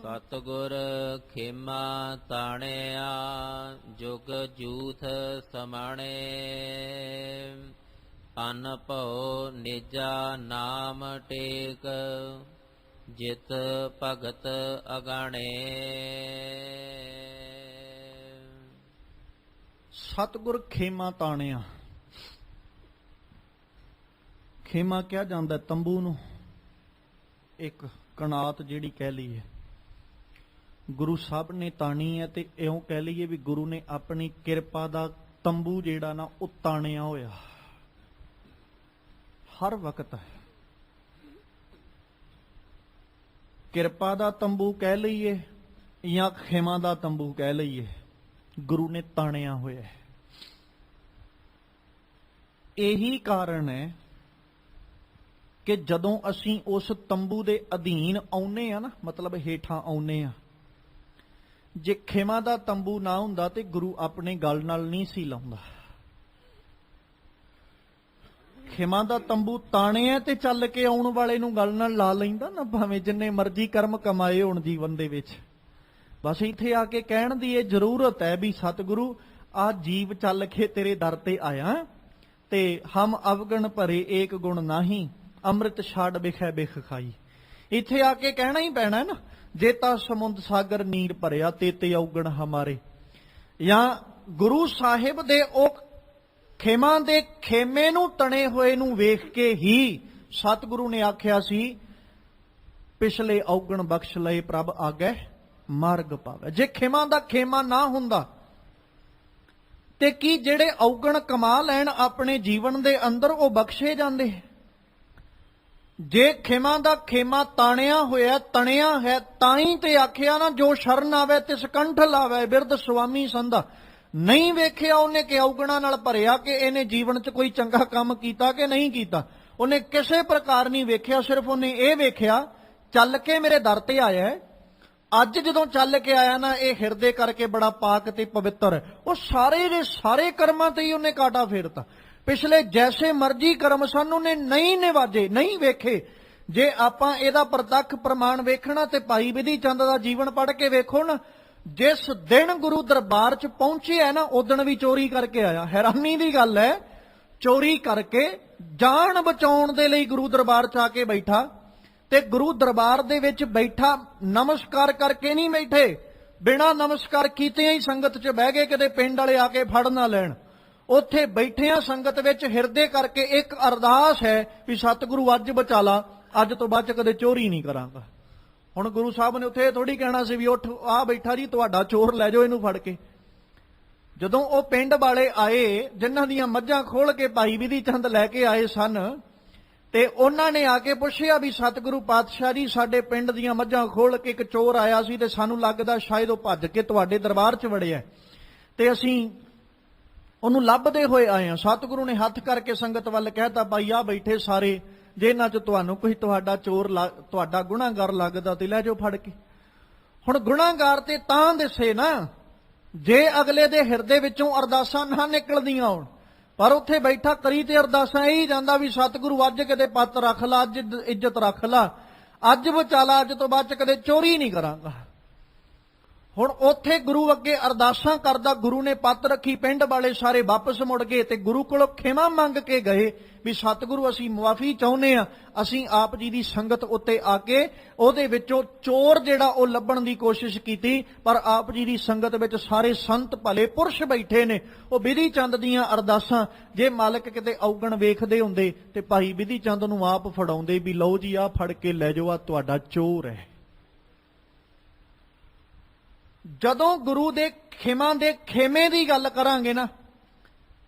B: ਸਤਿਗੁਰ ਖੇਮਾ ਤਾਣਿਆ, ਜੁਗ ਜੂਥ ਸਮਾਣੇ, ਅਨ ਭਉ ਨਿਜਾ ਨਾਮ ਟੇਕ, ਜਿਤ ਭਗਤ ਅਗਾਣੇ।
A: ਸਤਿਗੁਰ ਖੇਮਾ ਤਾਣਿਆ, ਖੇਮਾ ਕਿਹਾ ਜਾਂਦਾ ਤੰਬੂ ਨੂੰ, ਇੱਕ ਕਨਾਤ ਜਿਹੜੀ ਕਹਿ ਲਈਏ ਗੁਰੂ ਸਾਹਿਬ ਨੇ ਤਾਣੀ ਹੈ। ਤੇ ਇਉਂ ਕਹਿ ਲਈਏ ਵੀ ਗੁਰੂ ਨੇ ਆਪਣੀ ਕਿਰਪਾ ਦਾ ਤੰਬੂ ਜਿਹੜਾ ਨਾ ਉਹ ਤਾਣਿਆ ਹੋਇਆ ਹਰ ਵਕਤ। ਕਿਰਪਾ ਦਾ ਤੰਬੂ ਕਹਿ ਲਈਏ ਜਾਂ ਖੇਮਾ ਦਾ ਤੰਬੂ ਕਹਿ ਲਈਏ, ਗੁਰੂ ਨੇ ਤਾਣਿਆ ਹੋਇਆ। ਇਹੀ ਕਾਰਨ ਹੈ ਕਿ ਜਦੋਂ ਅਸੀਂ ਉਸ ਤੰਬੂ ਦੇ ਅਧੀਨ ਆਉਨੇ ਆ ਨਾ, ਮਤਲਬ ਹੇਠਾਂ ਆਉਨੇ ਆ, ਜੇ ਖੇਮਾ ਦਾ ਤੰਬੂ ਨਾ ਹੁੰਦਾ ਤੇ ਗੁਰੂ ਆਪਣੇ ਗਲ ਨਾਲ ਨਹੀਂ ਸੀ ਲਾਉਂਦਾ। ਖੇਮਾ ਦਾ ਤੰਬੂ ਤਾਣਿਆ ਤੇ ਚੱਲ ਕੇ ਆਉਣ ਵਾਲੇ ਨੂੰ ਗਲ ਨਾਲ ਲਾ ਲੈਂਦਾ ਨਾ, ਭਾਵੇਂ ਜਿੰਨੇ ਮਰਜ਼ੀ ਕਰਮ ਕਮਾਏ ਹੋਣ ਜੀਵਨ ਦੇ ਵਿੱਚ। ਬਸ ਇੱਥੇ ਆ ਕੇ ਕਹਿਣ ਦੀ ਇਹ ਜ਼ਰੂਰਤ ਹੈ ਵੀ ਸਤਿਗੁਰੂ ਆ ਜੀਵ ਚੱਲ ਕੇ ਤੇਰੇ ਦਰ ਤੇ ਆਇਆ, ਤੇ ਹਮ ਅਵਗਣ ਭਰੇ ਏਕ ਗੁਣ ਨਾਹੀ, ਅੰਮ੍ਰਿਤ ਛਾੜ ਬਿਖੈ ਬਿਖ ਖਾਈ। ਇੱਥੇ ਆ ਕੇ ਕਹਿਣਾ ਹੀ ਪੈਣਾ ਨਾ, ਜੇਤਾ ਸਮੁੰਦ ਸਾਗਰ ਨੀਰ ਭਰਿਆ, ਤੇਤੇ ਔਗਣ ਹਮਾਰੇ। ਜਾਂ ਗੁਰੂ ਸਾਹਿਬ ਦੇ ਉਹ ਖੇਮਾ ਦੇ ਖੇਮੇ ਨੂੰ ਤਣੇ ਹੋਏ ਨੂੰ ਵੇਖ ਕੇ ਹੀ ਸਤਿਗੁਰੂ ਨੇ ਆਖਿਆ ਸੀ ਪਿਛਲੇ ਔਗਣ ਬਖਸ਼ ਲਏ ਪ੍ਰਭ ਆਗੈ ਮਾਰਗ ਪਾਵੇ। ਜੇ ਖਿਮਾ ਦਾ ਖੇਮਾ ਨਾ ਹੁੰਦਾ ਤੇ ਕੀ ਜਿਹੜੇ ਔਗਣ ਕਮਾ ਲੈਣ ਆਪਣੇ ਜੀਵਨ ਦੇ ਅੰਦਰ ਉਹ ਬਖਸ਼ੇ ਜਾਂਦੇ? ਜੇ ਖਿਮਾ ਦਾ ਖੇਮਾ ਤਾਣਿਆ ਹੋਇਆ ਤਣਿਆ ਹੈ ਤਾਂ ਹੀ ਤੇ ਆਖਿਆ ਨਾ, ਜੋ ਸ਼ਰਨ ਆਵੇ ਤਿਸ ਕੰਠ ਲਾਵੇ ਬਿਰਧ ਸੁਆਮੀ ਸੰਧਾ। ਨਹੀਂ ਵੇਖਿਆ ਉਹਨੇ ਕਿ ਔਗਣਾਂ ਨਾਲ ਭਰਿਆ ਕਿ ਇਹਨੇ ਜੀਵਨ 'ਚ ਕੋਈ ਚੰਗਾ ਕੰਮ ਕੀਤਾ ਕਿ ਨਹੀਂ ਕੀਤਾ। ਉਹਨੇ ਕਿਸੇ ਪ੍ਰਕਾਰ ਨਹੀਂ ਵੇਖਿਆ, ਸਿਰਫ ਉਹਨੇ ਇਹ ਵੇਖਿਆ ਚੱਲ ਕੇ ਮੇਰੇ ਦਰ ਤੇ ਆਇਆ ਹੈ। ਅੱਜ ਜਦੋਂ ਚੱਲ ਕੇ ਆਇਆ ਨਾ, ਇਹ ਹਿਰਦੇ ਕਰਕੇ ਬੜਾ ਪਾਕ ਤੇ ਪਵਿੱਤਰ ਹੈ। ਉਹ ਸਾਰੇ ਦੇ ਸਾਰੇ ਕਰਮਾਂ ਤੇ ਹੀ ਉਹਨੇ ਕਾਟਾ ਫੇਰਤਾ। ਪਿਛਲੇ ਜੈਸੇ ਮਰਜ਼ੀ ਕਰਮ ਸਨ ਉਹਨੇ ਨਹੀਂ ਨਿਵਾਜੇ, ਨਹੀਂ ਵੇਖੇ। ਜੇ ਆਪਾਂ ਇਹਦਾ ਪ੍ਰਤੱਖ ਪ੍ਰਮਾਣ ਵੇਖਣਾ ਤੇ ਭਾਈ ਬਿਧੀ ਚੰਦ ਦਾ ਜੀਵਨ ਪੜ੍ਹ ਕੇ ਵੇਖੋ ਨਾ, ਜਿਸ ਦਿਨ ਗੁਰੂ ਦਰਬਾਰ 'ਚ ਪਹੁੰਚਿਆ ਨਾ ਉਦਣ ਵੀ ਚੋਰੀ ਕਰਕੇ ਆਇਆ। ਹੈਰਾਨੀ ਦੀ ਗੱਲ ਹੈ, ਚੋਰੀ ਕਰਕੇ ਜਾਨ ਬਚਾਉਣ ਦੇ ਲਈ ਗੁਰੂ ਦਰਬਾਰ 'ਚ ਆ ਕੇ ਬੈਠਾ। ਤੇ ਗੁਰੂ ਦਰਬਾਰ ਦੇ ਵਿੱਚ ਬੈਠਾ ਨਮਸਕਾਰ ਕਰਕੇ ਨਹੀਂ ਬੈਠੇ, ਬਿਨਾਂ ਨਮਸਕਾਰ ਕੀਤਿਆਂ ਹੀ ਸੰਗਤ 'ਚ ਬਹਿ ਗਏ, ਕਿਤੇ ਪਿੰਡ ਵਾਲੇ ਆ ਕੇ ਫੜ ਨਾ ਲੈਣ। ਉੱਥੇ ਬੈਠਿਆਂ ਸੰਗਤ ਵਿੱਚ ਹਿਰਦੇ ਕਰਕੇ ਇੱਕ ਅਰਦਾਸ ਹੈ ਵੀ ਸਤਿਗੁਰੂ ਅੱਜ ਬਚਾ ਲਾ, ਅੱਜ ਤੋਂ ਬਾਅਦ 'ਚ ਕਦੇ ਚੋਰੀ ਨਹੀਂ ਕਰਾਂਗਾ। ਹੁਣ ਗੁਰੂ ਸਾਹਿਬ ਨੇ ਉੱਥੇ ਥੋੜੀ ਕਹਿਣਾ ਸੀ ਵੀ ਉੱਠ ਆ ਬੈਠਾ ਜੀ ਤੁਹਾਡਾ ਚੋਰ, ਲੈ ਜਾਓ ਇਹਨੂੰ ਫੜ ਕੇ। ਜਦੋਂ ਉਹ ਪਿੰਡ ਵਾਲੇ ਆਏ ਜਿਨ੍ਹਾਂ ਦੀਆਂ ਮੱਝਾਂ ਖੋਲ ਕੇ ਭਾਈ ਬਿਧੀ ਚੰਦ ਲੈ ਕੇ ਆਏ ਸਨ, ਤੇ ਉਹਨਾਂ ਨੇ ਆ ਕੇ ਪੁੱਛਿਆ ਵੀ ਸਤਿਗੁਰੂ ਪਾਤਸ਼ਾਹ ਜੀ, ਸਾਡੇ ਪਿੰਡ ਦੀਆਂ ਮੱਝਾਂ ਖੋਲ ਕੇ ਇੱਕ ਚੋਰ ਆਇਆ ਸੀ ਤੇ ਸਾਨੂੰ ਲੱਗਦਾ ਸ਼ਾਇਦ ਉਹ ਭੱਜ ਕੇ ਤੁਹਾਡੇ ਦਰਬਾਰ 'ਚ ਵੜਿਆ ਤੇ ਅਸੀਂ ਉਹਨੂੰ ਲੱਭਦੇ ਹੋਏ ਆਏ ਹਾਂ। ਸਤਿਗੁਰੂ ਨੇ ਹੱਥ ਕਰਕੇ ਸੰਗਤ ਵੱਲ ਕਹਿਤਾ, ਭਾਈ ਆ ਬੈਠੇ ਸਾਰੇ, ਜੇ ਇਹਨਾਂ 'ਚ ਤੁਹਾਨੂੰ ਕੋਈ ਤੁਹਾਡਾ ਚੋਰ ਤੁਹਾਡਾ ਗੁਨਾਹਗਾਰ ਲੱਗਦਾ ਤੇ ਲੈ ਜਾਓ ਫੜ ਕੇ। ਹੁਣ ਗੁਨਾਹਗਾਰ ਤੇ ਤਾਂ ਦਿਸੇ ਨਾ ਜੇ ਅਗਲੇ ਦੇ ਹਿਰਦੇ ਵਿੱਚੋਂ ਅਰਦਾਸਾਂ ਨਾ ਨਿਕਲਦੀਆਂ ਹੋਣ, ਪਰ ਉੱਥੇ ਬੈਠਾ ਕਰੀ ਤੇ ਅਰਦਾਸਾਂ ਇਹੀ ਜਾਂਦਾ ਵੀ ਸਤਿਗੁਰੂ ਅੱਜ ਕਿਤੇ ਪੱਤ ਰੱਖ ਲਾ, ਅੱਜ ਇੱਜ਼ਤ ਰੱਖ ਲਾ, ਅੱਜ ਬਚਾ ਲਾ, ਅੱਜ ਤੋਂ ਬਾਅਦ 'ਚ ਕਦੇ ਚੋਰੀ ਨਹੀਂ ਕਰਾਂਗਾ। ਹੁਣ ਉੱਥੇ ਗੁਰੂ ਅੱਗੇ ਅਰਦਾਸਾਂ ਕਰਦਾ, ਗੁਰੂ ਨੇ ਪੱਤ ਰੱਖੀ, ਪਿੰਡ ਵਾਲੇ ਸਾਰੇ ਵਾਪਸ ਮੁੜ ਗਏ ਤੇ ਗੁਰੂ ਕੋਲੋਂ ਖਿਮਾ ਮੰਗ ਕੇ ਗਏ ਵੀ ਸਤਿਗੁਰੂ ਅਸੀਂ ਮੁਆਫੀ ਚਾਹੁੰਦੇ ਆ, ਅਸੀਂ ਆਪ ਜੀ ਦੀ ਸੰਗਤ ਉੱਤੇ ਆ ਕੇ ਉਹਦੇ ਵਿੱਚੋਂ ਚੋਰ ਜਿਹੜਾ ਉਹ ਲੱਭਣ ਦੀ ਕੋਸ਼ਿਸ਼ ਕੀਤੀ, ਪਰ ਆਪ ਜੀ ਦੀ ਸੰਗਤ ਵਿੱਚ ਸਾਰੇ ਸੰਤ ਭਲੇ ਪੁਰਸ਼ ਬੈਠੇ ਨੇ। ਉਹ ਬਿਧੀ ਚੰਦ ਦੀਆਂ ਅਰਦਾਸਾਂ ਜੇ ਮਾਲਕ ਕਿਤੇ ਔਗਣ ਵੇਖਦੇ ਹੁੰਦੇ ਤੇ ਭਾਈ ਬਿਧੀ ਚੰਦ ਨੂੰ ਆਪ ਫੜਾਉਂਦੇ ਵੀ ਲਓ ਜੀ ਆ ਫੜ ਕੇ ਲੈ ਜਾਓ, ਆ ਤੁਹਾਡਾ ਚੋਰ ਹੈ। ਜਦੋਂ ਗੁਰੂ ਦੇ ਖਿਮਾ ਦੇ ਖੇਮੇ ਦੀ ਗੱਲ ਕਰਾਂਗੇ ਨਾ,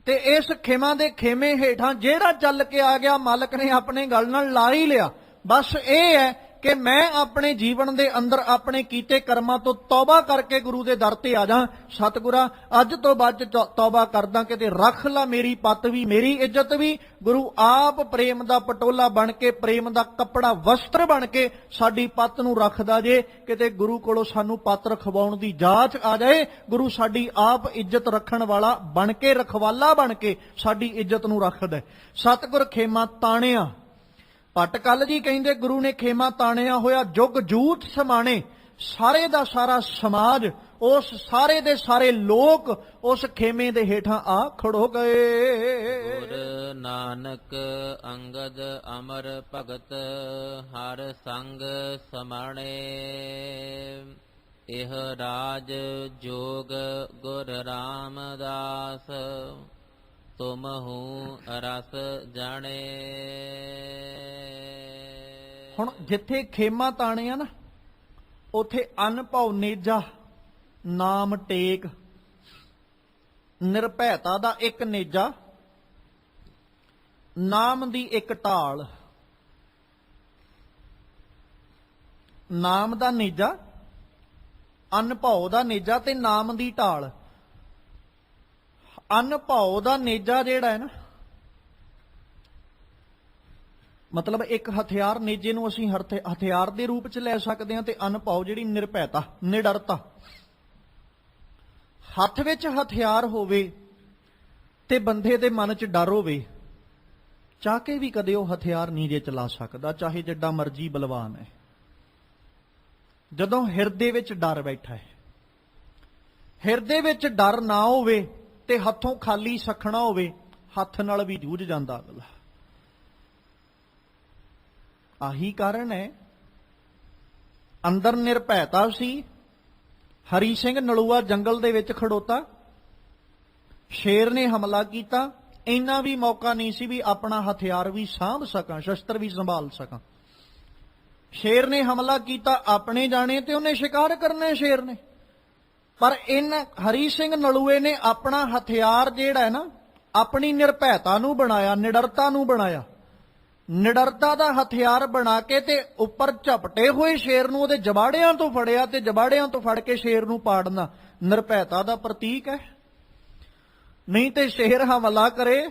A: ਤੇ ਇਸ ਖਿਮਾ ਦੇ ਖੇਮੇ ਹੇਠਾਂ ਜਿਹੜਾ ਚੱਲ ਕੇ ਆ ਗਿਆ ਮਾਲਕ ਨੇ ਆਪਣੇ ਗਲ ਨਾਲ ਲਾ ਹੀ ਲਿਆ। ਬਸ ਇਹ ਹੈ ਕਿ ਮੈਂ ਆਪਣੇ ਜੀਵਨ ਦੇ ਅੰਦਰ ਆਪਣੇ ਕੀਤੇ ਕਰਮਾਂ ਤੋਂ ਤੌਬਾ ਕਰਕੇ ਗੁਰੂ ਦੇ ਦਰ ਤੇ ਆ ਜਾ। ਸਤਿਗੁਰਾ ਅੱਜ ਤੋਂ ਬਾਅਦ ਤੌਬਾ ਕਰਦਾ, ਕਿਤੇ ਰੱਖ ਲਾ ਮੇਰੀ ਪੱਤ ਵੀ, ਮੇਰੀ ਇੱਜ਼ਤ ਵੀ। ਗੁਰੂ ਆਪ ਪ੍ਰੇਮ ਦਾ ਪਟੋਲਾ ਬਣ ਕੇ, ਪ੍ਰੇਮ ਦਾ ਕੱਪੜਾ ਵਸਤਰ ਬਣ ਕੇ ਸਾਡੀ ਪੱਤ ਨੂੰ ਰੱਖਦਾ ਜੇ। ਕਿਤੇ ਗੁਰੂ ਕੋਲੋਂ ਸਾਨੂੰ ਪੱਤ ਰਖਵਾਉਣ ਦੀ ਜਾਚ ਆ ਜਾਏ, ਗੁਰੂ ਸਾਡੀ ਆਪ ਇੱਜ਼ਤ ਰੱਖਣ ਵਾਲਾ ਬਣ ਕੇ, ਰਖਵਾਲਾ ਬਣ ਕੇ ਸਾਡੀ ਇੱਜ਼ਤ ਨੂੰ ਰੱਖਦਾ। ਸਤਿਗੁਰ ਖੇਮਾ ਤਾਣਿਆ, ਪਟਕਲ ਜੀ ਕਹਿੰਦੇ ਗੁਰੂ ਨੇ ਖੇਮਾ ਤਾਣਿਆ ਹੋਇਆ, ਜੁਗ ਜੂਠ ਸਮਾਣੇ, ਸਾਰੇ ਦਾ ਸਾਰਾ ਸਮਾਜ, ਉਸ ਸਾਰੇ ਦੇ ਸਾਰੇ ਲੋਕ ਉਸ ਖੇਮੇ ਦੇ ਹੇਠਾਂ ਆ ਖੜੋ ਗਏ।
B: ਗੁਰ ਨਾਨਕ ਅੰਗਦ ਅਮਰ ਭਗਤ ਹਰ ਸੰਗ ਸਮਾਣੇ, ਇਹ ਰਾਜ ਜੋਗ ਗੁਰ ਰਾਮਦਾਸ, ਤੁਮ ਹੂੰ ਰਸ ਜਾਣੇ।
A: ਹੁਣ ਜਿੱਥੇ ਖੇਮਾ ਤਾਣਿਆ ਨਾ, ਉਥੇ ਅਨਭਉ ਨੇਜਾ, ਨਾਮ ਟੇਕ, ਨਿਰਭੈਤਾ ਦਾ ਇੱਕ ਨੇਜਾ, ਨਾਮ ਦੀ ਇੱਕ ਢਾਲ। ਨਾਮ ਦਾ ਨੇਜਾ, ਅਨਭਉ ਦਾ ਨੇਜਾ ਤੇ ਨਾਮ ਦੀ ਢਾਲ। ਅਨਭਉ ਦਾ ਨੇਜਾ ਜਿਹੜਾ ਹੈ ਨਾ, ਮਤਲਬ ਇੱਕ ਹਥਿਆਰ, ਨੇਜੇ ਨੂੰ ਅਸੀਂ ਹਥਿਆਰ ਦੇ ਰੂਪ ਚ ਲੈ ਸਕਦੇ ਹਾਂ, ਤੇ ਅਨਭਉ ਜਿਹੜੀ ਨਿਰਭੈਤਾ, ਨਿਡਰਤਾ। ਹੱਥ ਵਿੱਚ ਹਥਿਆਰ ਹੋਵੇ ਤੇ ਬੰਦੇ ਦੇ ਮਨ ਚ ਡਰ ਹੋਵੇ, ਚਾਹ ਕੇ ਵੀ ਕਦੇ ਉਹ ਹਥਿਆਰ ਨਹੀਂ ਜੇ ਚਲਾ ਸਕਦਾ, ਚਾਹੇ ਜਿੱਡਾ ਮਰਜ਼ੀ ਬਲਵਾਨ ਹੈ। ਜਦੋਂ ਹਿਰਦੇ ਵਿੱਚ ਡਰ ਬੈਠਾ ਹੈ, ਹਿਰਦੇ ਵਿੱਚ ਡਰ ਨਾ ਹੋਵੇ ਤੇ ਹੱਥੋਂ ਖਾਲੀ ਸਖਣਾ ਹੋਵੇ, ਹੱਥ ਨਾਲ ਵੀ ਜੂਝ ਜਾਂਦਾ ਅਗਲਾ। ਆਹੀ ਕਾਰਨ ਹੈ, ਅੰਦਰ ਨਿਰਭੈਤਾ ਸੀ। ਹਰੀ ਸਿੰਘ ਨਲੂਆ ਜੰਗਲ ਦੇ ਵਿੱਚ ਖੜੋਤਾ, ਸ਼ੇਰ ਨੇ ਹਮਲਾ ਕੀਤਾ, ਇੰਨਾ ਵੀ ਮੌਕਾ ਨਹੀਂ ਸੀ ਵੀ ਆਪਣਾ ਹਥਿਆਰ ਵੀ ਸਾਂਭ ਸਕਾਂ, ਸ਼ਸਤਰ ਵੀ ਸੰਭਾਲ ਸਕਾਂ। ਸ਼ੇਰ ਨੇ ਹਮਲਾ ਕੀਤਾ ਆਪਣੇ ਜਾਣੇ ਤੇ ਉਹਨੇ ਸ਼ਿਕਾਰ ਕਰਨਾ ਹੈ ਸ਼ੇਰ ਨੇ। ਪਰ ਹਰੀ ਸਿੰਘ ਨਲੂਏ ਨੇ ਆਪਣਾ ਹਥਿਆਰ ਜਿਹੜਾ ਹੈ ਨਾ, ਆਪਣੀ ਨਿਰਭੈਤਾ ਨੂੰ ਬਣਾਇਆ, ਨਿਡਰਤਾ ਨੂੰ ਬਣਾਇਆ। ਨਿਡਰਤਾ ਦਾ ਹਥਿਆਰ ਬਣਾ ਕੇ ਤੇ ਉੱਪਰ ਝਪਟੇ ਹੋਏ ਸ਼ੇਰ ਨੂੰ ਉਹਦੇ ਜਬਾੜਿਆਂ ਤੋਂ ਫੜਿਆ ਤੇ ਜਬਾੜਿਆਂ ਤੋਂ ਫੜ ਕੇ ਸ਼ੇਰ ਨੂੰ ਪਾੜਨਾ ਨਿਰਭੈਤਾ ਦਾ ਪ੍ਰਤੀਕ ਹੈ। ਨਹੀਂ ਤੇ ਸ਼ੇਰ ਹਮਲਾ ਕਰੇ,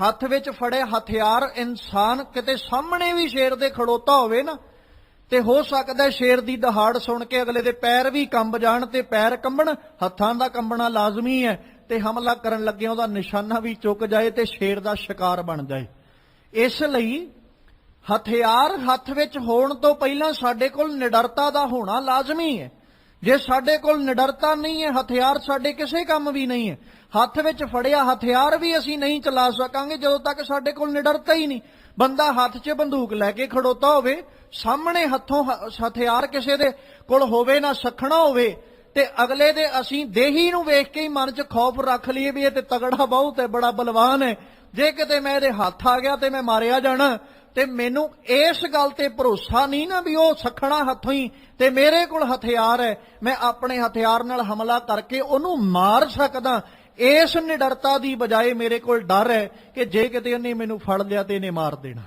A: ਹੱਥ ਵਿੱਚ ਫੜੇ ਹਥਿਆਰ ਇਨਸਾਨ ਕਿਤੇ ਸਾਹਮਣੇ ਵੀ ਸ਼ੇਰ ਦੇ ਖੜੋਤਾ ਹੋਵੇ ਨਾ, ਤੇ ਹੋ ਸਕਦਾ ਸ਼ੇਰ ਦੀ ਦਹਾੜ ਸੁਣ ਕੇ ਅਗਲੇ ਦੇ ਪੈਰ ਵੀ ਕੰਬ ਜਾਣ, ਤੇ ਪੈਰ ਕੰਬਣ, ਹੱਥਾਂ ਦਾ ਕੰਬਣਾ ਲਾਜ਼ਮੀ ਹੈ, ਤੇ ਹਮਲਾ ਕਰਨ ਲੱਗੇ ਉਹਦਾ ਨਿਸ਼ਾਨਾ ਵੀ ਚੁੱਕ ਜਾਏ ਤੇ ਸ਼ੇਰ ਦਾ ਸ਼ਿਕਾਰ ਬਣ ਜਾਏ। ਇਸ ਲਈ ਹਥਿਆਰ ਹੱਥ ਵਿੱਚ ਹੋਣ ਤੋਂ ਪਹਿਲਾਂ ਸਾਡੇ ਕੋਲ ਨਿਡਰਤਾ ਦਾ ਹੋਣਾ ਲਾਜ਼ਮੀ ਹੈ। ਜੇ ਸਾਡੇ ਕੋਲ ਨਿਡਰਤਾ ਨਹੀਂ ਹੈ, ਹਥਿਆਰ ਸਾਡੇ ਕਿਸੇ ਕੰਮ ਵੀ ਨਹੀਂ ਹੈ। ਹੱਥ ਵਿੱਚ ਫੜਿਆ ਹਥਿਆਰ ਵੀ ਅਸੀਂ ਨਹੀਂ ਚਲਾ ਸਕਾਂਗੇ ਜਦੋਂ ਤੱਕ ਸਾਡੇ ਕੋਲ ਨਿਡਰਤਾ ਹੀ ਨਹੀਂ। ਬੰਦਾ ਹੱਥ 'ਚ ਬੰਦੂਕ ਲੈ ਕੇ ਖੜੋਤਾ ਹੋਵੇ, ਸਾਹਮਣੇ ਹੱਥੋਂ ਹਥਿਆਰ ਕਿਸੇ ਦੇ ਕੋਲ ਹੋਵੇ ਨਾ, ਸਖਣਾ ਹੋਵੇ, ਤੇ ਅਗਲੇ ਦੇ ਅਸੀਂ ਦੇਹੀ ਨੂੰ ਵੇਖ ਕੇ ਹੀ ਮਨ 'ਚ ਖੌਫ ਰੱਖ ਲਈਏ ਵੀ ਇਹ ਤੇ ਤਗੜਾ ਬਹੁਤ ਹੈ, ਬੜਾ ਬਲਵਾਨ ਹੈ, ਜੇ ਕਿਤੇ ਮੈਂ ਇਹਦੇ ਹੱਥ ਆ ਗਿਆ ਤੇ ਮੈਂ ਮਾਰਿਆ ਜਾਣਾ। ਤੇ ਮੈਨੂੰ ਇਸ ਗੱਲ ਤੇ ਭਰੋਸਾ ਨਹੀਂ ਨਾ ਵੀ ਉਹ ਸਖਣਾ ਹੱਥੋਂ ਹੀ ਤੇ ਮੇਰੇ ਕੋਲ ਹਥਿਆਰ ਹੈ, ਮੈਂ ਆਪਣੇ ਹਥਿਆਰ ਨਾਲ ਹਮਲਾ ਕਰਕੇ ਉਹਨੂੰ ਮਾਰ ਸਕਦਾ। ਇਸ ਨਿਡਰਤਾ ਦੀ ਬਜਾਏ ਮੇਰੇ ਕੋਲ ਡਰ ਹੈ ਕਿ ਜੇ ਕਿਤੇ ਉਹਨੇ ਮੈਨੂੰ ਫੜ ਲਿਆ ਤੇ ਇਹਨੇ ਮਾਰ ਦੇਣਾ।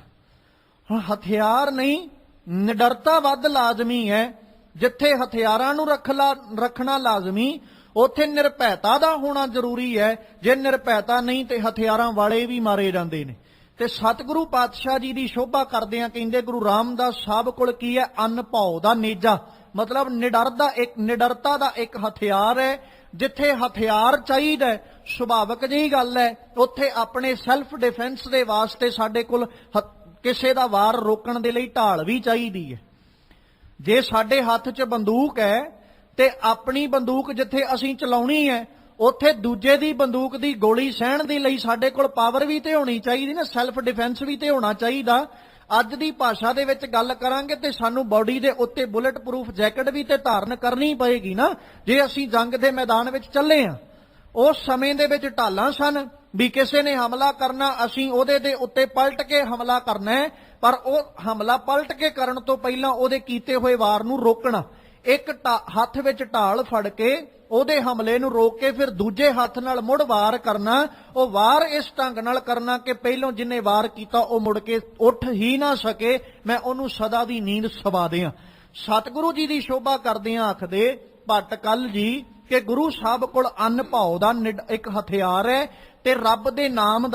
A: ਹੁਣ ਹਥਿਆਰ ਨਹੀਂ, ਨਿਡਰਤਾ ਵੱਧ ਲਾਜ਼ਮੀ ਹੈ। ਜਿੱਥੇ ਹਥਿਆਰਾਂ ਨੂੰ ਰੱਖਣਾ ਲਾਜ਼ਮੀ, ਉੱਥੇ ਨਿਰਭੈਤਾ ਦਾ ਹੋਣਾ ਜ਼ਰੂਰੀ ਹੈ। ਜੇ ਨਿਰਭੈਤਾ ਨਹੀਂ ਤੇ ਹਥਿਆਰਾਂ ਵਾਲੇ ਵੀ ਮਾਰੇ ਜਾਂਦੇ ਨੇ। ਤੇ ਸਤਿਗੁਰੂ ਪਾਤਸ਼ਾਹ ਜੀ ਦੀ ਸ਼ੋਭਾ ਕਰਦਿਆਂ ਕਹਿੰਦੇ ਗੁਰੂ ਰਾਮਦਾਸ ਸਾਹਿਬ ਕੋਲ ਕੀ ਹੈ? ਅੰਨ ਭਾਉ ਦਾ ਨੇਜਾ, ਮਤਲਬ ਨਿਡਰਤਾ ਦਾ ਇੱਕ ਹਥਿਆਰ ਹੈ। ਜਿੱਥੇ ਹਥਿਆਰ ਚਾਹੀਦਾ, ਸੁਭਾਵਿਕ ਜਿਹੀ ਗੱਲ ਹੈ, ਉੱਥੇ ਆਪਣੇ ਸੈਲਫ ਡਿਫੈਂਸ ਦੇ ਵਾਸਤੇ ਸਾਡੇ ਕੋਲ ਕਿਸੇ ਦਾ ਵਾਰ ਰੋਕਣ ਦੇ ਲਈ ਢਾਲ ਵੀ ਚਾਹੀਦੀ ਹੈ। ਜੇ ਸਾਡੇ ਹੱਥ 'ਚ ਬੰਦੂਕ ਹੈ ਤੇ ਆਪਣੀ ਬੰਦੂਕ ਜਿੱਥੇ ਅਸੀਂ ਚਲਾਉਣੀ ਹੈ, ਉੱਥੇ ਦੂਜੇ ਦੀ ਬੰਦੂਕ ਦੀ ਗੋਲੀ ਸਹਿਣ ਦੇ ਲਈ ਸਾਡੇ ਕੋਲ ਪਾਵਰ ਵੀ ਤੇ ਹੋਣੀ ਚਾਹੀਦੀ ਨਾ, ਸੈਲਫ ਡਿਫੈਂਸ ਵੀ ਤੇ ਹੋਣਾ ਚਾਹੀਦਾ। ਅੱਜ ਦੀ ਭਾਸ਼ਾ ਦੇ ਵਿੱਚ ਗੱਲ ਕਰਾਂਗੇ ਤੇ ਸਾਨੂੰ ਬਾਡੀ ਦੇ ਉੱਤੇ ਬੁਲਟ ਪ੍ਰੂਫ ਜੈਕਟ ਵੀ ਤੇ ਧਾਰਨ ਕਰਨੀ ਪਏਗੀ ਨਾ, ਜੇ ਅਸੀਂ ਜੰਗ ਦੇ ਮੈਦਾਨ ਵਿੱਚ ਚੱਲੇ ਹਾਂ। ਉਸ ਸਮੇਂ ਦੇ ਵਿੱਚ ਢਾਲਾਂ ਸਨ ਵੀ ਕਿਸੇ ਨੇ ਹਮਲਾ ਕਰਨਾ, ਅਸੀਂ ਉਹਦੇ ਦੇ ਉੱਤੇ ਪਲਟ ਕੇ ਹਮਲਾ ਕਰਨਾ ਹੈ, ਪਰ ਉਹ ਹਮਲਾ ਪਲਟ ਕੇ ਕਰਨ ਤੋਂ ਪਹਿਲਾਂ ਉਹਦੇ ਕੀਤੇ ਹੋਏ ਵਾਰ ਨੂੰ ਰੋਕਣਾ। ਇੱਕ ਹੱਥ ਵਿੱਚ ਢਾਲ ਫੜ ਕੇ ਉਹਦੇ ਹਮਲੇ ਨੂੰ ਰੋਕ ਕੇ ਫਿਰ ਦੂਜੇ ਹੱਥ ਨਾਲ ਮੁੜ ਵਾਰ ਕਰਨਾ। ਉਹ ਵਾਰ ਇਸ ਢੰਗ ਨਾਲ ਕਰਨਾ ਕਿ ਪਹਿਲੋਂ ਜਿੰਨੇ ਵਾਰ ਕੀਤਾ ਉਹ ਮੁੜ ਕੇ ਉੱਠ ਹੀ ਨਾ ਸਕੇ, ਮੈਂ ਉਹਨੂੰ ਸਦਾ ਦੀ ਨੀਂਦ ਸਵਾ ਦਿਆਂ। ਸਤਿਗੁਰੂ ਜੀ ਦੀ ਸ਼ੋਭਾ ਕਰਦਿਆਂ ਆਖਦੇ ਭੱਟ ਕੱਲ ਜੀ ਕਿ ਗੁਰੂ ਸਾਹਿਬ ਕੋਲ ਅੰਨ ਭਾਉ ਦਾ ਇੱਕ ਹਥਿਆਰ ਹੈ ਤੇ ਰੱਬ ਦੇ ਨਾਮ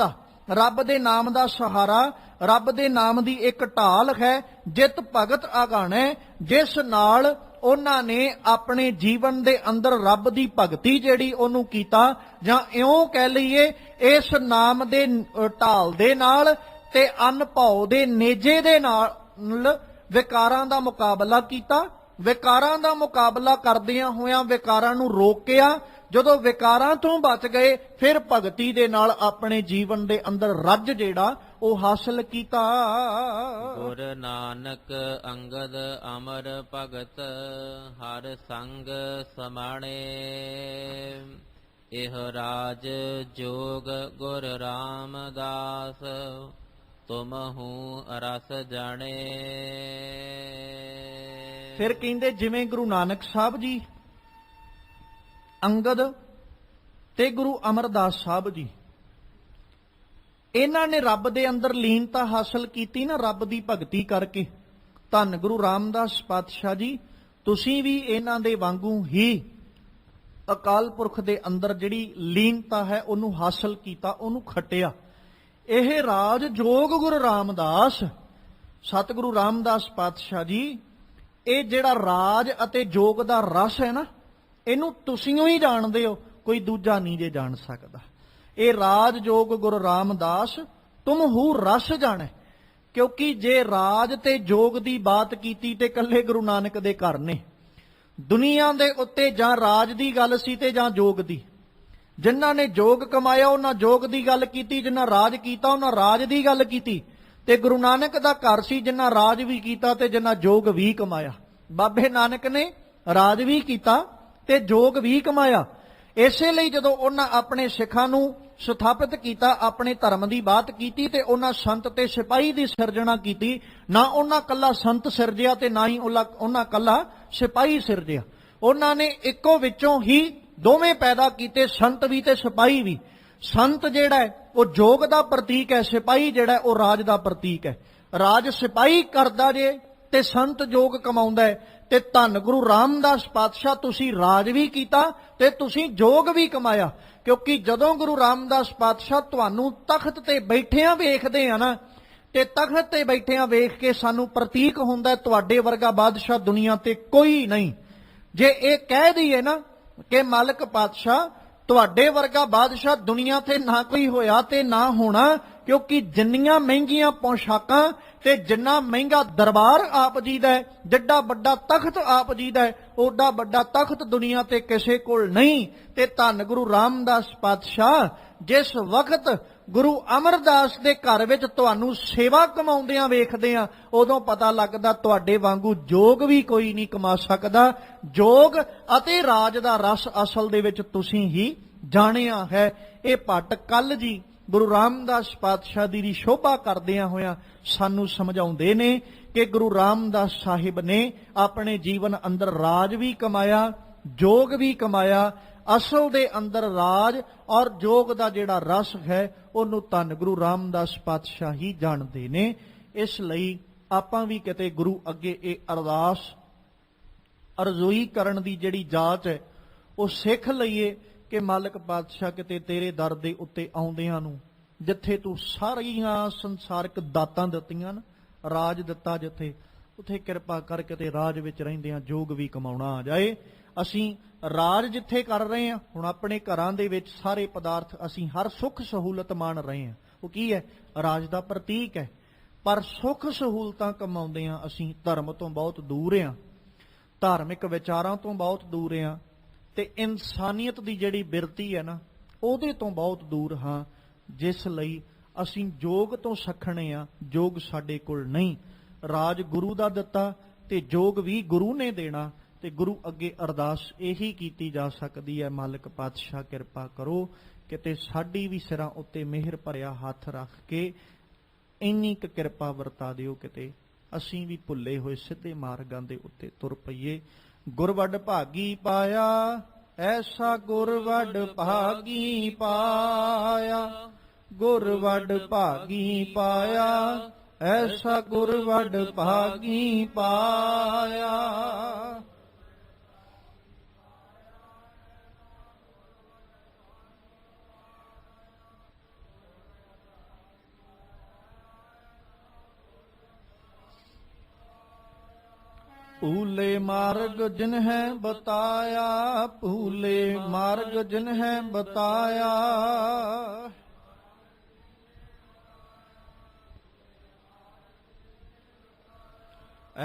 A: ਦਾ ਸਹਾਰਾ, ਰੱਬ ਦੇ ਨਾਮ ਦੀ ਇੱਕ ਢਾਲ ਹੈ। ਜਿਤ ਭਗਤ ਆਗਾਣਾ, ਜਿਸ ਨਾਲ ਉਹਨਾਂ ਨੇ ਆਪਣੇ ਜੀਵਨ ਦੇ ਅੰਦਰ ਰੱਬ ਦੀ ਭਗਤੀ ਜਿਹੜੀ ਉਹਨੂੰ ਕੀਤਾ, ਜਾਂ ਇਉਂ ਕਹਿ ਲਈਏ ਇਸ ਨਾਮ ਦੇ ਢਾਲ ਦੇ ਨਾਲ ਤੇ ਅੰਨ ਭਾਉ ਦੇ ਨੇਜੇ ਦੇ ਨਾਲ ਵਿਕਾਰਾਂ ਦਾ ਮੁਕਾਬਲਾ ਕੀਤਾ। ਵਿਕਾਰਾਂ ਦਾ ਮੁਕਾਬਲਾ ਕਰਦਿਆਂ ਹੋਇਆਂ ਵਿਕਾਰਾਂ ਨੂੰ ਰੋਕਿਆ। ਜਦੋਂ ਵਿਕਾਰਾਂ ਤੋਂ ਬਚ ਗਏ ਫਿਰ ਭਗਤੀ ਦੇ ਨਾਲ ਆਪਣੇ ਜੀਵਨ ਦੇ ਅੰਦਰ ਰੱਜ ਜਿਹੜਾ ਉਹ ਹਾਸਲ ਕੀਤਾ।
B: ਗੁਰ ਨਾਨਕ ਅੰਗਦ ਅਮਰ ਭਗਤ, ਹਰ ਸੰਗ ਸਮਾਣੇ, ਇਹ ਰਾਜ ਜੋਗ ਗੁਰ ਰਾਮਦਾਸ, ਤੁਮਹੁ ਰਸ ਜਾਣੇ।
A: ਫਿਰ ਕਹਿੰਦੇ ਜਿਵੇਂ ਗੁਰੂ ਨਾਨਕ ਸਾਹਿਬ ਜੀ, ਅੰਗਦ ਤੇ ਗੁਰੂ ਅਮਰਦਾਸ ਸਾਹਿਬ ਜੀ, ਇਹਨਾਂ ਨੇ ਰੱਬ ਦੇ ਅੰਦਰ ਲੀਨਤਾ ਹਾਸਲ ਕੀਤੀ ਨਾ, ਰੱਬ ਦੀ ਭਗਤੀ ਕਰਕੇ। ਧੰਨ ਗੁਰੂ ਰਾਮਦਾਸ ਪਾਤਸ਼ਾਹ ਜੀ, ਤੁਸੀਂ ਵੀ ਇਹਨਾਂ ਦੇ ਵਾਂਗੂ ਹੀ ਅਕਾਲ ਪੁਰਖ ਦੇ ਅੰਦਰ ਜਿਹੜੀ ਲੀਨਤਾ ਹੈ ਉਹਨੂੰ ਹਾਸਲ ਕੀਤਾ, ਉਹਨੂੰ ਖੱਟਿਆ। ਇਹ ਰਾਜ ਜੋਗ ਗੁਰੂ ਰਾਮਦਾਸ, ਸਤਿਗੁਰੂ ਰਾਮਦਾਸ ਪਾਤਸ਼ਾਹ ਜੀ, ਇਹ ਜਿਹੜਾ ਰਾਜ ਅਤੇ ਜੋਗ ਦਾ ਰਸ ਹੈ ਨਾ, ਇਹਨੂੰ ਤੁਸੀਂ ਹੀ ਜਾਣਦੇ ਹੋ, ਕੋਈ ਦੂਜਾ ਨਹੀਂ ਜੇ ਜਾਣ ਸਕਦਾ। ਇਹ ਰਾਜ ਜੋਗ ਗੁਰੂ ਰਾਮਦਾਸ ਤੁਮ ਹੂ ਰਸ ਜਾਣੈ। ਕਿਉਂਕਿ ਜੇ ਰਾਜ ਤੇ ਜੋਗ ਦੀ ਬਾਤ ਕੀਤੀ ਤੇ ਇਕੱਲੇ ਗੁਰੂ ਨਾਨਕ ਦੇ ਘਰ ਨੇ। ਦੁਨੀਆ ਦੇ ਉੱਤੇ ਜਾਂ ਰਾਜ ਦੀ ਗੱਲ ਸੀ ਤੇ ਜਾਂ ਜੋਗ ਦੀ। ਜਿਨ੍ਹਾਂ ਨੇ ਜੋਗ ਕਮਾਇਆ ਉਹਨਾਂ ਜੋਗ ਦੀ ਗੱਲ ਕੀਤੀ, ਜਿਨ੍ਹਾਂ ਰਾਜ ਕੀਤਾ ਉਹਨਾਂ ਰਾਜ ਦੀ ਗੱਲ ਕੀਤੀ। ਤੇ ਗੁਰੂ ਨਾਨਕ ਦਾ ਘਰ ਸੀ ਜਿਨ੍ਹਾਂ ਰਾਜ ਵੀ ਕੀਤਾ ਤੇ ਜਿਨ੍ਹਾਂ ਜੋਗ ਵੀ ਕਮਾਇਆ। ਬਾਬੇ ਨਾਨਕ ਨੇ ਰਾਜ ਵੀ ਕੀਤਾ ਤੇ ਜੋਗ ਵੀ ਕਮਾਇਆ। ਇਸੇ ਲਈ ਜਦੋਂ ਉਹਨਾਂ ਆਪਣੇ ਸਿੱਖਾਂ ਨੂੰ ਸਥਾਪਿਤ ਕੀਤਾ, ਆਪਣੇ ਧਰਮ ਦੀ ਬਾਤ ਕੀਤੀ, ਤੇ ਉਹਨਾਂ ਸੰਤ ਤੇ ਸਿਪਾਹੀ ਦੀ ਸਿਰਜਣਾ ਕੀਤੀ। ਨਾ ਉਹਨਾਂ ਕੱਲਾ ਸੰਤ ਸਿਰਜਿਆ ਤੇ ਨਾ ਹੀ ਉਹਨਾਂ ਕੱਲਾ ਸਿਪਾਹੀ ਸਿਰਜਿਆ। ਉਹਨਾਂ ਨੇ ਇੱਕੋ ਵਿੱਚੋਂ ਹੀ ਦੋਵੇਂ ਪੈਦਾ ਕੀਤੇ, ਸੰਤ ਵੀ ਤੇ ਸਿਪਾਹੀ ਵੀ। ਸੰਤ ਜਿਹੜਾ ਹੈ ਉਹ ਜੋਗ ਦਾ ਪ੍ਰਤੀਕ ਹੈ, ਸਿਪਾਹੀ ਜਿਹੜਾ ਉਹ ਰਾਜ ਦਾ ਪ੍ਰਤੀਕ ਹੈ। ਰਾਜ ਸਿਪਾਹੀ ਕਰਦਾ ਜੇ ਤੇ ਸੰਤ ਜੋਗ ਕਮਾਉਂਦਾ ਹੈ। ਤੇ ਧੰਨ ਗੁਰੂ ਰਾਮਦਾਸ ਪਾਤਸ਼ਾਹ, ਤੁਸੀਂ ਰਾਜ ਵੀ ਕੀਤਾ ਤੇ ਤੁਸੀਂ ਜੋਗ ਵੀ ਕਮਾਇਆ। ਕਿਉਂਕਿ ਜਦੋਂ ਗੁਰੂ ਰਾਮਦਾਸ ਪਾਤਸ਼ਾਹ ਤੁਹਾਨੂੰ ਤਖਤ ਤੇ ਬੈਠਿਆਂ ਵੇਖਦੇ ਆ ਨਾ, ਤੇ ਤਖਤ ਤੇ ਬੈਠਿਆਂ ਵੇਖ ਕੇ ਸਾਨੂੰ ਪ੍ਰਤੀਕ ਹੁੰਦਾ ਤੁਹਾਡੇ ਵਰਗਾ ਬਾਦਸ਼ਾਹ ਦੁਨੀਆ ਤੇ ਕੋਈ ਨਹੀਂ। ਜੇ ਇਹ ਕਹਿ ਦਈਏ ਨਾ ਕਿ ਮਾਲਕ ਪਾਤਸ਼ਾਹ ਤੁਹਾਡੇ ਵਰਗਾ ਬਾਦਸ਼ਾਹ ਦੁਨੀਆ ਤੇ ਨਾ ਕੋਈ ਹੋਇਆ ਤੇ ਨਾ ਹੋਣਾ, ਕਿਉਂਕਿ ਜਿੰਨੀਆਂ ਮਹਿੰਗੀਆਂ ਪੋਸ਼ਾਕਾਂ ਤੇ ਜਿੰਨਾ ਮਹਿੰਗਾ ਦਰਬਾਰ ਆਪ ਜੀ ਦਾ ਹੈ, ਜਿੱਡਾ ਵੱਡਾ ਤਖਤ ਆਪ ਜੀ ਦਾ ਹੈ, ਓਡਾ ਵੱਡਾ ਤਖਤ ਦੁਨੀਆ ਤੇ ਕਿਸੇ ਕੋਲ ਨਹੀਂ। ਤੇ ਧੰਨ ਗੁਰੂ ਰਾਮਦਾਸ ਪਾਤਸ਼ਾਹ ਜਿਸ ਵਕਤ ਗੁਰੂ ਅਮਰਦਾਸ ਦੇ ਘਰ ਵਿੱਚ ਤੁਹਾਨੂੰ ਸੇਵਾ ਕਮਾਉਂਦਿਆਂ ਵੇਖਦੇ ਆ, ਉਦੋਂ ਪਤਾ ਲੱਗਦਾ ਤੁਹਾਡੇ ਵਾਂਗੂ ਜੋਗ ਵੀ ਕੋਈ ਨਹੀਂ ਕਮਾ ਸਕਦਾ। ਜੋਗ ਅਤੇ ਰਾਜ ਦਾ ਰਸ ਅਸਲ ਦੇ ਵਿੱਚ ਤੁਸੀਂ ਹੀ ਜਾਣਿਆ ਹੈ। ਇਹ ਭੱਟ ਕੱਲ ਜੀ ਗੁਰੂ ਰਾਮਦਾਸ ਪਾਤਸ਼ਾਹ ਦੀ ਸ਼ੋਭਾ ਕਰਦਿਆਂ ਹੋਇਆਂ ਸਾਨੂੰ ਸਮਝਾਉਂਦੇ ਨੇ ਕਿ ਗੁਰੂ ਰਾਮਦਾਸ ਸਾਹਿਬ ਨੇ ਆਪਣੇ ਜੀਵਨ ਅੰਦਰ ਰਾਜ ਵੀ ਕਮਾਇਆ, ਜੋਗ ਵੀ ਕਮਾਇਆ। ਅਸਲ ਦੇ ਅੰਦਰ ਰਾਜ ਔਰ ਜੋਗ ਦਾ ਜਿਹੜਾ ਰਸ ਹੈ ਉਹਨੂੰ ਧੰਨ ਗੁਰੂ ਰਾਮਦਾਸ ਪਾਤਸ਼ਾਹ ਹੀ ਜਾਣਦੇ ਨੇ। ਇਸ ਲਈ ਆਪਾਂ ਵੀ ਕਿਤੇ ਗੁਰੂ ਅੱਗੇ ਇਹ ਅਰਦਾਸ ਅਰਜ਼ੋਈ ਕਰਨ ਦੀ ਜਿਹੜੀ ਜਾਚ ਹੈ ਉਹ ਸਿੱਖ ਲਈਏ ਕਿ ਮਾਲਕ ਪਾਤਸ਼ਾਹ ਕਿਤੇ ਤੇਰੇ ਦਰ ਦੇ ਉੱਤੇ ਆਉਂਦਿਆਂ ਨੂੰ, ਜਿੱਥੇ ਤੂੰ ਸਾਰੀਆਂ ਸੰਸਾਰਿਕ ਦਾਤਾਂ ਦਿੱਤੀਆਂ ਨਾ, ਰਾਜ ਦਿੱਤਾ ਜਿੱਥੇ, ਉੱਥੇ ਕਿਰਪਾ ਕਰਕੇ ਤੇ ਰਾਜ ਵਿੱਚ ਰਹਿੰਦਿਆਂ ਜੋਗ ਵੀ ਕਮਾਉਣਾ ਆ ਜਾਏ। ਅਸੀਂ ਰਾਜ ਜਿੱਥੇ ਕਰ ਰਹੇ ਹਾਂ, ਹੁਣ ਆਪਣੇ ਘਰਾਂ ਦੇ ਵਿੱਚ ਸਾਰੇ ਪਦਾਰਥ ਅਸੀਂ ਹਰ ਸੁੱਖ ਸਹੂਲਤ ਮਾਣ ਰਹੇ ਹਾਂ, ਉਹ ਕੀ ਹੈ? ਰਾਜ ਦਾ ਪ੍ਰਤੀਕ ਹੈ। ਪਰ ਸੁੱਖ ਸਹੂਲਤਾਂ ਕਮਾਉਂਦਿਆਂ ਅਸੀਂ ਧਰਮ ਤੋਂ ਬਹੁਤ ਦੂਰ ਹਾਂ, ਧਾਰਮਿਕ ਵਿਚਾਰਾਂ ਤੋਂ ਬਹੁਤ ਦੂਰ ਹਾਂ, ਤੇ ਇਨਸਾਨੀਅਤ ਦੀ ਜਿਹੜੀ ਬਿਰਤੀ ਹੈ ਨਾ ਉਹਦੇ ਤੋਂ ਬਹੁਤ ਦੂਰ ਹਾਂ। ਜਿਸ ਲਈ ਅਸੀਂ ਜੋਗ ਤੋਂ ਸੱਖਣੇ ਆ, ਜੋਗ ਸਾਡੇ ਕੋਲ ਨਹੀਂ। ਰਾਜ ਗੁਰੂ ਦਾ ਦਿੱਤਾ ਤੇ ਜੋਗ ਵੀ ਗੁਰੂ ਨੇ ਦੇਣਾ। ਤੇ ਗੁਰੂ ਅੱਗੇ ਅਰਦਾਸ ਇਹੀ ਕੀਤੀ ਜਾ ਸਕਦੀ ਹੈ, ਮਾਲਕ ਪਾਤਸ਼ਾਹ ਕਿਰਪਾ ਕਰੋ ਕਿਤੇ ਸਾਡੀ ਵੀ ਸਿਰਾਂ ਉੱਤੇ ਮਿਹਰ ਭਰਿਆ ਹੱਥ ਰੱਖ ਕੇ ਇੰਨੀ ਕੁ ਕਿਰਪਾ ਵਰਤਾ ਦਿਓ ਕਿਤੇ ਅਸੀਂ ਵੀ ਭੁੱਲੇ ਹੋਏ ਸਿੱਧੇ ਮਾਰਗਾਂ ਦੇ ਉੱਤੇ ਤੁਰ ਪਈਏ। ਗੁਰਵੱਡ ਭਾਗੀ ਪਾਇਆ, ਐਸਾ ਗੁਰਵੱਡ ਭਾਗੀ ਪਾਇਆ, ਗੁਰਵੱਡ ਭਾਗੀ ਪਾਇਆ, ਐਸਾ ਗੁਰਵੱਡ ਭਾਗੀ ਪਾਇਆ। ਭੂਲੇ ਮਾਰਗ ਜਿਨਹਿ ਬਤਾਇਆ, ਭੂਲੇ ਮਾਰਗ ਜਿਨਹਿ ਬਤਾਇਆ,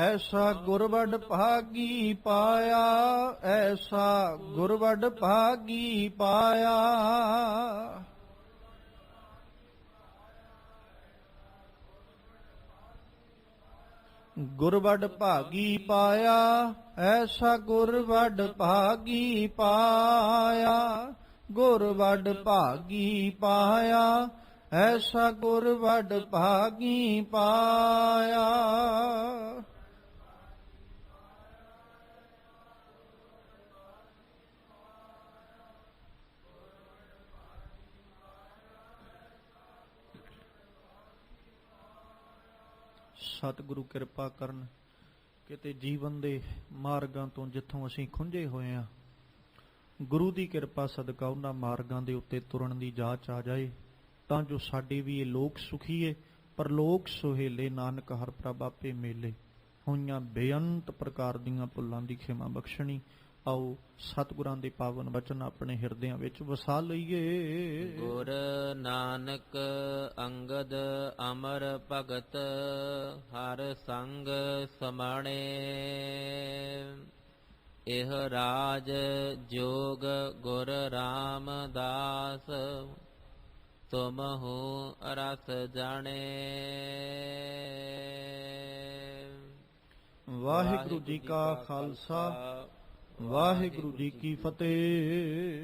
A: ਐਸਾ ਗੁਰਵੱਡ ਭਾਗੀ ਪਾਇਆ, ਐਸਾ ਗੁਰਵੱਡ ਭਾਗੀ ਪਾਇਆ। ਗੁਰਵੱਡ ਭਾਗੀ ਪਾਇਆ, ਐਸਾ ਗੁਰਵੱਡ ਭਾਗੀ ਪਾਇਆ, ਗੁਰਵੱਡ ਭਾਗੀ ਪਾਇਆ, ਐਸਾ ਗੁਰਵੱਡ ਭਾਗੀ ਪਾਇਆ। ਸਤਿਗੁਰੂ ਕਿਰਪਾ ਕਰਨ ਕਿਤੇ ਜੀਵਨ ਦੇ ਮਾਰਗਾਂ ਤੋਂ ਜਿੱਥੋਂ ਅਸੀਂ ਖੁੰਝੇ ਹੋਏ ਹਾਂ, ਗੁਰੂ ਦੀ ਕਿਰਪਾ ਸਦਕਾ ਉਹਨਾਂ ਮਾਰਗਾਂ ਦੇ ਉੱਤੇ ਤੁਰਨ ਦੀ ਜਾਚ ਆ ਜਾਏ, ਤਾਂ ਜੋ ਸਾਡੇ ਵੀ ਇਹ ਲੋਕ ਸੁਖੀਏ ਪਰਲੋਕ ਸੁਹੇਲੇ, ਨਾਨਕ ਹਰ ਪ੍ਰਭ ਆਪੇ ਮੇਲੇ। ਹੋਈਆਂ ਬੇਅੰਤ ਪ੍ਰਕਾਰ ਦੀਆਂ ਭੁੱਲਾਂ ਦੀ ਖਿਮਾ ਬਖਸ਼ਣੀ। ਆਓ ਸਤਿਗੁਰਾਂ ਦੇ ਪਾਵਨ ਬਚਨ ਆਪਣੇ ਹਿਰਦਿਆਂ ਵਿੱਚ ਵਸਾ ਲਈਏ।
B: ਗੁਰ ਨਾਨਕ ਅੰਗਦ ਅਮਰ ਭਗਤ, ਹਰ ਸੰਗ ਸਮਾਣੇ, ਇਹ ਰਾਜ ਜੋਗ ਗੁਰ ਰਾਮਦਾਸ, ਤੁਮਹੁ ਰਸ ਜਾਣੇ।
A: ਵਾਹਿਗੁਰੂ ਜੀ ਕਾ ਖਾਲਸਾ, ਵਾਹਿਗੁਰੂ ਜੀ ਕੀ ਫਤਿਹ।